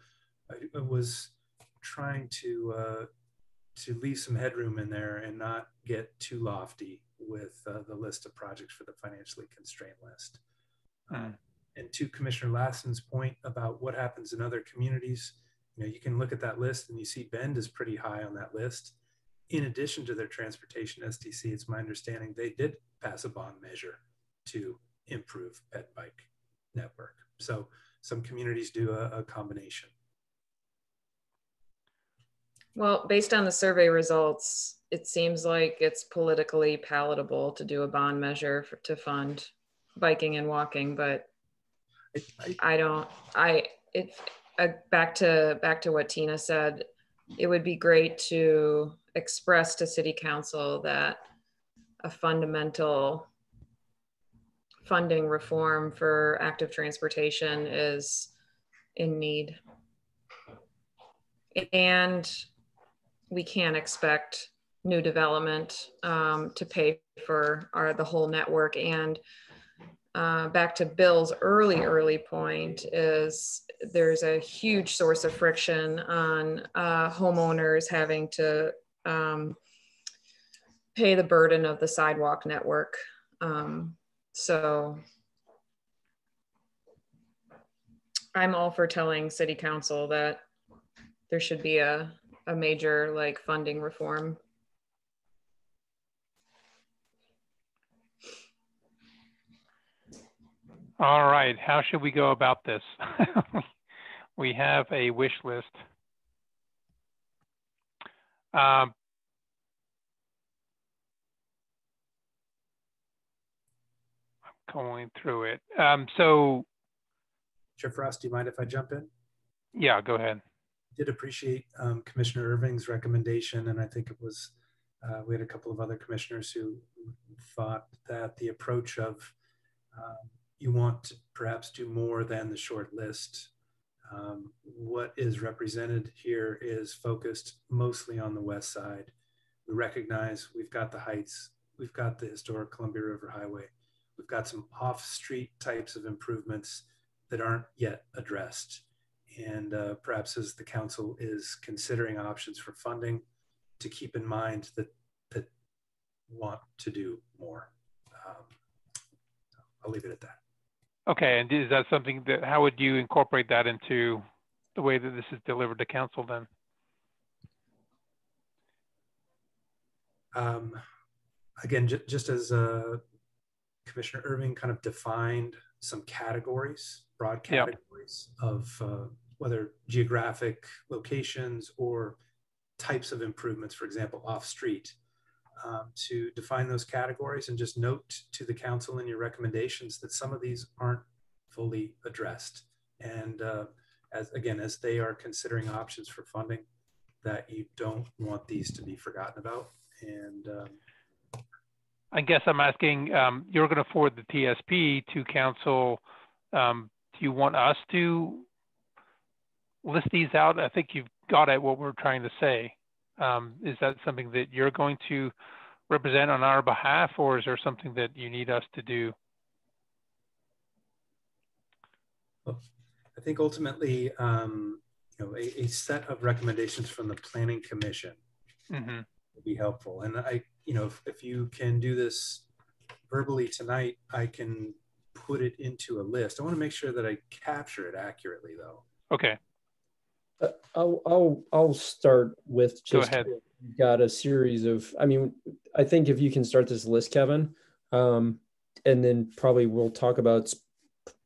I was trying to leave some headroom in there and not get too lofty with the list of projects for the financially constrained list. And to Commissioner Lassen's point about what happens in other communities, you know, you can look at that list and you see Bend is pretty high on that list. In addition to their transportation SDC, it's my understanding they did pass a bond measure to improve ped bike network. So some communities do a combination. Well, based on the survey results, it seems like it's politically palatable to do a bond measure to fund biking and walking, but back to what Tina said, it would be great to express to City Council that a fundamental funding reform for active transportation is in need. And we can't expect new development to pay for the whole network. And back to Bill's early point is there's a huge source of friction on homeowners having to pay the burden of the sidewalk network. So I'm all for telling City Council that there should be a major like funding reform. All right, how should we go about this? We have a wish list. I'm going through it. So, Chair Frost, do you mind if I jump in? Yeah, go ahead. Did appreciate Commissioner Irving's recommendation, and I think it was we had a couple of other commissioners who thought that the approach of you want to perhaps do more than the short list. What is represented here is focused mostly on the west side. We recognize we've got the heights, we've got the historic Columbia River Highway, we've got some off-street types of improvements that aren't yet addressed. And perhaps as the council is considering options for funding, to keep in mind that want to do more. I'll leave it at that. Okay, and is that something that, how would you incorporate that into the way that this is delivered to council then? Again, just as Commissioner Irving kind of defined some categories, broad categories of whether geographic locations or types of improvements, for example, off-street, to define those categories and just note to the council in your recommendations that some of these aren't fully addressed. And as they are considering options for funding, that you don't want these to be forgotten about. And I guess I'm asking, you're going to forward the TSP to council. Do you want us to list these out? I think you've got at what we're trying to say. Is that something that you're going to represent on our behalf, or is there something that you need us to do? Well, I think ultimately, a set of recommendations from the Planning Commission would be helpful. And if you can do this verbally tonight, I can put it into a list. I want to make sure that I capture it accurately, though. Okay. I'll start with just, go ahead. You've got a series of, I think if you can start this list, Kevin, and then probably we'll talk about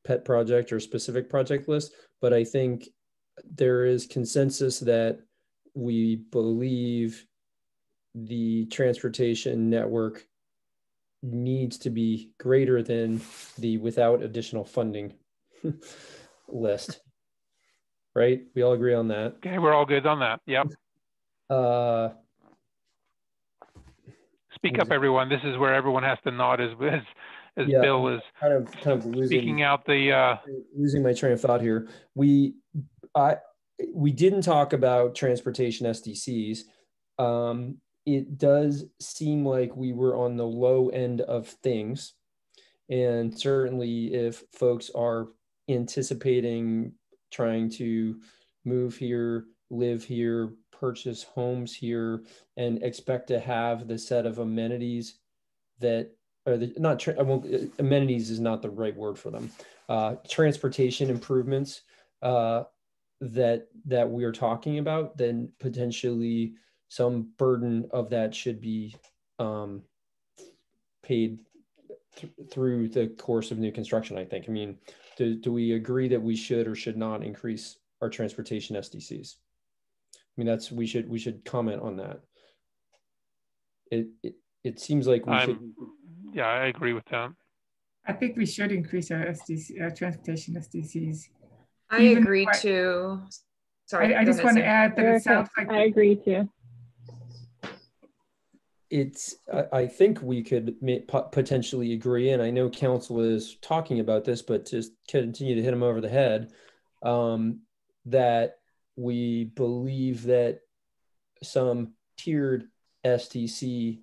pet project or specific project list, but I think there is consensus that we believe the transportation network needs to be greater than the without additional funding list. Right? We all agree on that. Okay, we're all good on that. Yep. Speak up, everyone. This is where everyone has to nod as Bill is kind of speaking out the losing my train of thought here. We didn't talk about transportation SDCs. It does seem like we were on the low end of things, and certainly if folks are anticipating trying to move here, live here, purchase homes here, and expect to have the set of amenities that are amenities is not the right word for them. Transportation improvements that we are talking about, then potentially some burden of that should be paid through the course of new construction, I think. Do we agree that we should or should not increase our transportation SDCs? We should comment on that. It seems like we should. Yeah, I agree with that. I think we should increase our transportation SDCs. I agree too. Sorry, I just want to add that it sounds like I agree too. I think we could potentially agree, and I know council is talking about this, but just continue to hit them over the head, that we believe that some tiered SDC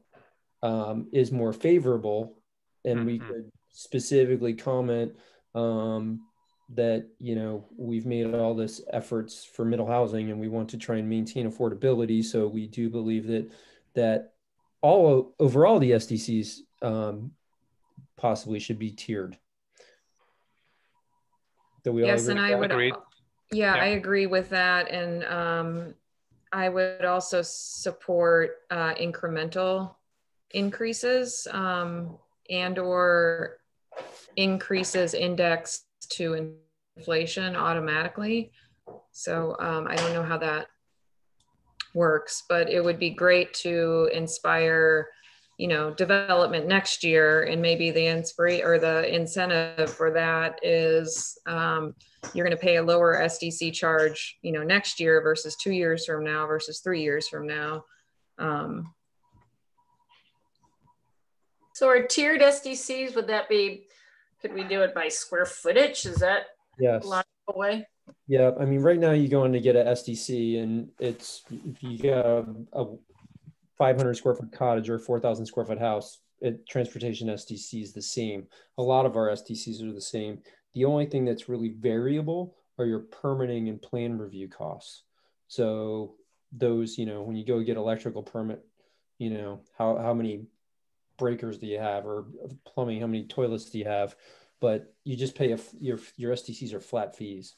is more favorable, and we could specifically comment that, you know, we've made all this efforts for middle housing and we want to try and maintain affordability. So we do believe that overall the SDCs possibly should be tiered. Yes, and I would, yeah, I agree with that. And I would also support incremental increases and or increases indexed to inflation automatically. So I don't know how that works, but it would be great to inspire, you know, development next year. And maybe the incentive for that is you're going to pay a lower SDC charge, you know, next year versus 2 years from now versus 3 years from now. So our tiered SDCs, would that be, could we do it by square footage? Is that a logical way? Yeah, I mean, right now you go in to get a SDC and it's, if you got a 500 square foot cottage or a 4,000 square foot house, transportation SDC is the same. A lot of our SDCs are the same. The only thing that's really variable are your permitting and plan review costs. So those, you know, when you go get electrical permit, you know, how many breakers do you have, or plumbing, how many toilets do you have? But you just pay your SDCs are flat fees.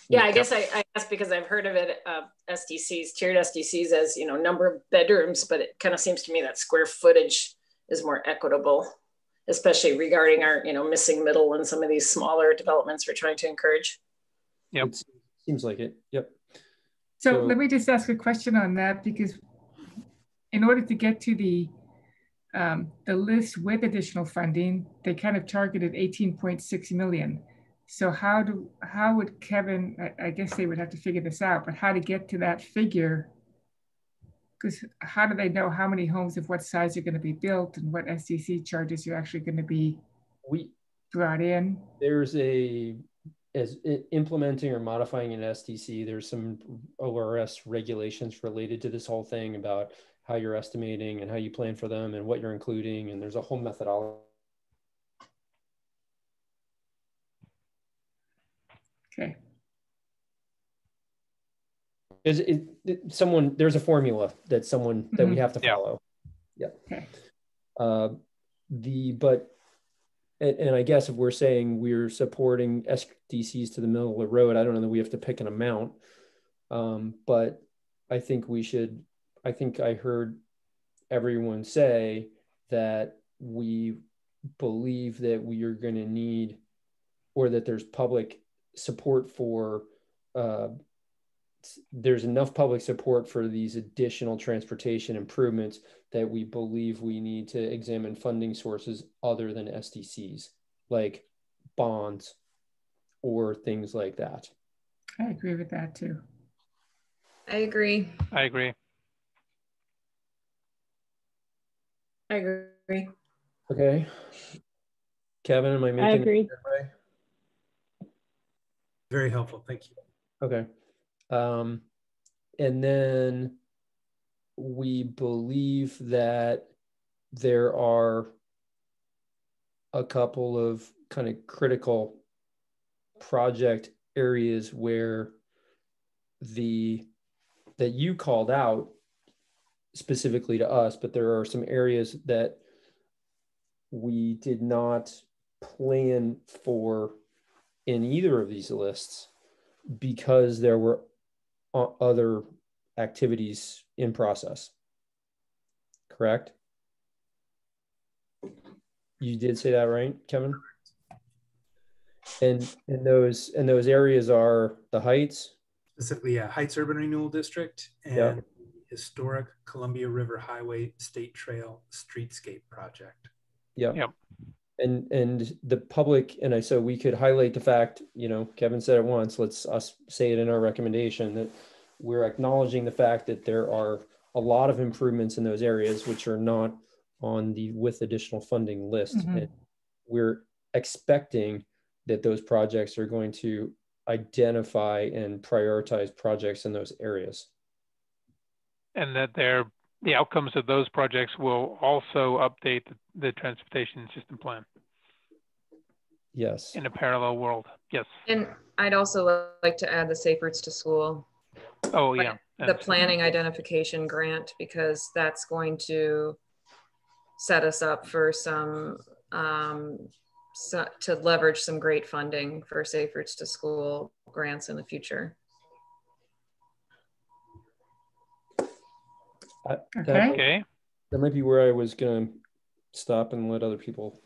Yeah, I guess I asked because I've heard of it, SDCs, tiered SDCs as, you know, number of bedrooms, but it kind of seems to me that square footage is more equitable, especially regarding our, you know, missing middle and some of these smaller developments we're trying to encourage. Yep. It seems like it. Yep. So let me just ask a question on that, because in order to get to the list with additional funding, they kind of targeted 18.6 million. So how would Kevin, I guess they would have to figure this out, but how to get to that figure? Because how do they know how many homes of what size are going to be built and what SDC charges are actually going to be brought in? There's as implementing or modifying an SDC, there's some ORS regulations related to this whole thing about how you're estimating and how you plan for them and what you're including. And there's a whole methodology. Okay. There's a formula that that we have to follow. Yeah. Okay. And I guess if we're saying we're supporting SDCs to the middle of the road, I don't know that we have to pick an amount. But I think we should, I think I heard everyone say that we believe that we are going to need, or that there's public support for, there's enough public support for these additional transportation improvements that we believe we need to examine funding sources other than SDCs, like bonds or things like that. I agree with that too. I agree. I agree. I agree. Okay. Kevin, am I making I agree. it right? Very helpful. Thank you. Okay. And then we believe that there are a couple of kind of critical project areas where that you called out specifically to us, but there are some areas that we did not plan for in either of these lists because there were other activities in process. Correct? You did say that, right, Kevin? And those areas are the Heights, specifically, yeah, Heights Urban Renewal District and Historic Columbia River Highway State Trail Streetscape Project. Yep. And the public, and so we could highlight the fact, you know, Kevin said it once, let's us say it in our recommendation, that we're acknowledging the fact that there are a lot of improvements in those areas, which are not on the with additional funding list. And we're expecting that those projects are going to identify and prioritize projects in those areas. And that the outcomes of those projects will also update the transportation system plan. Yes. In a parallel world. Yes. And I'd also like to add the Safe Routes to School. Oh, yeah. The planning identification grant, because that's going to set us up for some, to leverage some great funding for Safe Routes to School grants in the future. Okay. That might be where I was going to stop and let other people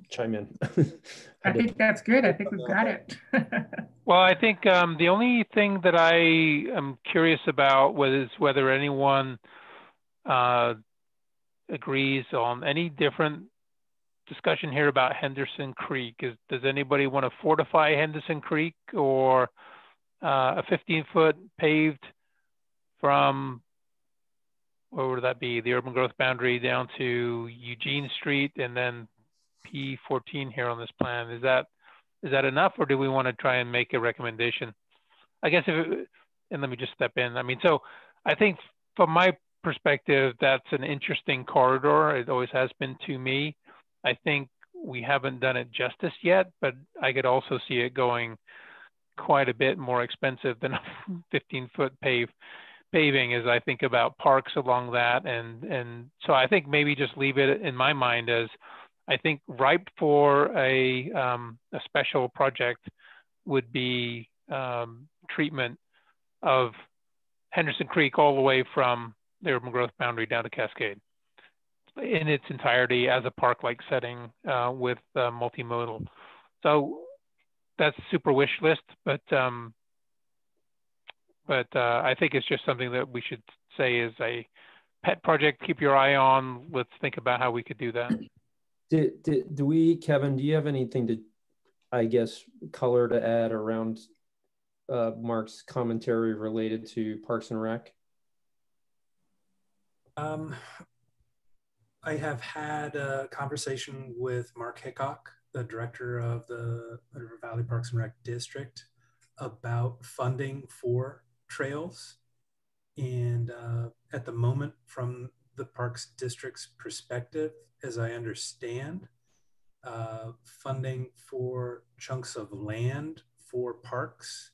chime in. I think that's good. I think we've got it. Well, I think the only thing that I am curious about was whether anyone agrees on any different discussion here about Henderson Creek. Does anybody want to fortify Henderson Creek, or a 15-foot paved from, where would that be, the urban growth boundary down to Eugene Street and then P14 here on this plan? Is that enough, or do we want to try and make a recommendation? I guess and let me just step in. I mean, so I think from my perspective, that's an interesting corridor. It always has been to me. I think we haven't done it justice yet, but I could also see it going quite a bit more expensive than a 15-foot paving as I think about parks along that. And so I think maybe just leave it in my mind as, I think ripe for a special project would be treatment of Henderson Creek all the way from the urban growth boundary down to Cascade in its entirety as a park-like setting with multimodal. So that's super wish list, but I think it's just something that we should say is a pet project. Keep your eye on. Let's think about how we could do that. Do we, Kevin, do you have anything to, I guess, color to add around Mark's commentary related to Parks and Rec? I have had a conversation with Mark Hickok, the director of the River Valley Parks and Rec District, about funding for trails. And at the moment, from the Parks District's perspective, as I understand, funding for chunks of land for parks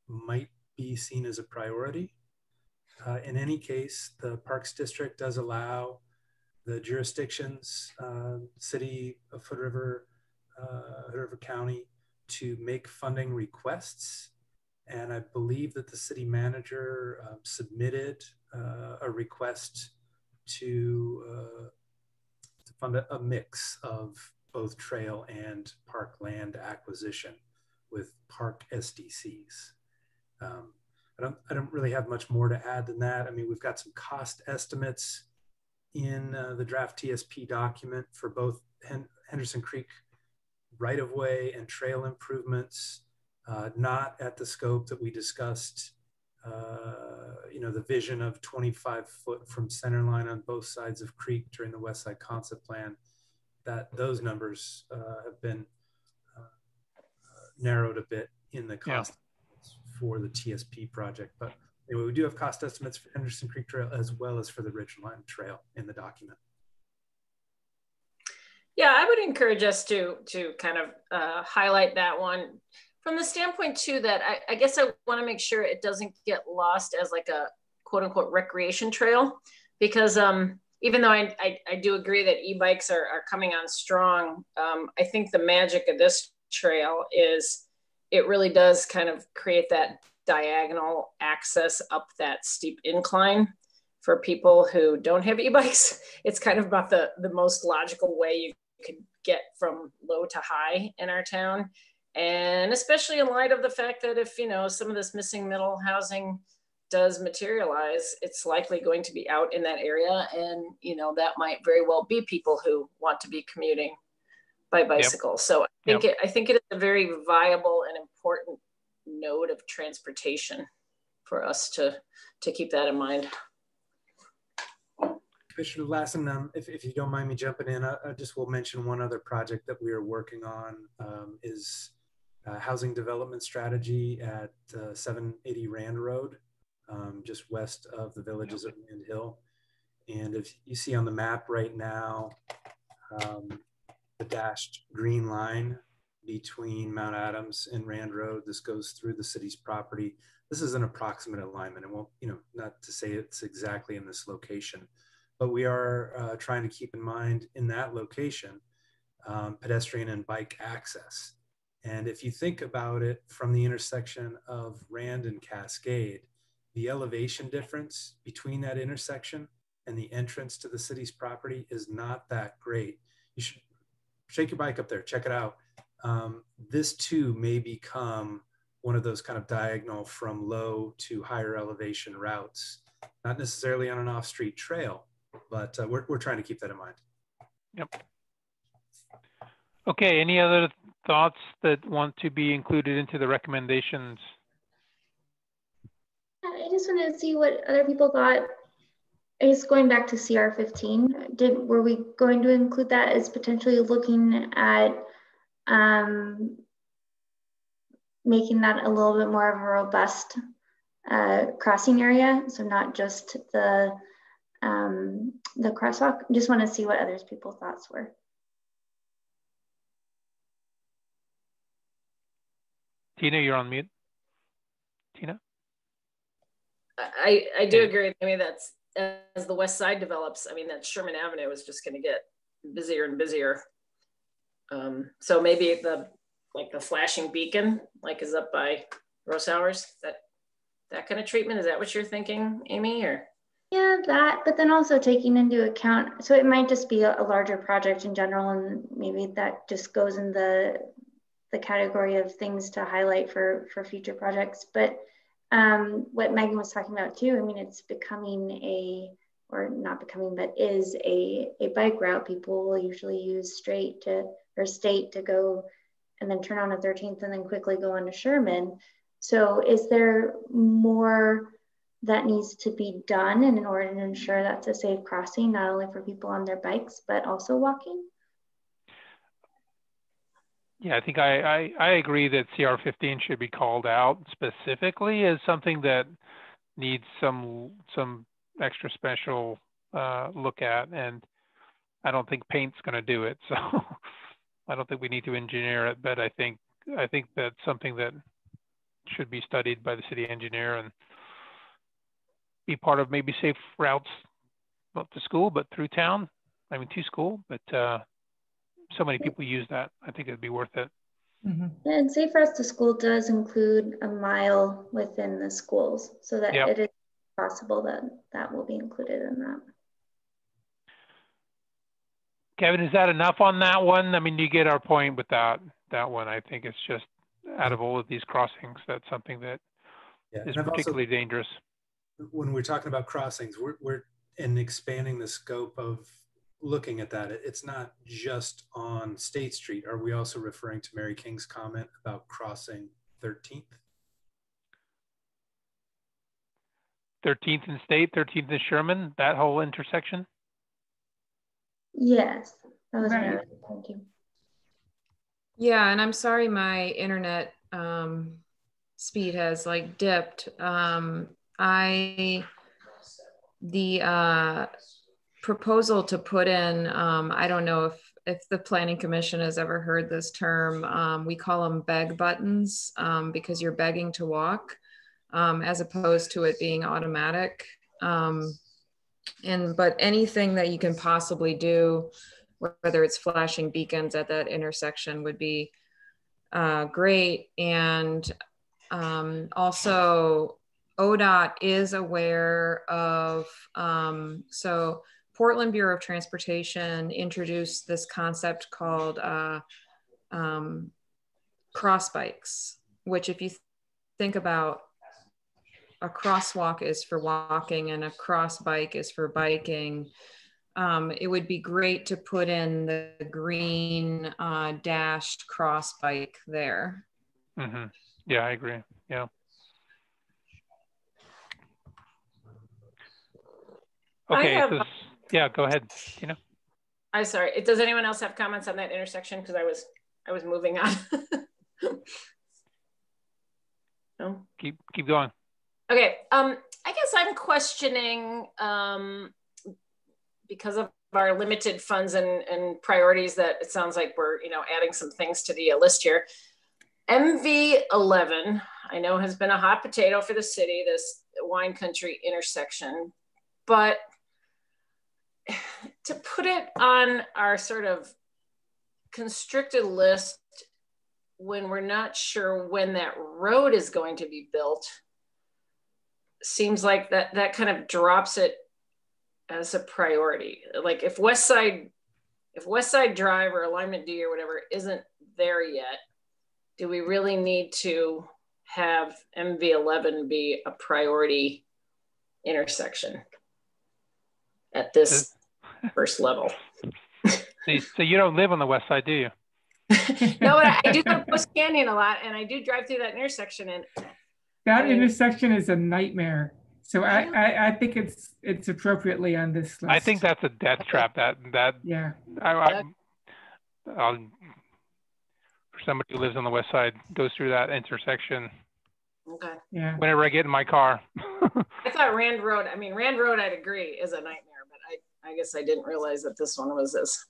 might be seen as a priority. In any case, the Parks District does allow the jurisdictions, City of Hood River, Hood River County, to make funding requests. And I believe that the city manager submitted a request to fund a mix of both trail and park land acquisition with park SDCs. I don't really have much more to add than that. I mean, we've got some cost estimates in the draft TSP document for both Henderson Creek right-of-way and trail improvements, not at the scope that we discussed, the vision of 25 foot from center line on both sides of creek during the West Side Concept Plan. That those numbers have been narrowed a bit in the cost for the TSP project. But anyway, we do have cost estimates for Henderson Creek Trail as well as for the Ridgeline Trail in the document. Yeah, I would encourage us to kind of highlight that one from the standpoint too, that I guess I want to make sure it doesn't get lost as like a quote unquote recreation trail, because even though I do agree that e-bikes are coming on strong, I think the magic of this trail is it really does kind of create that diagonal access up that steep incline for people who don't have e-bikes. It's kind of about the most logical way you could get from low to high in our town. And especially in light of the fact that if, some of this missing middle housing does materialize, it's likely going to be out in that area. And, that might very well be people who want to be commuting by bicycle. Yep. So I think it is a very viable and important node of transportation for us to keep that in mind. Commissioner Lassen, if you don't mind me jumping in, I just will mention one other project that we are working on is housing development strategy at 780 Rand Road, just west of the villages of Rand Hill. And if you see on the map right now, the dashed green line between Mount Adams and Rand Road, this goes through the city's property. This is an approximate alignment, and won't, not to say it's exactly in this location, but we are trying to keep in mind in that location pedestrian and bike access. And if you think about it from the intersection of Rand and Cascade, the elevation difference between that intersection and the entrance to the city's property is not that great. You should take your bike up there, check it out. This too may become one of those kind of diagonal from low to higher elevation routes, not necessarily on an off-street trail, but we're trying to keep that in mind. Yep. Okay, any other thoughts that want to be included into the recommendations? I just wanted to see what other people thought. I guess going back to CR 15, were we going to include that as potentially looking at making that a little bit more of a robust crossing area? So not just the crosswalk. Just want to see what others people's thoughts were. Tina, you're on mute. Tina? I do agree. I mean, that's, as the west side develops, I mean, that Sherman Avenue is just going to get busier and busier. So maybe the flashing beacon, like is up by Rosauers, that kind of treatment, is that what you're thinking, Amy? Or yeah, that, but then also taking into account, so it might just be a larger project in general, and maybe that just goes in the category of things to highlight for future projects. But what Megan was talking about too, I mean, it's becoming or not becoming, but is a bike route. People will usually use state to go and then turn on to 13th and then quickly go on to Sherman. So is there more that needs to be done in order to ensure that's a safe crossing, not only for people on their bikes, but also walking? Yeah, I think I agree that CR 15 should be called out specifically as something that needs some extra special look at, and I don't think paint's going to do it. So I don't think we need to engineer it, but I think that's something that should be studied by the city engineer and be part of maybe safe routes, not to school, but through town. I mean, to school, but so many people use that. I think it'd be worth it. Mm-hmm. And Safe Routes to School does include a mile within the schools, so that it is possible that will be included in that. Kevin, is that enough on that one? I mean, you get our point with that one. I think it's just out of all of these crossings, that's something that is particularly dangerous. When we're talking about crossings, we're in expanding the scope of looking at that. It's not just on State Street. Are we also referring to Mary King's comment about crossing 13th? 13th and State, 13th and Sherman, that whole intersection? Yes, that was right. Thank you. Yeah, and I'm sorry my internet speed has dipped. The proposal to put in, I don't know if the Planning Commission has ever heard this term, we call them beg buttons because you're begging to walk as opposed to it being automatic. But anything that you can possibly do, whether it's flashing beacons at that intersection, would be great. And also ODOT is aware of, so Portland Bureau of Transportation introduced this concept called cross bikes, which if you think about, a crosswalk is for walking and a cross bike is for biking. It would be great to put in the green dashed cross bike there. Mm-hmm. Yeah, I agree. Yeah. Okay. Yeah, go ahead, Tina. I'm sorry. Does anyone else have comments on that intersection? Because I was moving on. No. Keep going. Okay. I guess I'm questioning because of our limited funds and priorities that it sounds like we're adding some things to the list here. MV11, I know, has been a hot potato for the city, this wine country intersection, but to put it on our sort of constricted list when we're not sure when that road is going to be built seems like that kind of drops it as a priority. Like if West Side Drive or Alignment D or whatever isn't there yet, do we really need to have MV11 be a priority intersection at this first level? So you don't live on the west side, do you? No, but I do go to Post Canyon a lot, and I do drive through that intersection. And that intersection is a nightmare. So I think it's appropriately on this list. I think that's a death trap. That yeah. For somebody who lives on the west side, goes through that intersection. Okay. Yeah. Whenever I get in my car. I thought Rand Road. I mean, Rand Road, I'd agree, is a nightmare, but I guess I didn't realize that this one was as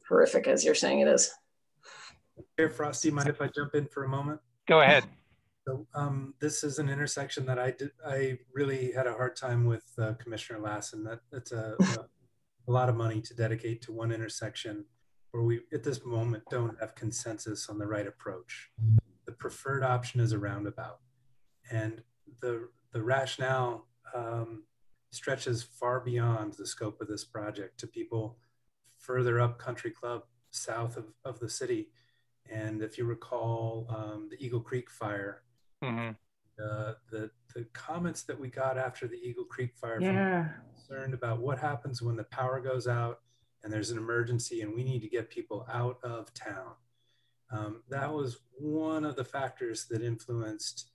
horrific as you're saying it is. Here, Frosty, mind if I jump in for a moment? Go ahead. So this is an intersection that I really had a hard time with Commissioner Lassen. That's a lot of money to dedicate to one intersection where we at this moment don't have consensus on the right approach. The preferred option is a roundabout, and the rationale stretches far beyond the scope of this project to people further up Country Club south of the city. And if you recall the Eagle Creek fire, mm-hmm. The comments that we got after the Eagle Creek fire, yeah, concerned about what happens when the power goes out and there's an emergency and we need to get people out of town. That was one of the factors that influenced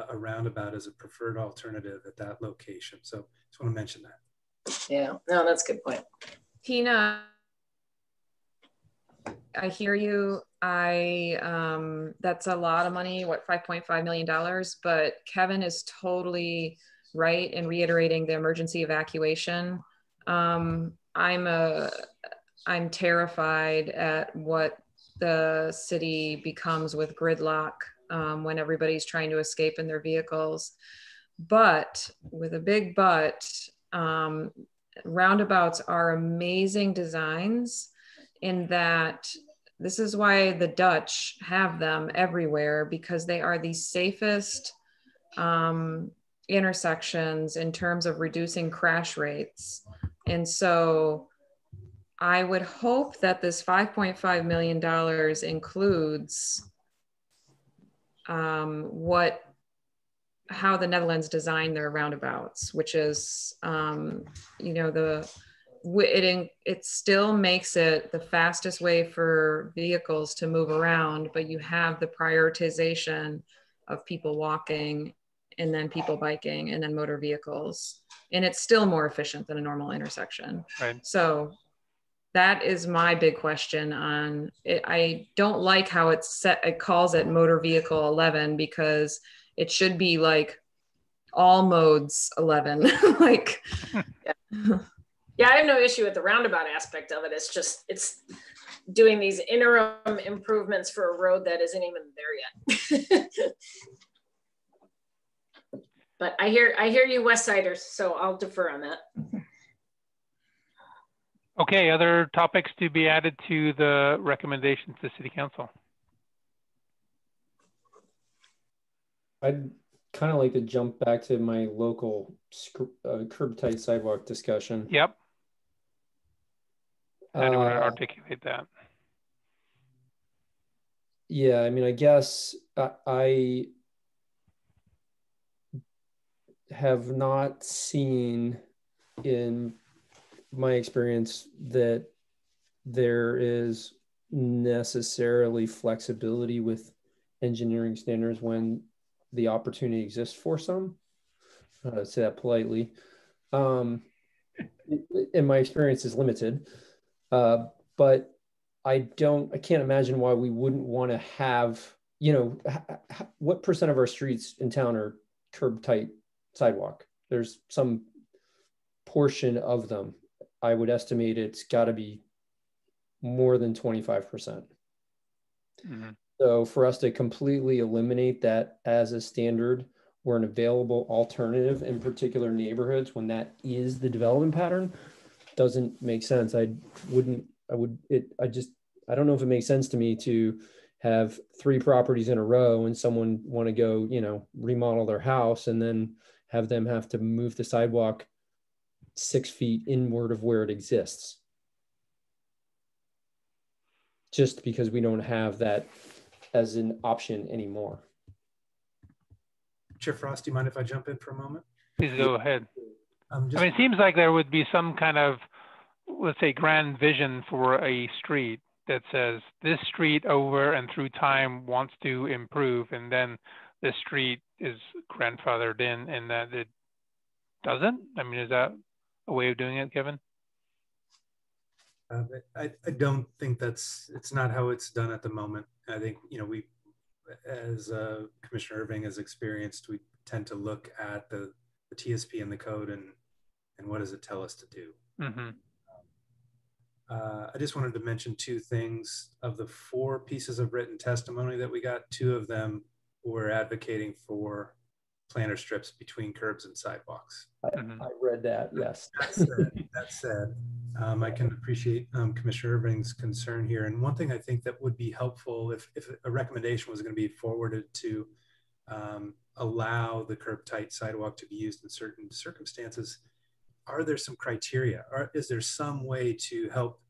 a roundabout as a preferred alternative at that location. So just want to mention that. Yeah, no, that's a good point. Tina, I hear you. That's a lot of money, what, $5.5 million, but Kevin is totally right in reiterating the emergency evacuation. I'm terrified at what the city becomes with gridlock when everybody's trying to escape in their vehicles. But with a big but, roundabouts are amazing designs in that this is why the Dutch have them everywhere, because they are the safest intersections in terms of reducing crash rates. And so I would hope that this $5.5 million includes how the Netherlands designed their roundabouts, which is, it still makes it the fastest way for vehicles to move around, but you have the prioritization of people walking and then people biking and then motor vehicles. And it's still more efficient than a normal intersection. Right. So that is my big question on it. I don't like how it calls it motor vehicle 11, because it should be like all modes 11. Like, yeah, I have no issue with the roundabout aspect of it. It's doing these interim improvements for a road that isn't even there yet. But I hear you West Siders, so I'll defer on that. Okay, other topics to be added to the recommendations to City Council? I'd kind of like to jump back to my local Curbtight sidewalk discussion. Yep. How do you want to articulate that? Yeah, I mean, I guess I have not seen in my experience that there is necessarily flexibility with engineering standards when the opportunity exists for some, say that politely. in my experience, is limited. But I can't imagine why we wouldn't want to have, you know, what percent of our streets in town are curb tight sidewalk? There's some portion of them. I would estimate it's got to be more than 25%. Mm-hmm. So for us to completely eliminate that as a standard or an available alternative in particular neighborhoods when that is the development pattern doesn't make sense. I don't know if it makes sense to me to have 3 properties in a row and someone want to go, you know, remodel their house and then have them have to move the sidewalk 6 feet inward of where it exists. Just because we don't have that as an option anymore. Chair Frost, do you mind if I jump in for a moment? Please go ahead. I mean, it seems like there would be some kind of, let's say, grand vision for a street that says this street over and through time wants to improve, and then this street is grandfathered in and that it doesn't? I mean, is that a way of doing it, Kevin? I don't think it's not how it's done at the moment. I think, you know, we, as Commissioner Irving has experienced, we tend to look at the TSP and the code and what does it tell us to do. Mm-hmm. I just wanted to mention 2 things. Of the 4 pieces of written testimony that we got, 2 of them were advocating for planter strips between curbs and sidewalks. I read that, yes. That said, I can appreciate Commissioner Irving's concern here. And one thing I think that would be helpful if a recommendation was going to be forwarded to allow the curb tight sidewalk to be used in certain circumstances, are there some criteria? Or is there some way to help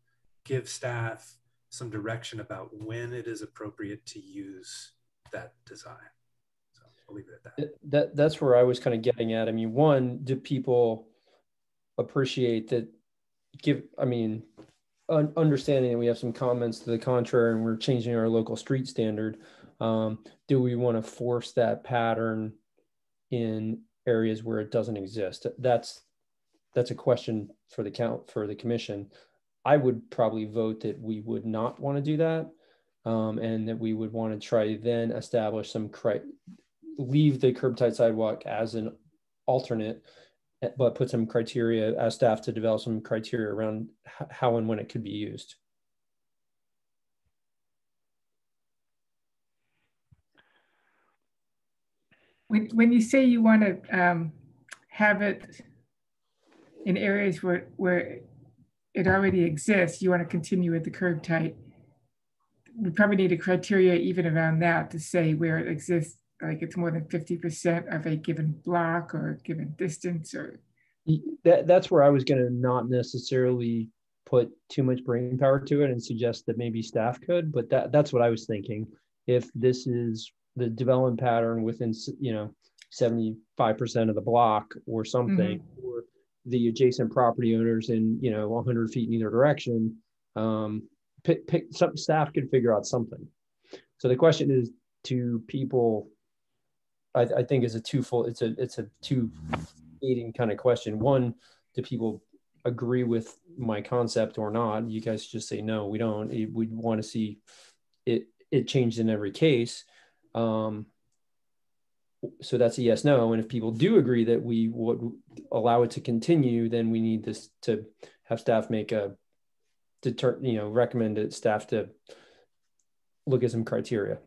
give staff some direction about when it is appropriate to use that design? So I'll leave it at that. That's where I was kind of getting at. I mean, one, do people appreciate that? Understanding that we have some comments to the contrary and we're changing our local street standard. Do we want to force that pattern in areas where it doesn't exist? That's a question for the commission. I would probably vote that we would not want to do that, and that we would want to try then establish leave the curb tight sidewalk as an alternate, but put some criteria, as staff to develop some criteria around how and when it could be used. When you say you want to have it in areas where it already exists, you want to continue with the curb tight, we probably need a criteria even around that to say where it exists, like it's more than 50% of a given block or a given distance. Or that's where I was going to not necessarily put too much brain power to it and suggest that maybe staff could, but that's what I was thinking. If this is the development pattern within, 75% of the block or something, mm-hmm. or the adjacent property owners in, 100 feet in either direction, pick some staff could figure out something. So the question is to people, I think is it's a two-gating kind of question. One, do people agree with my concept or not? You guys just say, no, we don't. We'd want to see it changed in every case. So that's a yes, no. And if people do agree that we would allow it to continue, then we need this to have staff make recommend that staff to look at some criteria.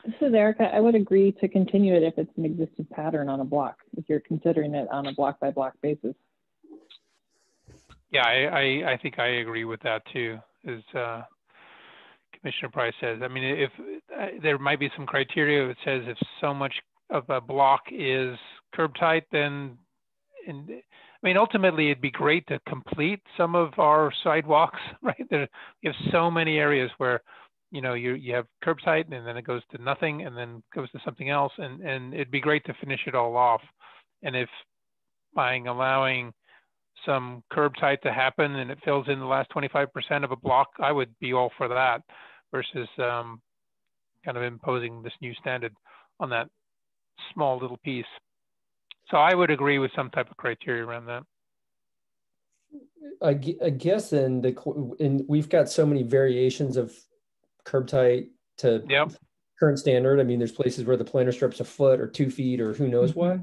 This is Erica. I would agree to continue it if it's an existing pattern on a block, if you're considering it on a block by block basis. Yeah, I think I agree with that too, as Commissioner Price says. I mean, if there might be some criteria that says if so much of a block is curb tight, then, ultimately it'd be great to complete some of our sidewalks, right? We have so many areas where, you have curb tight and then it goes to nothing and then goes to something else. And it'd be great to finish it all off. And if by allowing some curb tight to happen and it fills in the last 25% of a block, I would be all for that versus kind of imposing this new standard on that small little piece. So I would agree with some type of criteria around that. I guess then we've got so many variations of Curbtight to current standard. I mean, there's places where the planter strip's a foot or 2 feet or who knows what,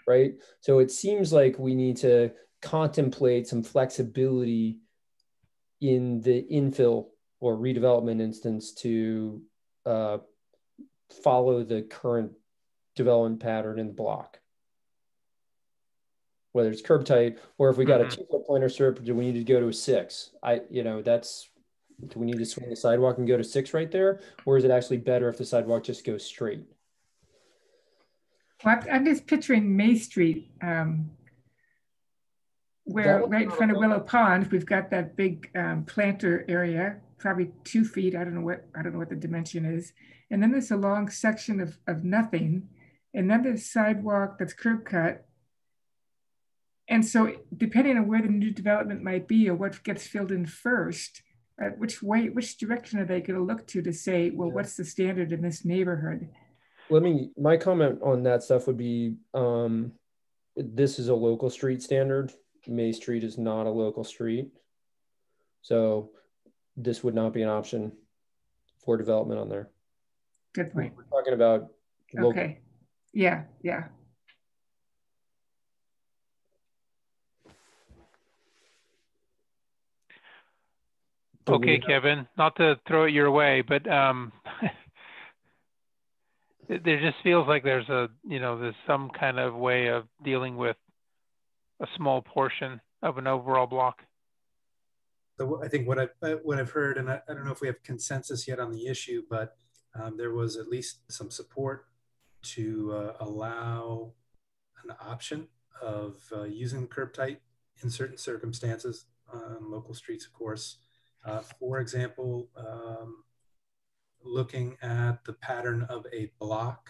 right? So it seems like we need to contemplate some flexibility in the infill or redevelopment instance to follow the current development pattern in the block. Whether it's Curbtight or if we got a 2-foot planter strip, do we need to go to a 6? Do we need to swing the sidewalk and go to 6 right there? Or is it actually better if the sidewalk just goes straight? Well, I'm just picturing May Street, where right in front of Willow Pond, we've got that big planter area, probably 2 feet. I don't know what the dimension is. And then there's a long section of nothing. And then there's sidewalk that's curb cut. And so depending on where the new development might be or what gets filled in first, which direction are they going to look to say, well, what's the standard in this neighborhood? My comment on that stuff would be, this is a local street standard. May Street is not a local street. So this would not be an option for development on there. Good point. We're talking about local. Okay. Yeah. Okay, Kevin, not to throw it your way, but there just feels like there's there's some kind of way of dealing with a small portion of an overall block. So I think what I've heard, and I don't know if we have consensus yet on the issue, but there was at least some support to allow an option of using Curbtight in certain circumstances on local streets, of course. For example, looking at the pattern of a block,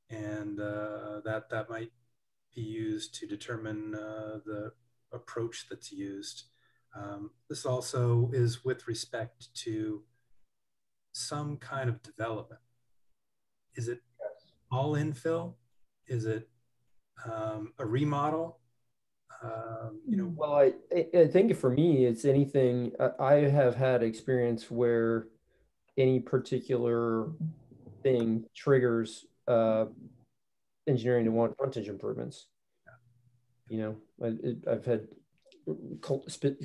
and that might be used to determine the approach that's used. This also is with respect to some kind of development. Is it all infill? Is it a remodel? Well, I think for me, it's anything. I have had experience where any particular thing triggers engineering to want frontage improvements. I've had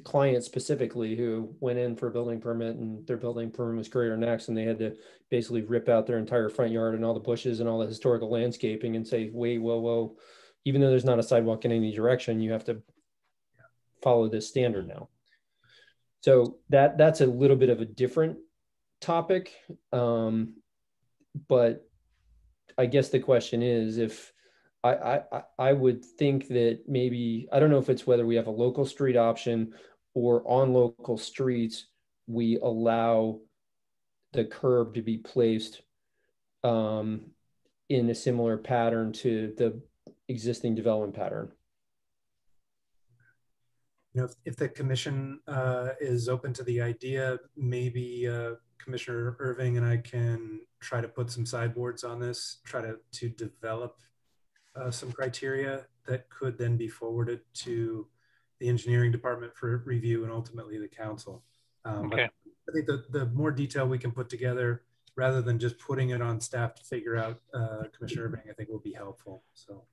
clients specifically who went in for a building permit and their building permit was greater next, and they had to basically rip out their entire front yard and all the bushes and all the historical landscaping and say, wait, whoa, even though there's not a sidewalk in any direction, you have to follow this standard now. So that's a little bit of a different topic. But I guess the question is, if I would think that maybe, I don't know if it's whether we have a local street option or on local streets, we allow the curb to be placed in a similar pattern to the existing development pattern. If the commission is open to the idea, maybe Commissioner Irving and I can try to put some sideboards on this, try to develop some criteria that could then be forwarded to the engineering department for review and ultimately the council. Okay. But I think the more detail we can put together, rather than just putting it on staff to figure out, Commissioner Irving, I think will be helpful. So,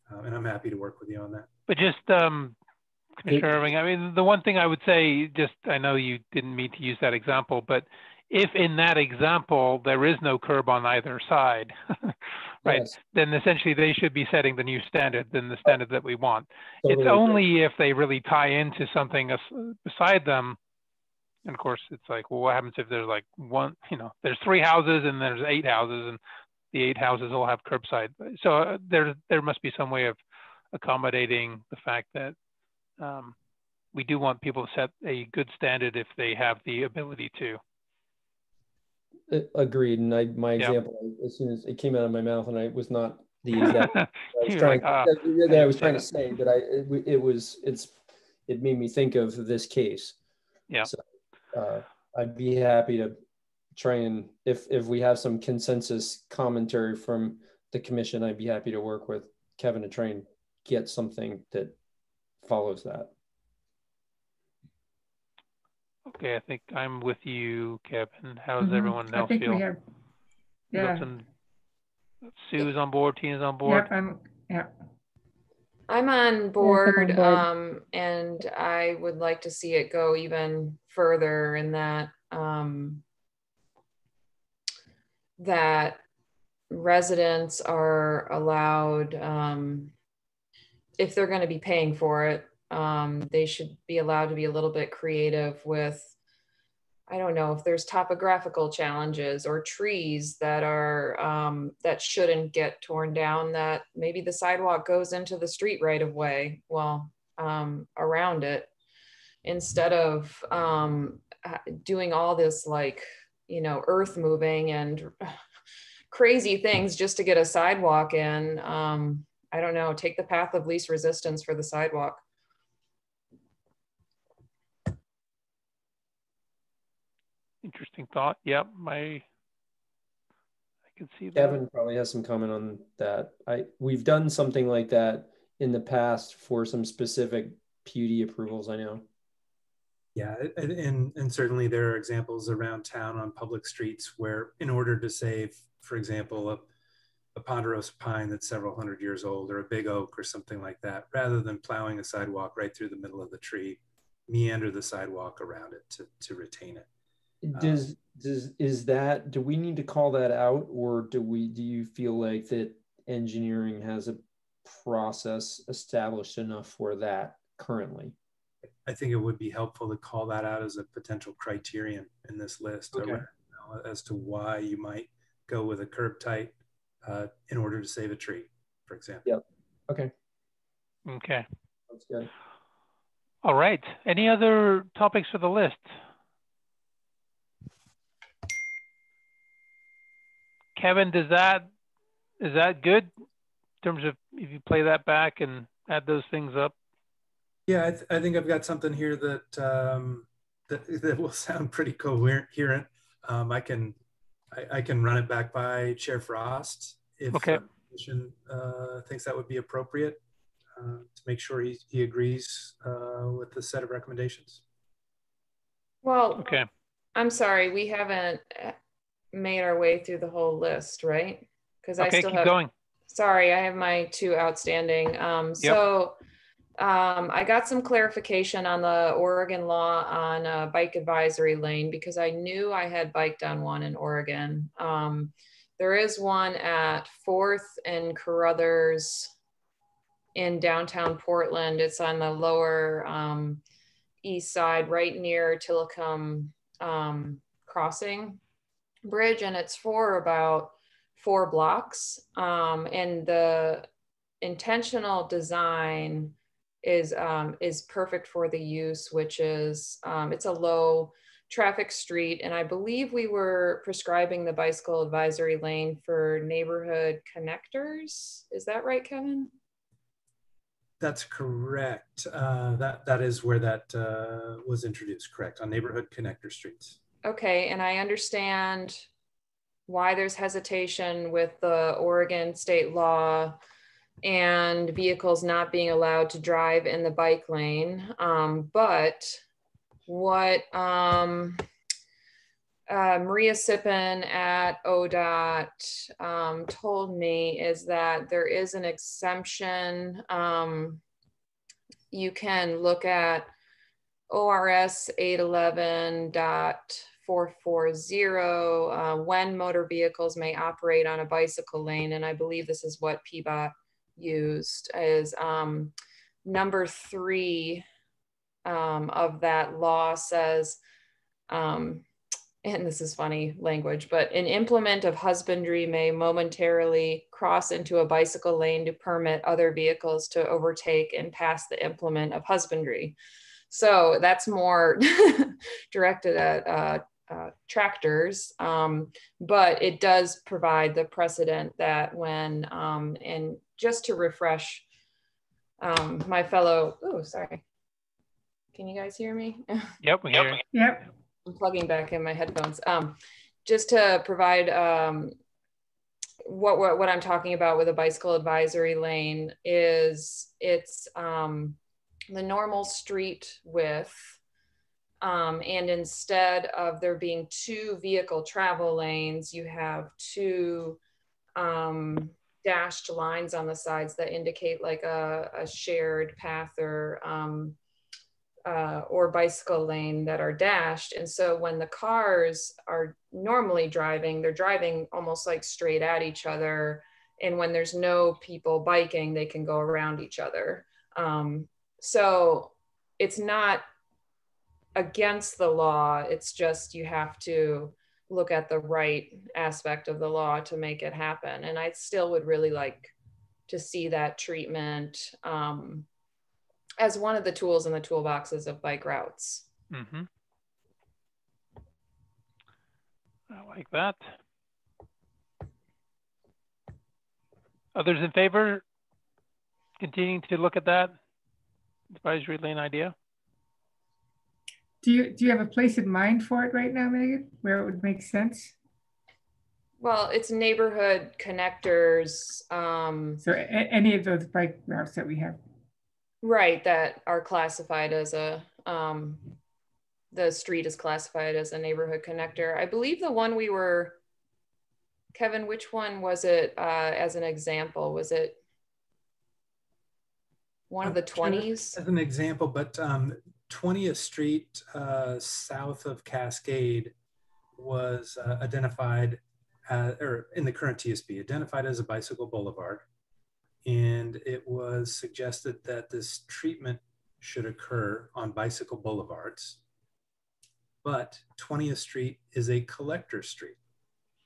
and I'm happy to work with you on that. But just, Commissioner Irving, I mean, the one thing I would say, I know you didn't mean to use that example, but if in that example there is no curb on either side, right, yes, then essentially they should be setting the new standard, then the standard that we want. Totally. It's only if they really tie into something beside them. And of course, it's like, well, what happens if there's like one, there's 3 houses and there's 8 houses, and the 8 houses all have curbside. So there must be some way of accommodating the fact that we do want people to set a good standard if they have the ability to. Agreed. And my example, as soon as it came out of my mouth, and I was not the exact I was trying to say, but it made me think of this case. Yeah. So I'd be happy to try and, if we have some consensus commentary from the commission, I'd be happy to work with Kevin to try and get something that follows that. Okay, I think I'm with you, Kevin. How does everyone else feel? We have, yeah. Milton, Sue's on board, Tina's on board. I'm on board, and I would like to see it go even further in that that residents are allowed, if they're going to be paying for it, they should be allowed to be a little bit creative with, I don't know, if there's topographical challenges or trees that are that shouldn't get torn down, that maybe the sidewalk goes into the street right of way, well, around it, instead of doing all this, like, you know, earth moving and crazy things just to get a sidewalk in. I don't know, take the path of least resistance for the sidewalk. Interesting thought. Yep, I can see that. Kevin probably has some comment on that. We've done something like that in the past for some specific PUD approvals, I know. Yeah, and certainly there are examples around town on public streets where, in order to save, for example, a ponderosa pine that's several hundred years old, or a big oak or something like that, rather than plowing a sidewalk right through the middle of the tree, meander the sidewalk around it to retain it. Do we need to call that out, or do you feel like that engineering has a process established enough for that currently? I think it would be helpful to call that out as a potential criterion in this list, okay, as to why you might go with a Curbtight in order to save a tree, for example. Yep. Okay. Okay. That's good. All right. Any other topics for the list? Kevin, is that good in terms of if you play that back and add those things up? Yeah, I think I've got something here that that will sound pretty coherent. I can run it back by Chair Frost if the commission thinks that would be appropriate, to make sure he agrees with the set of recommendations. Well, okay. I'm sorry, we haven't made our way through the whole list, right? Because I still keep going. Sorry, I have my two outstanding. I got some clarification on the Oregon law on a bike advisory lane, because I knew I had biked on one in Oregon. There is one at 4th and Carruthers in downtown Portland. It's on the lower east side, right near Tillicum Crossing Bridge, and it's for about 4 blocks. And the intentional design is perfect for the use, which is it's a low traffic street, and I believe we were prescribing the bicycle advisory lane for neighborhood connectors. Is that right, Kevin? That's correct. That is where that was introduced, correct, on neighborhood connector streets. Okay, and I understand why there's hesitation with the Oregon state law and vehicles not being allowed to drive in the bike lane. But what Maria Sippen at ODOT told me is that there is an exemption. You can look at ORS 811.440 when motor vehicles may operate on a bicycle lane. And I believe this is what PBOT used, is number 3 of that law says, and this is funny language, but an implement of husbandry may momentarily cross into a bicycle lane to permit other vehicles to overtake and pass the implement of husbandry. So that's more directed at tractors, but it does provide the precedent that when, and just to refresh my fellow, oh, sorry. Can you guys hear me? Yep, we hear you. Yep. I'm plugging back in my headphones. Just to provide what I'm talking about with a bicycle advisory lane is it's the normal street width. And instead of there being 2 vehicle travel lanes, you have 2 dashed lines on the sides that indicate like a shared path or bicycle lane that are dashed. And so when the cars are normally driving, they're driving almost like straight at each other. And when there's no people biking, they can go around each other. So it's not against the law. It's just you have to look at the right aspect of the law to make it happen. And I still would really like to see that treatment as one of the tools in the toolboxes of bike routes. Mm-hmm. I like that. Others in favor? Continuing to look at that advisory lane idea? Do you have a place in mind for it right now, Megan, where it would make sense? Well, it's neighborhood connectors. So any of those bike routes that we have. Right, that are classified as a, the street is classified as a neighborhood connector. I believe the one we were, Kevin, which one was it as an example? Was it one of the 20s? As an example, but 20th Street south of Cascade was identified, or in the current TSP, identified as a bicycle boulevard. And it was suggested that this treatment should occur on bicycle boulevards. But 20th Street is a collector street.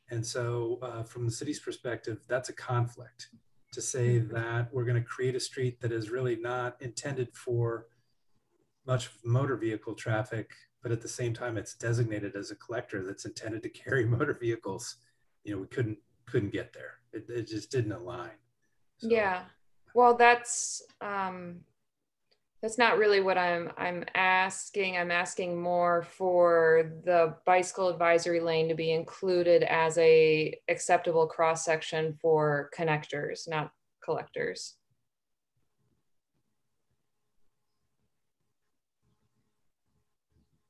And so from the city's perspective, that's a conflict to say that we're going to create a street that is really not intended for much motor vehicle traffic, but at the same time, it's designated as a collector that's intended to carry motor vehicles. You know, we couldn't get there. It just didn't align. So. Yeah, well, that's not really what I'm asking. I'm asking more for the bicycle advisory lane to be included as a acceptable cross section for connectors, not collectors.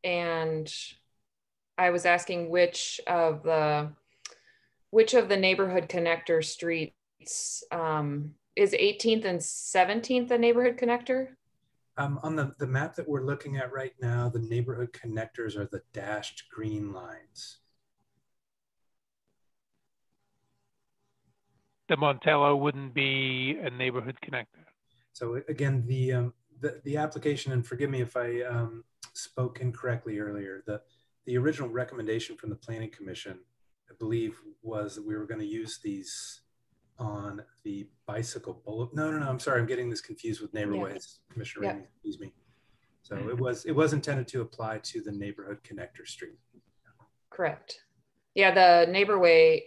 And I was asking which of the neighborhood connector streets is 18th and 17th a neighborhood connector? On the map that we're looking at right now, the neighborhood connectors are the dashed green lines. The Montello wouldn't be a neighborhood connector. So again, the application, and forgive me if I spoke incorrectly earlier, the original recommendation from the Planning Commission, I believe, was that we were going to use these on the bicycle bullet. No, I'm sorry. I'm getting this confused with Neighborways. Yeah. Commissioner Ramey, excuse me. So it was intended to apply to the neighborhood connector street. Correct. Yeah, the neighborway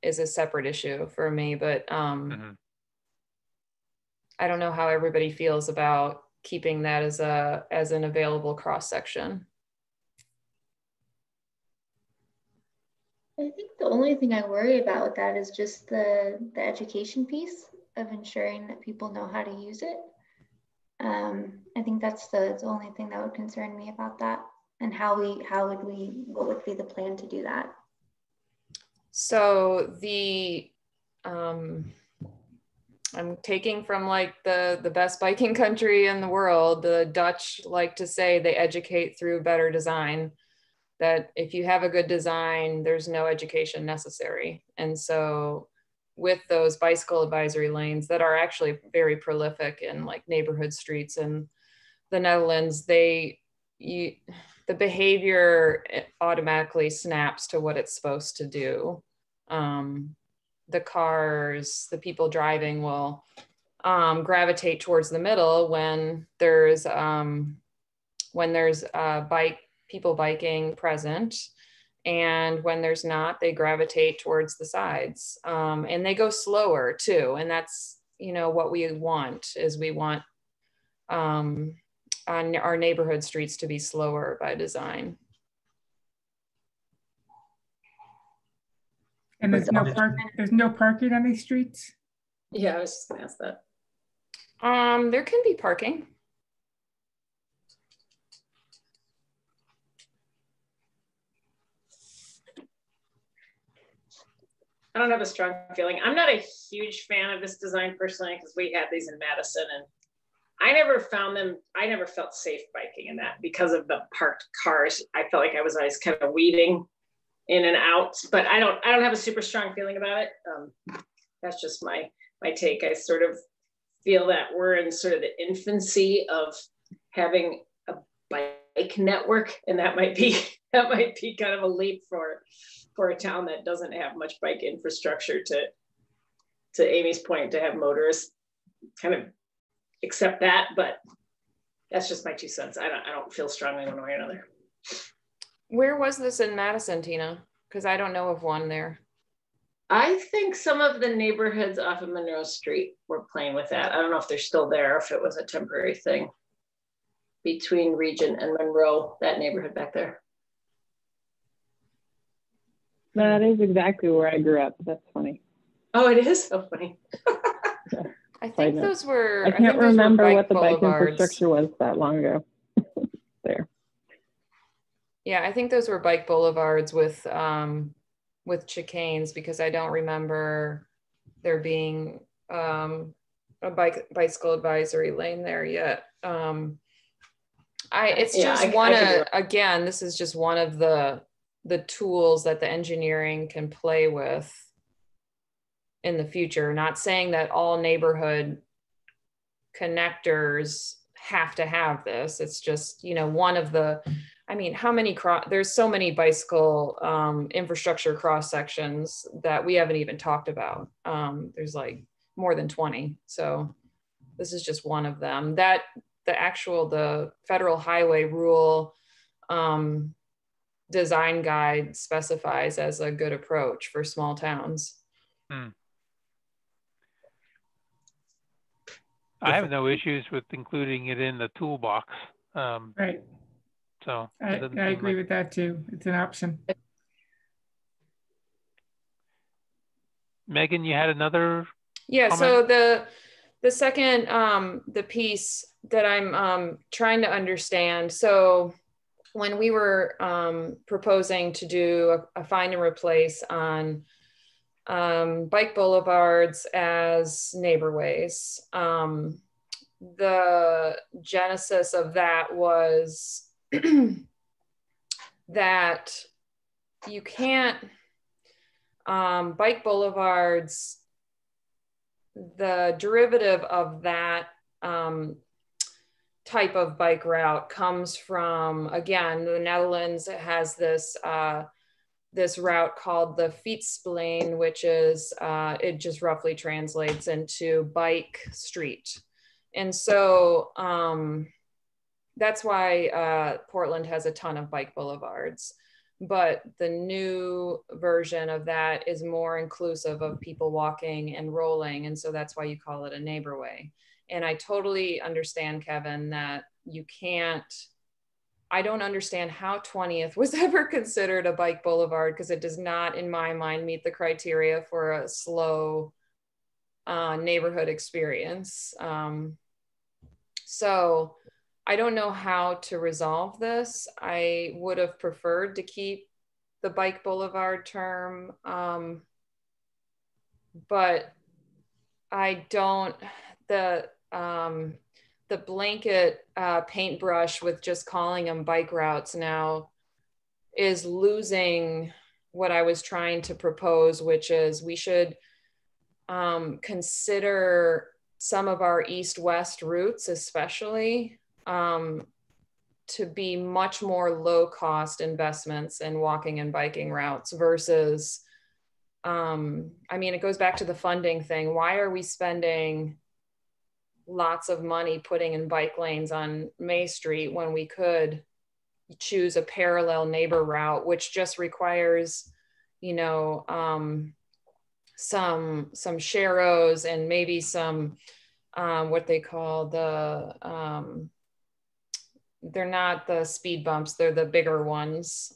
is a separate issue for me, but I don't know how everybody feels about keeping that as an available cross section. I think the only thing I worry about with that is just the education piece of ensuring that people know how to use it. I think that's the only thing that would concern me about that, and what would be the plan to do that? So I'm taking from like the best biking country in the world. The Dutch like to say they educate through better design, that if you have a good design, there's no education necessary. And so with those bicycle advisory lanes that are actually very prolific in like neighborhood streets in the Netherlands, the behavior automatically snaps to what it's supposed to do. The cars, the people driving will gravitate towards the middle when there's people biking present, and when there's not, they gravitate towards the sides, and they go slower too. And that's, you know, what we want is we want on our neighborhood streets to be slower by design. And there's no parking on these streets? Yeah, I was just gonna ask that. There can be parking. I don't have a strong feeling. I'm not a huge fan of this design personally, because we had these in Madison and I never felt safe biking in that because of the parked cars. I felt like I was always kind of weaving in and out, but I don't have a super strong feeling about it. That's just my take. I sort of feel that we're in sort of the infancy of having a bike network, and that might be kind of a leap for a town that doesn't have much bike infrastructure to Amy's point, to have motorists kind of accept that, but that's just my 2 cents. I don't feel strongly one way or another. Where was this in Madison, Tina? Because I don't know of one there. I think some of the neighborhoods off of Monroe Street were playing with that. I don't know if they're still there, if it was a temporary thing between Regent and Monroe, that neighborhood back there. That is exactly where I grew up. That's funny. Oh, it is so funny. I think those were. I can't remember what the bike infrastructure was that long ago. There. Yeah, I think those were bike boulevards with chicanes, because I don't remember there being a bicycle advisory lane there yet. This is just one of the tools that the engineering can play with in the future. Not saying that all neighborhood connectors have to have this. It's just, one of the, how many there's so many bicycle infrastructure cross sections that we haven't even talked about. There's like more than 20. So this is just one of them. That the federal highway rule design guide specifies as a good approach for small towns. I have no issues with including it in the toolbox. Right. So I agree with that too. It's an option. Megan, you had another comment? So the second the piece that I'm trying to understand. So when we were proposing to do a find and replace on bike boulevards as neighborways, the genesis of that was that you can't bike boulevards, the derivative of that type of bike route comes from, again, the Netherlands has this this route called the fietssplein, which is it just roughly translates into bike street. And so that's why Portland has a ton of bike boulevards, but the new version of that is more inclusive of people walking and rolling. And so that's why you call it a neighborway. And I totally understand, Kevin, that you can't, I don't understand how 20th was ever considered a bike boulevard, because it does not, in my mind, meet the criteria for a slow neighborhood experience. So I don't know how to resolve this. I would have preferred to keep the bike boulevard term, but I don't, the blanket paintbrush with just calling them bike routes now is losing what I was trying to propose, which is we should consider some of our east-west routes, especially, to be much more low-cost investments in walking and biking routes versus, it goes back to the funding thing. Why are we spending lots of money putting in bike lanes on May Street when we could choose a parallel neighbor route, which just requires, some sharrows and maybe some, what they call the, they're not the speed bumps, they're the bigger ones.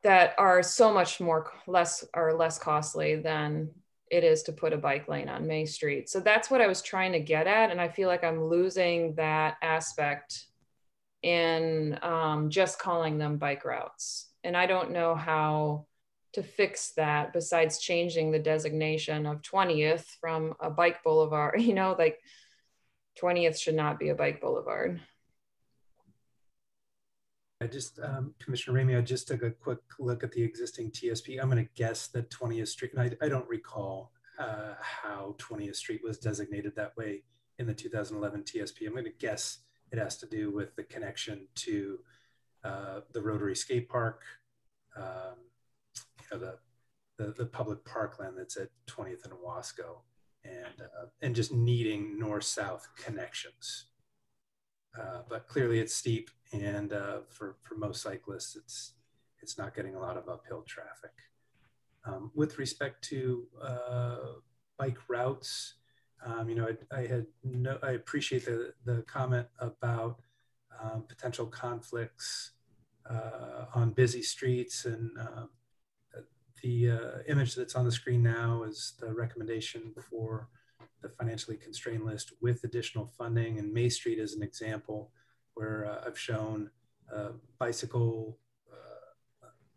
that are so much less costly than it is to put a bike lane on May Street. So that's what I was trying to get at. And I feel like I'm losing that aspect in just calling them bike routes. And I don't know how to fix that besides changing the designation of 20th from a bike boulevard. You know, like 20th should not be a bike boulevard. I just, Commissioner Ramey, I just took a quick look at the existing TSP. I'm going to guess that 20th Street, and I don't recall how 20th Street was designated that way in the 2011 TSP. I'm going to guess it has to do with the connection to the Rotary Skate Park, you know, the public parkland that's at 20th and Wasco, and just needing north-south connections. But clearly it's steep, and for most cyclists, it's not getting a lot of uphill traffic. With respect to bike routes, you know, I appreciate the comment about potential conflicts on busy streets, and the image that's on the screen now is the recommendation for the financially constrained list with additional funding. And May Street is an example where I've shown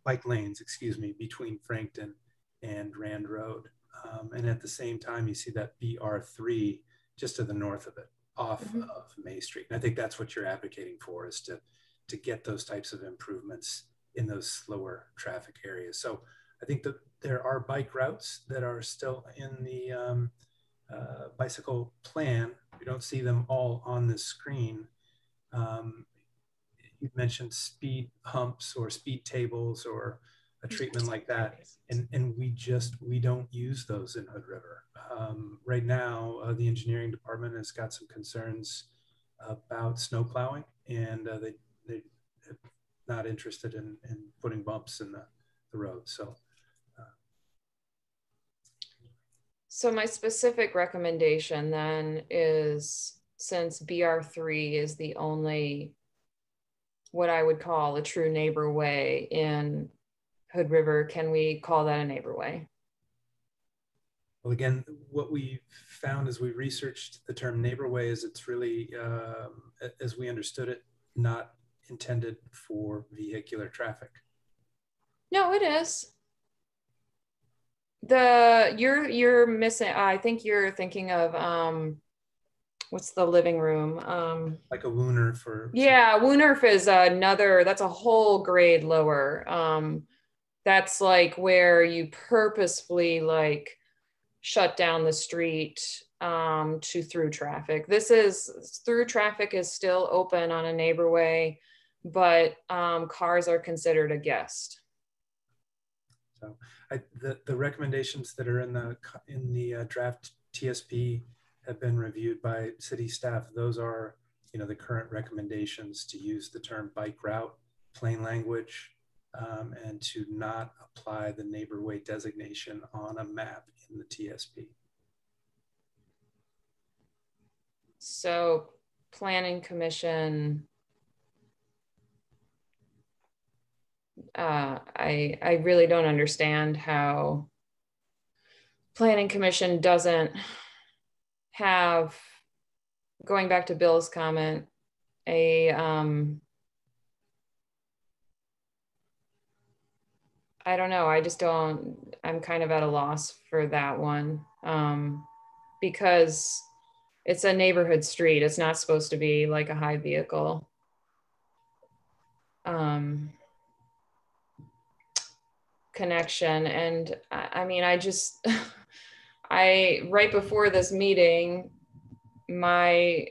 bike lanes, excuse me, between Frankton and Rand Road. And at the same time, you see that BR3 just to the north of it, off of May Street. And I think that's what you're advocating for, is to get those types of improvements in those slower traffic areas. So I think that there are bike routes that are still in the bicycle plan. We don't see them all on this screen. You mentioned speed humps or speed tables or a treatment like that, and we don't use those in Hood River. Right now, the engineering department has got some concerns about snow plowing, and they're not interested in putting bumps in the road. So my specific recommendation then is, since BR3 is the only what I would call a true neighbor way in Hood River, can we call that a neighbor way? Well, again, what we found as we researched the term neighbor way is it's really, as we understood it, not intended for vehicular traffic. No, it is. You're missing, I think you're thinking of what's the living room? Like a Wooner for. Yeah, Wooner is that's a whole grade lower. That's like where you purposefully like shut down the street to through traffic. Through traffic is still open on a neighbor way, but cars are considered a guest. So the recommendations that are in the draft TSP have been reviewed by city staff. Those are, you know, the current recommendations to use the term bike route, plain language, and to not apply the neighbor way designation on a map in the TSP. So Planning Commission, I really don't understand how Planning Commission doesn't have, going back to Bill's comment, I don't know, I'm kind of at a loss for that one, because it's a neighborhood street. It's not supposed to be like a high vehicle connection. And I mean, right before this meeting, my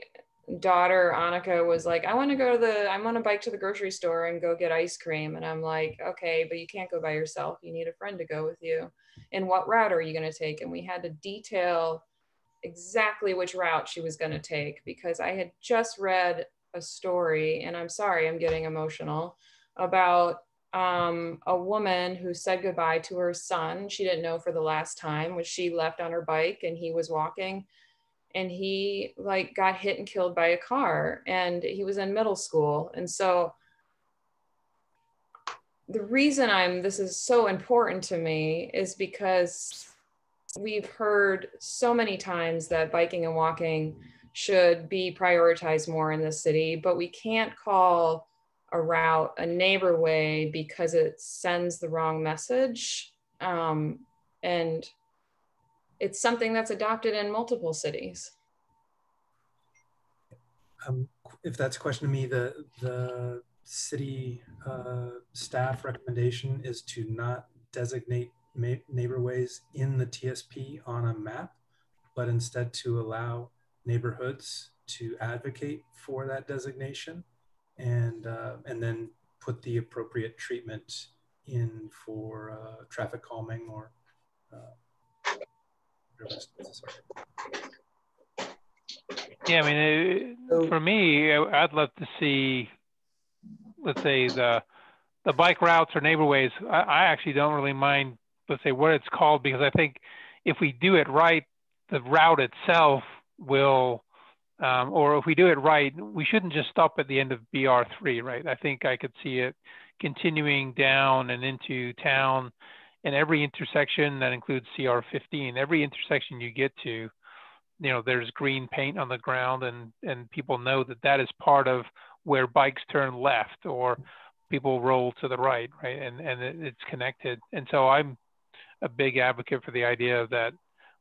daughter Annika was like, I want to bike to the grocery store and go get ice cream. And I'm like, okay, but you can't go by yourself. You need a friend to go with you. And what route are you going to take? And we had to detail exactly which route she was going to take, because I had just read a story, and I'm sorry, I'm getting emotional, about a woman who said goodbye to her son. She didn't know for the last time, when she left on her bike and he was walking, and he like got hit and killed by a car, and he was in middle school. And so the reason this is so important to me is because we've heard so many times that biking and walking should be prioritized more in the city, but we can't call a route a neighbor way because it sends the wrong message. And it's something that's adopted in multiple cities. If that's a question to me, the city staff recommendation is to not designate neighborways in the TSP on a map, but instead to allow neighborhoods to advocate for that designation, and then put the appropriate treatment in for traffic calming or Yeah, I mean, for me, I'd love to see, let's say, the bike routes or neighborways. I actually don't really mind, let's say, what it's called, because I think if we do it right, the route itself will, or if we do it right, we shouldn't just stop at the end of BR3, right? I think I could see it continuing down and into town, and every intersection that includes CR15, every intersection you get to, you know, there's green paint on the ground, and people know that that is part of where bikes turn left or people roll to the right, right? And it's connected. And so I'm a big advocate for the idea that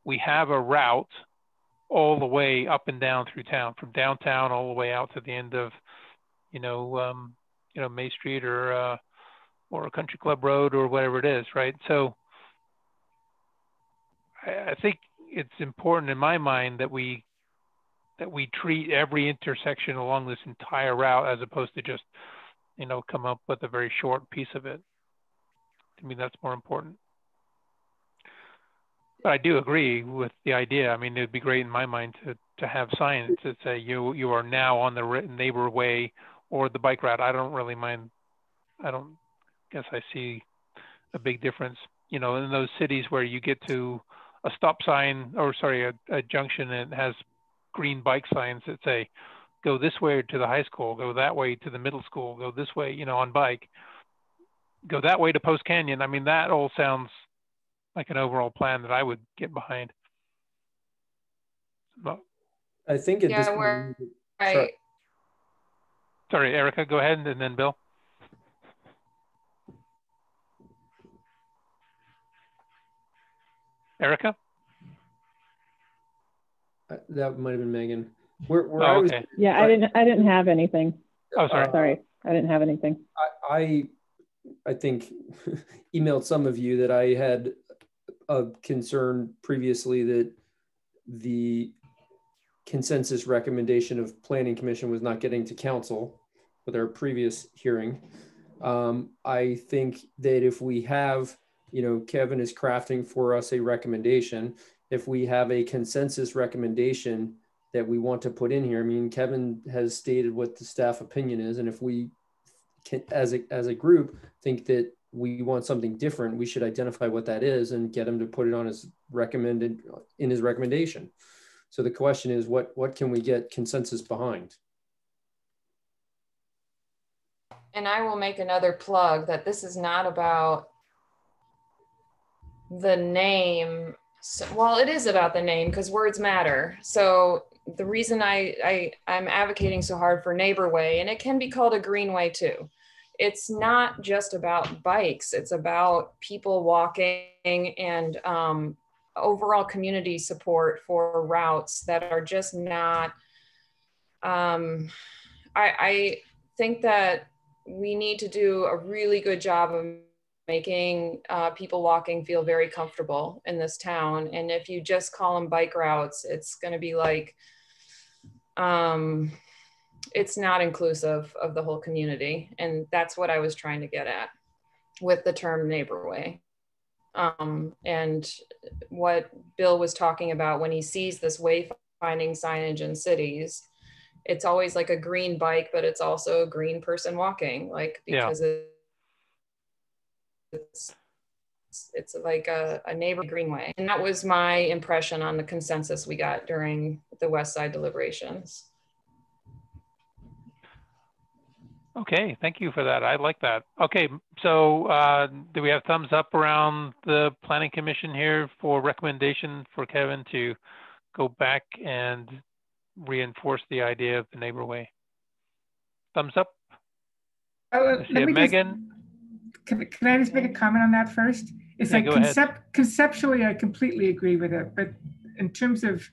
we have a route all the way up and down through town, from downtown all the way out to the end of, May Street or a Country Club Road or whatever it is, right? So I think it's important in my mind that we treat every intersection along this entire route as opposed to just, come up with a very short piece of it. To me, that's more important. But I do agree with the idea. I mean, it'd be great in my mind to have signs that say you are now on the neighbor way or the bike route. I don't really mind. I don't guess I see a big difference, in those cities where you get to a stop sign, or sorry, a junction, and it has green bike signs that say, go this way to the high school, go that way to the middle school, go this way, on bike, go that way to Post Canyon. I mean, that all sounds like an overall plan that I would get behind. Well, I think at this point, right. Sorry, Erica, go ahead, and then Bill. Erica? That might have been Megan. Okay. Yeah, I didn't have anything. Oh, sorry. Sorry, I didn't have anything. I think emailed some of you that I had a concern previously that the consensus recommendation of Planning Commission was not getting to council with our previous hearing. I think that if we have, Kevin is crafting for us a recommendation. If we have a consensus recommendation that we want to put in here, I mean, Kevin has stated what the staff opinion is, and if we can, as a group, think that we want something different, we should identify what that is and get him to put it on his recommendation. So the question is, what can we get consensus behind? And I will make another plug that this is not about the name. So, well, it is about the name because words matter. So the reason I'm advocating so hard for Neighborway, and it can be called a Greenway too. It's not just about bikes. It's about people walking and overall community support for routes that are just not, I think that we need to do a really good job of making people walking feel very comfortable in this town. And if you just call them bike routes, it's going to be like, it's not inclusive of the whole community. And that's what I was trying to get at with the term Neighborway. And what Bill was talking about when he sees this wayfinding signage in cities, it's always like a green bike, but it's also a green person walking, like, because it's like a neighbor greenway. And that was my impression on the consensus we got during the West Side deliberations. Okay, thank you for that. I like that. Okay, so do we have thumbs up around the Planning Commission here for recommendation for Kevin to go back and reinforce the idea of the neighborway? Thumbs up? Let me Megan? Can I just make a comment on that first? It's Yeah, like conceptually, I completely agree with it, but in terms of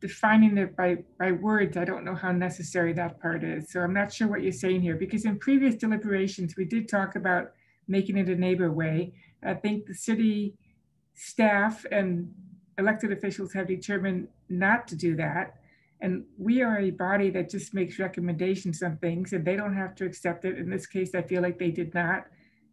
defining it by words, I don't know how necessary that part is. So I'm not sure what you're saying here, because in previous deliberations, we did talk about making it a neighborway. I think the city staff and elected officials have determined not to do that. And we are a body that just makes recommendations on things, and they don't have to accept it. In this case, I feel like they did not.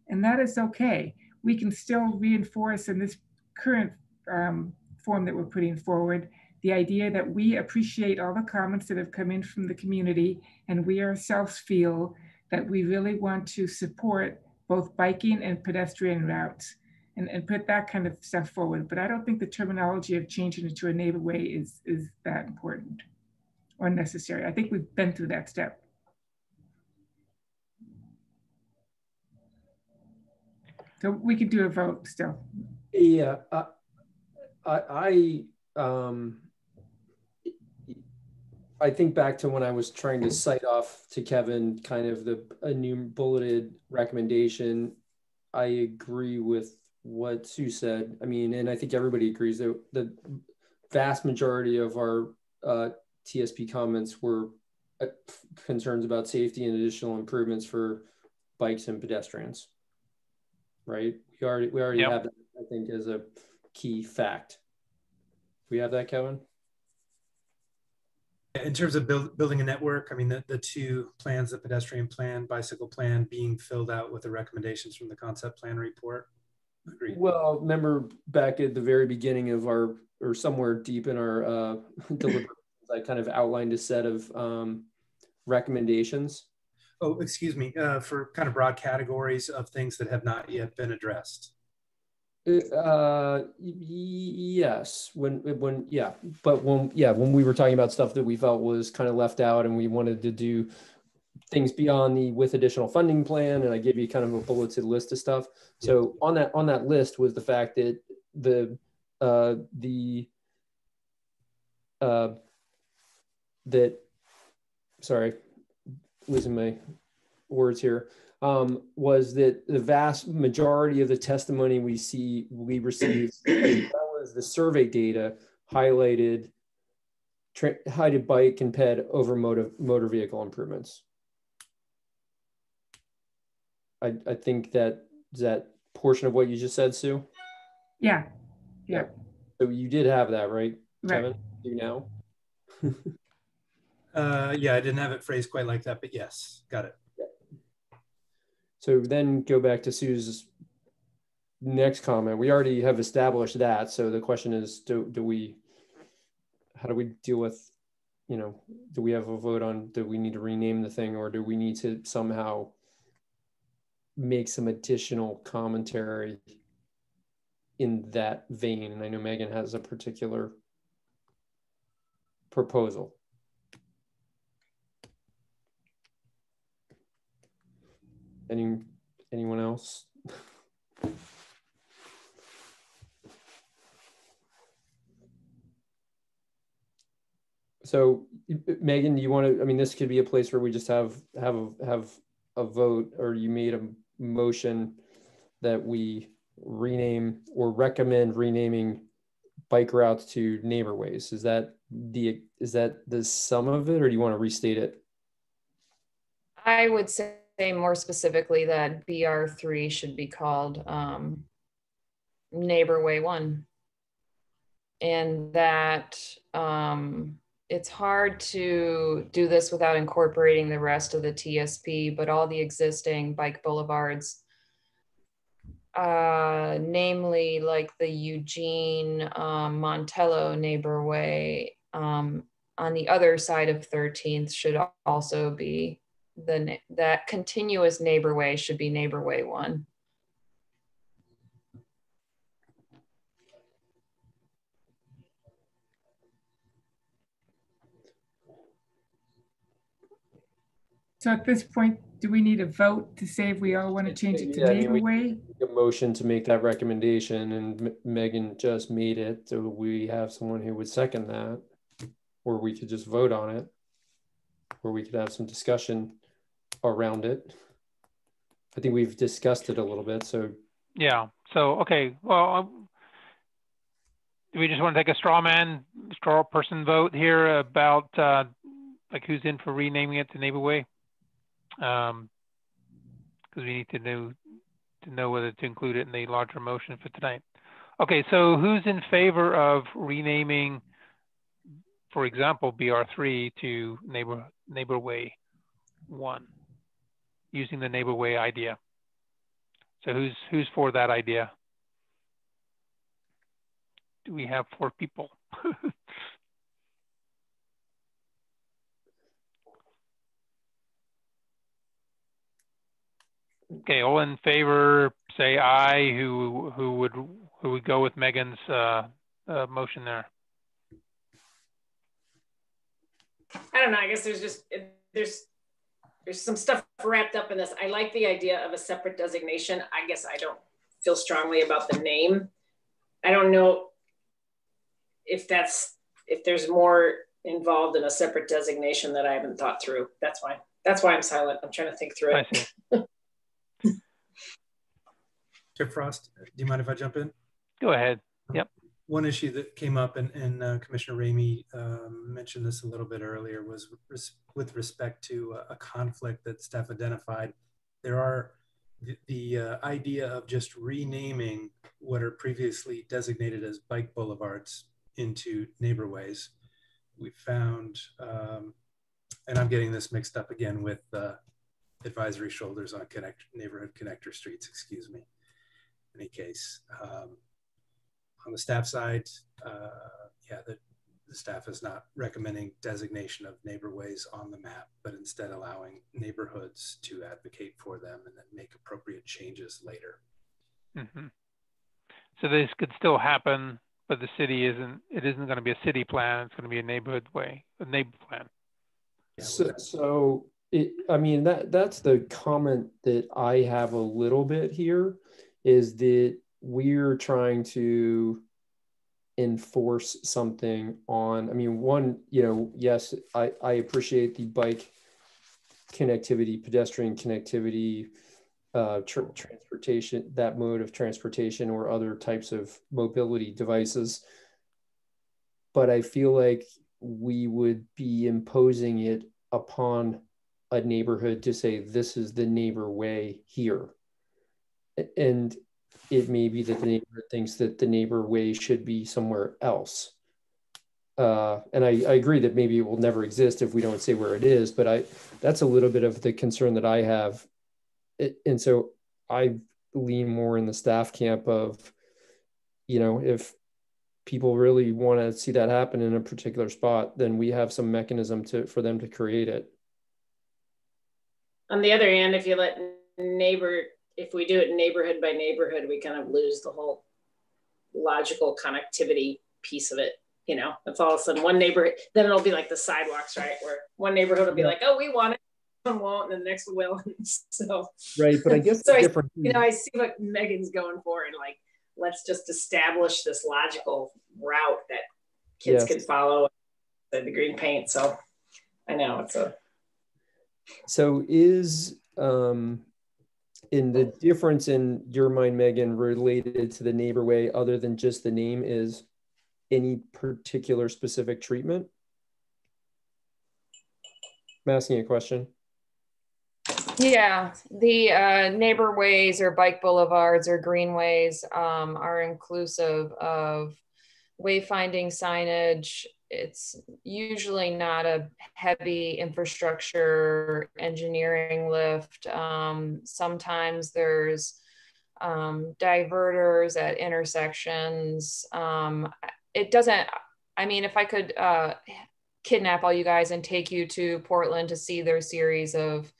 And that is okay. We can still reinforce in this current form that we're putting forward the idea that we appreciate all the comments that have come in from the community, and we ourselves feel that we really want to support both biking and pedestrian routes and put that kind of stuff forward. But I don't think the terminology of changing it to a neighborway is that important or necessary. I think we've been through that step. So we could do a vote still. Yeah, I think back to when I was trying to cite off to Kevin kind of a new bulleted recommendation. I agree with what Sue said. I mean, and I think everybody agrees that the vast majority of our TSP comments were concerns about safety and additional improvements for bikes and pedestrians. Right? We already have that, I think, as a key fact. We have that, Kevin? In terms of building a network, I mean, the two plans, the pedestrian plan, bicycle plan, being filled out with the recommendations from the concept plan report. Agreed. Well, remember back at the very beginning of our, or somewhere deep in our deliberations, I kind of outlined a set of recommendations. Oh, excuse me, for kind of broad categories of things that have not yet been addressed. Yes, when we were talking about stuff that we felt was kind of left out and we wanted to do things beyond the with additional funding plan, and I gave you kind of a bulleted list of stuff. So on that list was the fact that sorry, losing my words here, was that the vast majority of the testimony we received, as well as the survey data, highlighted bike and ped over motor vehicle improvements. I think that is that portion of what you just said, Sue? Yeah. So you did have that, right, right. Kevin? Do you now? Yeah, I didn't have it phrased quite like that, but yes, got it. So then go back to Sue's next comment. We already have established that. So the question is, how do we deal with, do we have a vote on, do we need to rename the thing, or do we need to somehow make some additional commentary in that vein? And I know Megan has a particular proposal. Anyone else? So Megan, do you want to, I mean, this could be a place where we just have a vote, or you made a motion that we rename or recommend renaming bike routes to Neighborways. Is that the sum of it, or do you want to restate it? I would say more specifically that BR3 should be called Neighborway 1, and that it's hard to do this without incorporating the rest of the TSP, but all the existing bike boulevards, namely like the Eugene Montello Neighborway on the other side of 13th, should also be that continuous neighborway should be Neighborway 1. So at this point, do we need a vote to say if we all want to change it to Yeah, I mean, Neighborway? a motion to make that recommendation, and Megan just made it. Do we have someone who would second that? Or we could just vote on it, or we could have some discussion around it. I think we've discussed it a little bit, so. Yeah, so, okay, well, do we just want to take a straw person vote here about like who's in for renaming it to Neighborway? Because we need to know whether to include it in the larger motion for tonight. Okay, so who's in favor of renaming, for example, BR3 to Neighborway 1, using the Neighborway idea? So who's for that idea? Do we have 4 people? Okay, all in favor, say aye. Who would go with Megan's motion there? I don't know. I guess there's some stuff wrapped up in this. I like the idea of a separate designation. I guess I don't feel strongly about the name. I don't know if there's more involved in a separate designation that I haven't thought through. That's why I'm silent. I'm trying to think through it. I see. Chair Frost, do you mind if I jump in? Go ahead. Yep. One issue that came up, and Commissioner Ramey mentioned this a little bit earlier, was with respect to a conflict that staff identified. There are the idea of just renaming what are previously designated as bike boulevards into neighborways. We found, and I'm getting this mixed up again with advisory shoulders on neighborhood connector streets, excuse me. In any case, on the staff side, yeah, the staff is not recommending designation of neighborways on the map, but instead allowing neighborhoods to advocate for them and then make appropriate changes later. Mm-hmm. So this could still happen, but the city isn't going to be a city plan. It's going to be a neighborhood way, a neighbor plan. Yeah, I mean, that's the comment that I have a little bit here, is that we're trying to enforce something on, I mean, one, yes, I appreciate the bike connectivity, pedestrian connectivity, transportation, that mode of transportation or other types of mobility devices. But I feel like we would be imposing it upon a neighborhood to say, this is the neighbor way here. And it may be that the neighborhood thinks that the neighbor way should be somewhere else. And I agree that maybe it will never exist if we don't say where it is, but that's a little bit of the concern that I have. And so I lean more in the staff camp of, if people really want to see that happen in a particular spot, then we have some mechanism for them to create it. On the other hand, if we do it neighborhood by neighborhood, we kind of lose the whole logical connectivity piece of it. If all of a sudden one neighborhood, then it'll be like the sidewalks, right? Where one neighborhood will be like, oh, we want it, one won't, and the next one will. So right, but I guess so I see what Megan's going for, and like, let's just establish this logical route that kids can follow the green paint. So I know it's a. So is in the difference in your mind, Megan, related to the neighbor way, other than just the name, is any particular specific treatment? I'm asking a question. Yeah, the neighbor ways or bike boulevards or greenways are inclusive of wayfinding signage. It's usually not a heavy infrastructure engineering lift. Sometimes there's diverters at intersections. It doesn't, I mean, if I could kidnap all you guys and take you to Portland to see their series of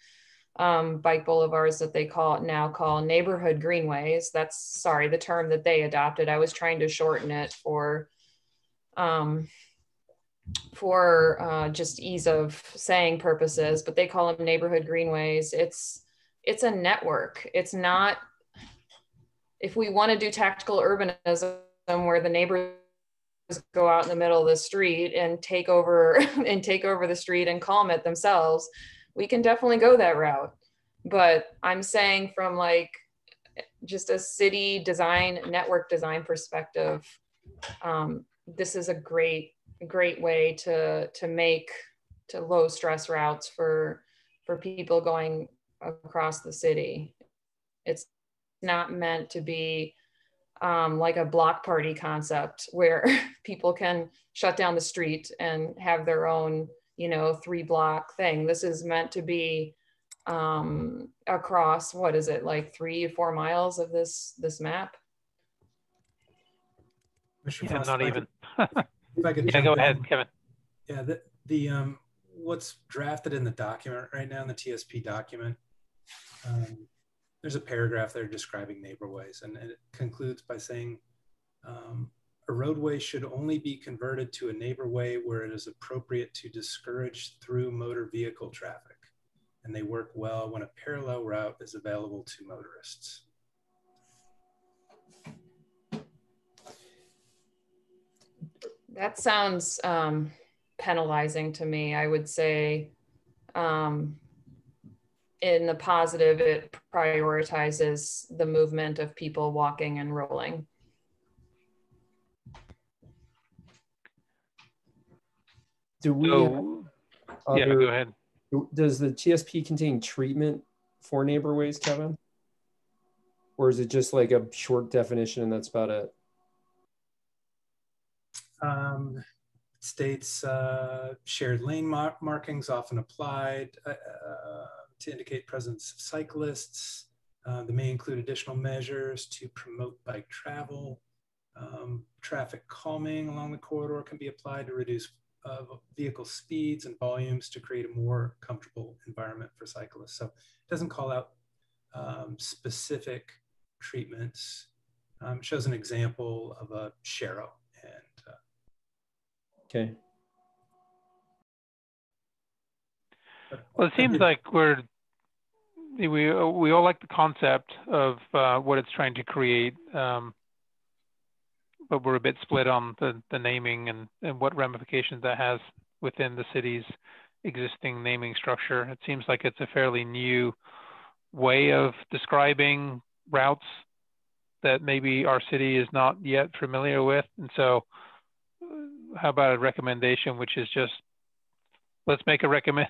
bike boulevards that they now call neighborhood greenways. That's, the term that they adopted. I was trying to shorten it for for just ease of saying purposes, but they call them neighborhood greenways. It's a network. It's not, if we want to do tactical urbanism where the neighbors go out in the middle of the street and take over the street and calm it themselves, we can definitely go that route. But I'm saying from like just a city design, network design perspective, this is a great way to make low stress routes for people going across the city. It's not meant to be like a block party concept where people can shut down the street and have their own, 3-block thing. This is meant to be across, what is it, like 3 or 4 miles of this map? Yeah, not even. If I could yeah, go ahead, Kevin. Yeah, the what's drafted in the document right now in the TSP document, there's a paragraph there describing neighborways, and it concludes by saying a roadway should only be converted to a neighborway where it is appropriate to discourage through motor vehicle traffic, and they work well when a parallel route is available to motorists. That sounds penalizing to me. I would say in the positive, it prioritizes the movement of people walking and rolling. Do we yeah, go ahead. Does the TSP contain treatment for neighborways, Kevin? Or is it just like a short definition and that's about it? States shared lane markings often applied to indicate presence of cyclists. They may include additional measures to promote bike travel. Traffic calming along the corridor can be applied to reduce vehicle speeds and volumes to create a more comfortable environment for cyclists. So it doesn't call out specific treatments. Shows an example of a sharrow. Okay. Well, it seems like we all like the concept of what it's trying to create, but we're a bit split on the naming and what ramifications that has within the city's existing naming structure. It seems like it's a fairly new way of describing routes that maybe our city is not yet familiar with, and so how about a recommendation, which is just, let's make a recommend.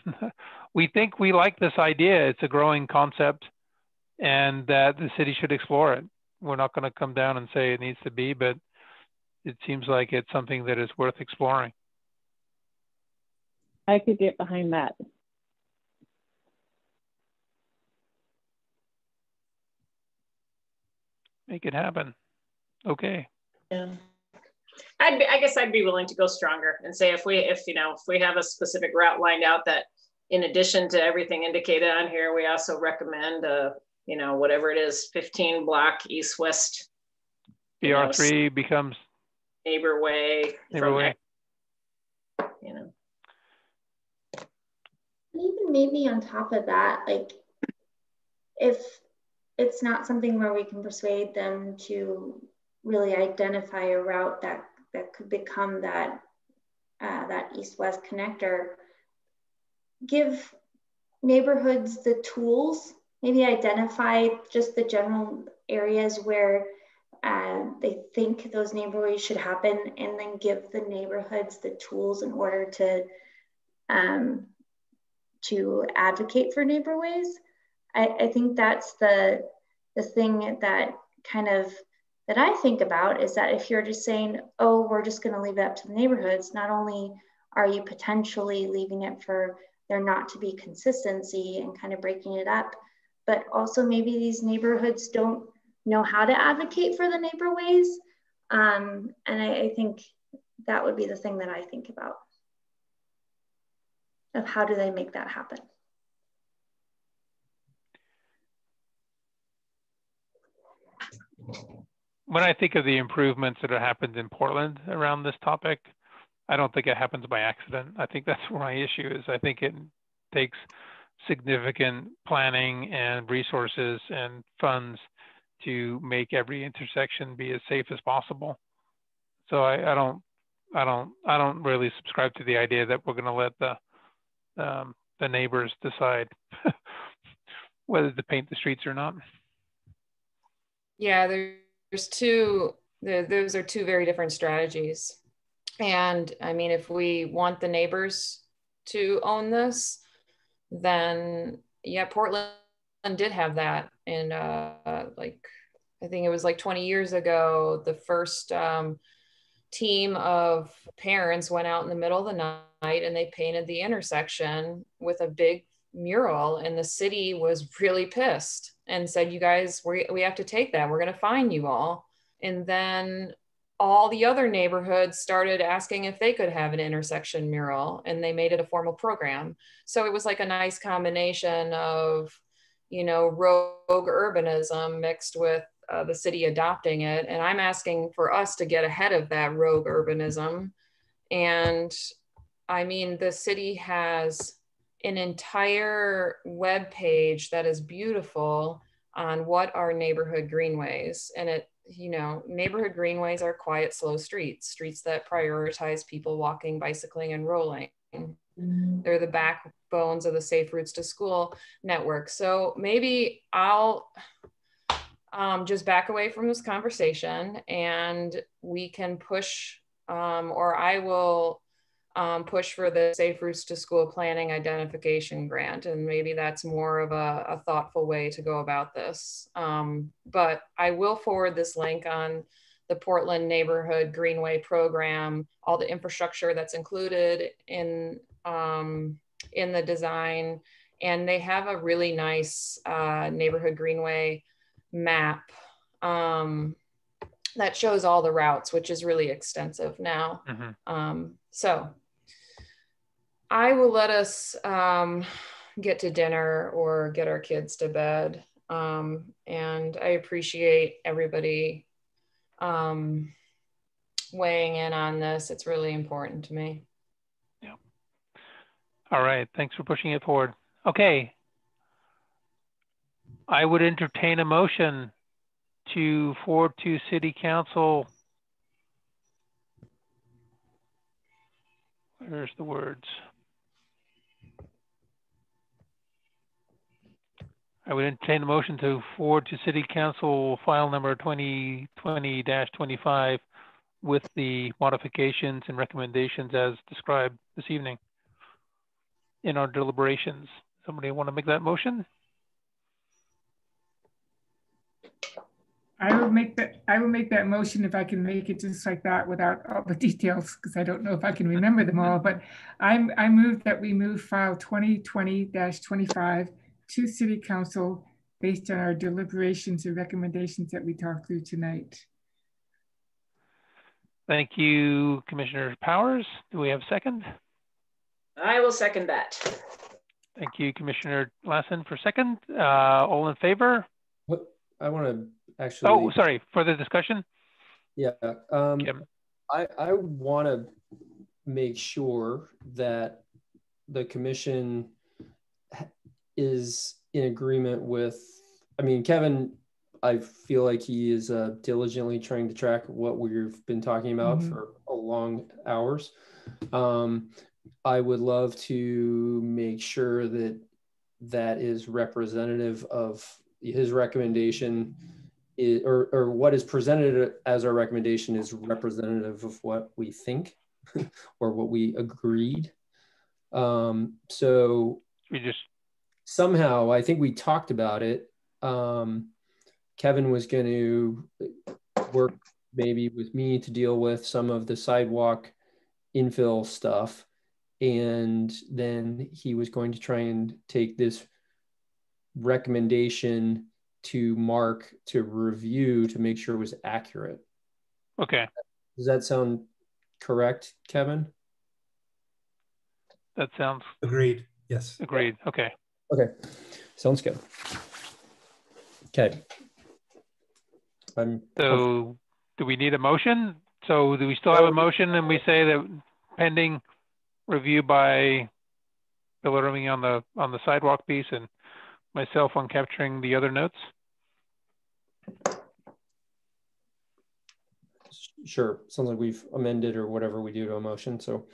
We think we like this idea. It's a growing concept and that the city should explore it. We're not going to come down and say it needs to be, but it seems like it's something that is worth exploring. I could get behind that. Make it happen. Okay. Yeah. I guess I'd be willing to go stronger and say if we have a specific route lined out that in addition to everything indicated on here, we also recommend whatever it is, 15-block east-west. BR3 becomes neighborway. Neighborway. And even maybe on top of that, like if it's not something where we can persuade them to really identify a route that could become that east-west connector, give neighborhoods the tools, maybe identify just the general areas where they think those neighborhoods should happen, and then give the neighborhoods the tools in order to advocate for neighborways. I think that's the thing that kind of that I think about, is that if you're just saying, oh, we're just going to leave it up to the neighborhoods, not only are you potentially leaving it for there not to be consistency and kind of breaking it up, but also maybe these neighborhoods don't know how to advocate for the neighborways. And I think that would be the thing that I think about, of how do they make that happen? When I think of the improvements that have happened in Portland around this topic, I don't think it happens by accident. I think that's where my issue is. I think it takes significant planning and resources and funds to make every intersection be as safe as possible. So I don't really subscribe to the idea that we're going to let the neighbors decide whether to paint the streets or not. Yeah, those are two very different strategies. And I mean, if we want the neighbors to own this, then yeah, Portland did have that. And like, I think it was like 20 years ago, the first team of parents went out in the middle of the night and they painted the intersection with a big mural, and the city was really pissed and said, you guys, we have to take that. We're going to fine you all. And then all the other neighborhoods started asking if they could have an intersection mural, and they made it a formal program. So it was like a nice combination of, you know, rogue urbanism mixed with the city adopting it. And I'm asking for us to get ahead of that rogue urbanism. And I mean, the city has an entire web page that is beautiful on what are neighborhood greenways. And it, you know, neighborhood greenways are quiet, slow streets that prioritize people walking, bicycling, and rolling. They're the backbones of the Safe Routes to School network. So maybe I'll just back away from this conversation, and we can push, or I will push for the Safe Routes to School Planning Identification Grant. And maybe that's more of a thoughtful way to go about this. But I will forward this link on the Portland Neighborhood Greenway Program, all the infrastructure that's included in the design. And they have a really nice neighborhood greenway map that shows all the routes, which is really extensive now. So I will let us get to dinner or get our kids to bed. And I appreciate everybody weighing in on this. It's really important to me. Yeah. All right. Thanks for pushing it forward. Okay. I would entertain a motion to forward to City Council. Where's the words? I would entertain a motion to forward to City Council file number 2020-25 with the modifications and recommendations as described this evening in our deliberations. Somebody want to make that motion? I will make that motion if I can make it just like that without all the details, because I don't know if I can remember them all. But I move that we move file 2020-25 to City Council based on our deliberations and recommendations that we talked through tonight. Thank you, Commissioner Powers. Do we have a second? I will second that. Thank you, Commissioner Lassen, for second. All in favor? What I want to actually. Oh, sorry. Further discussion? Yeah. I want to make sure that the commission is in agreement with, I mean, Kevin, I feel like he is diligently trying to track what we've been talking about for a long hours. I would love to make sure that that is representative of his recommendation is, or what is presented as our recommendation is representative of what we think or what we agreed. So we just somehow, I think we talked about it. Kevin was going to work maybe with me to deal with some of the sidewalk infill stuff. And then he was going to try and take this recommendation to Mark to review to make sure it was accurate. Okay. Does that sound correct, Kevin? That sounds agreed. Yes. Agreed. Okay. Okay. Sounds good. Okay. So do we need a motion? So do we still have a motion and we say that pending review by Bill Ramey on the sidewalk piece and myself on capturing the other notes. Sure. Sounds like we've amended or whatever we do to a motion. So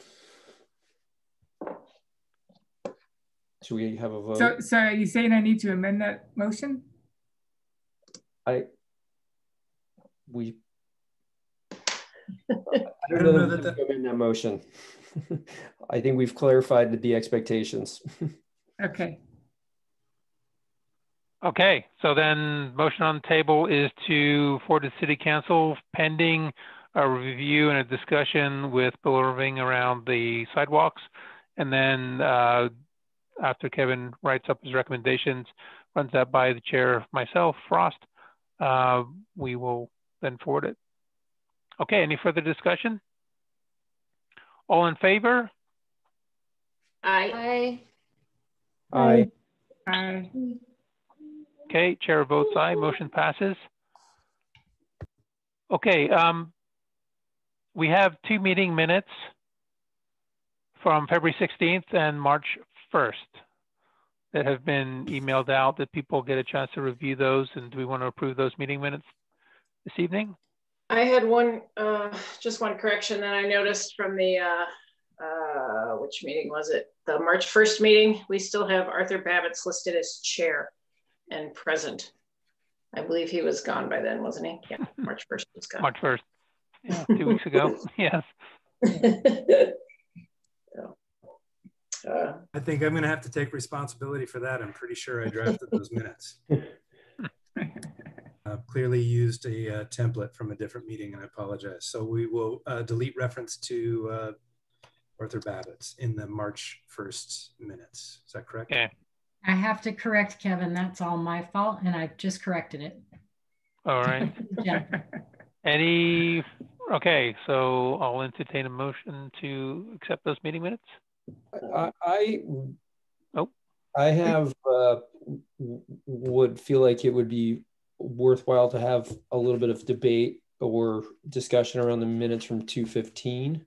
should we have a vote? So are you saying I need to amend that motion? I don't know that to amend that motion. I think we've clarified the expectations. Okay. Okay, so then motion on the table is to forward to City Council pending a review and a discussion with Bill Irving around the sidewalks. And then after Kevin writes up his recommendations, runs that by the chair, myself, Frost, we will then forward it. Okay, any further discussion? All in favor? Aye. Aye. Aye. Okay, chair votes aye, motion passes. Okay, we have 2 meeting minutes from February 16th and March 1st that have been emailed out that people get a chance to review those. And do we want to approve those meeting minutes this evening? I had just one correction that I noticed from the, which meeting was it? The March 1st meeting. We still have Arthur Babbitts listed as chair and present. I believe he was gone by then, wasn't he? Yeah, March 1st was gone. March 1st, yeah, 2 weeks ago, yes. I think I'm going to have to take responsibility for that. I'm pretty sure I drafted those minutes. Clearly used a template from a different meeting, and I apologize. So we will delete reference to Arthur Babbitts in the March 1st minutes. Is that correct? Okay. I have to correct Kevin. That's all my fault, and I've just corrected it. All right. Yeah. Okay, so I'll entertain a motion to accept those meeting minutes. I have would feel like it would be worthwhile to have a little bit of debate or discussion around the minutes from 2:15.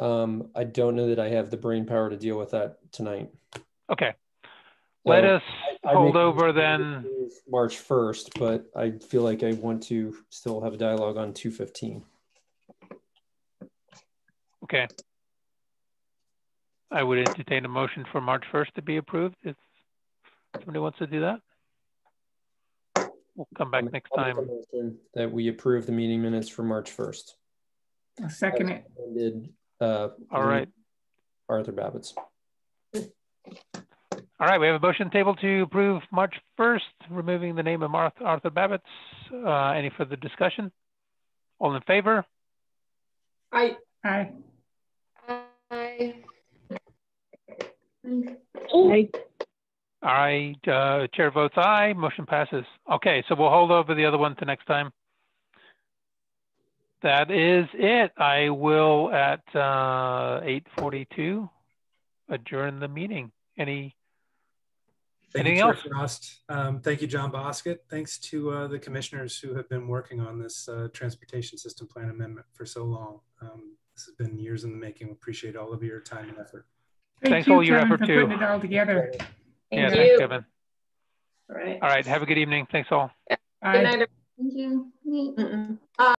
I don't know that I have the brain power to deal with that tonight. Okay. So let us hold over then March 1st, but I feel like I want to still have a dialogue on 2:15. Okay. I would entertain a motion for March 1st to be approved if somebody wants to do that. We'll come back next time. That we approve the meeting minutes for March 1st. I'll second it. All right. Arthur Babbitts. All right, we have a motion table to approve March 1st, removing the name of Arthur Babbitts. Any further discussion? All in favor? Aye. Aye. Aye. Aye. All right, chair votes aye, motion passes. Okay, so we'll hold over the other one to next time. That is it. I will at 8:42 adjourn the meeting. Anything else? Frost. Thank you, John Boskett. Thanks to the commissioners who have been working on this transportation system plan amendment for so long. This has been years in the making. Appreciate all of your time and effort. Thanks all your effort for too. putting it all together. Yeah, thanks, Kevin. All right. All right, have a good evening. Thanks all. Good night. Thank you.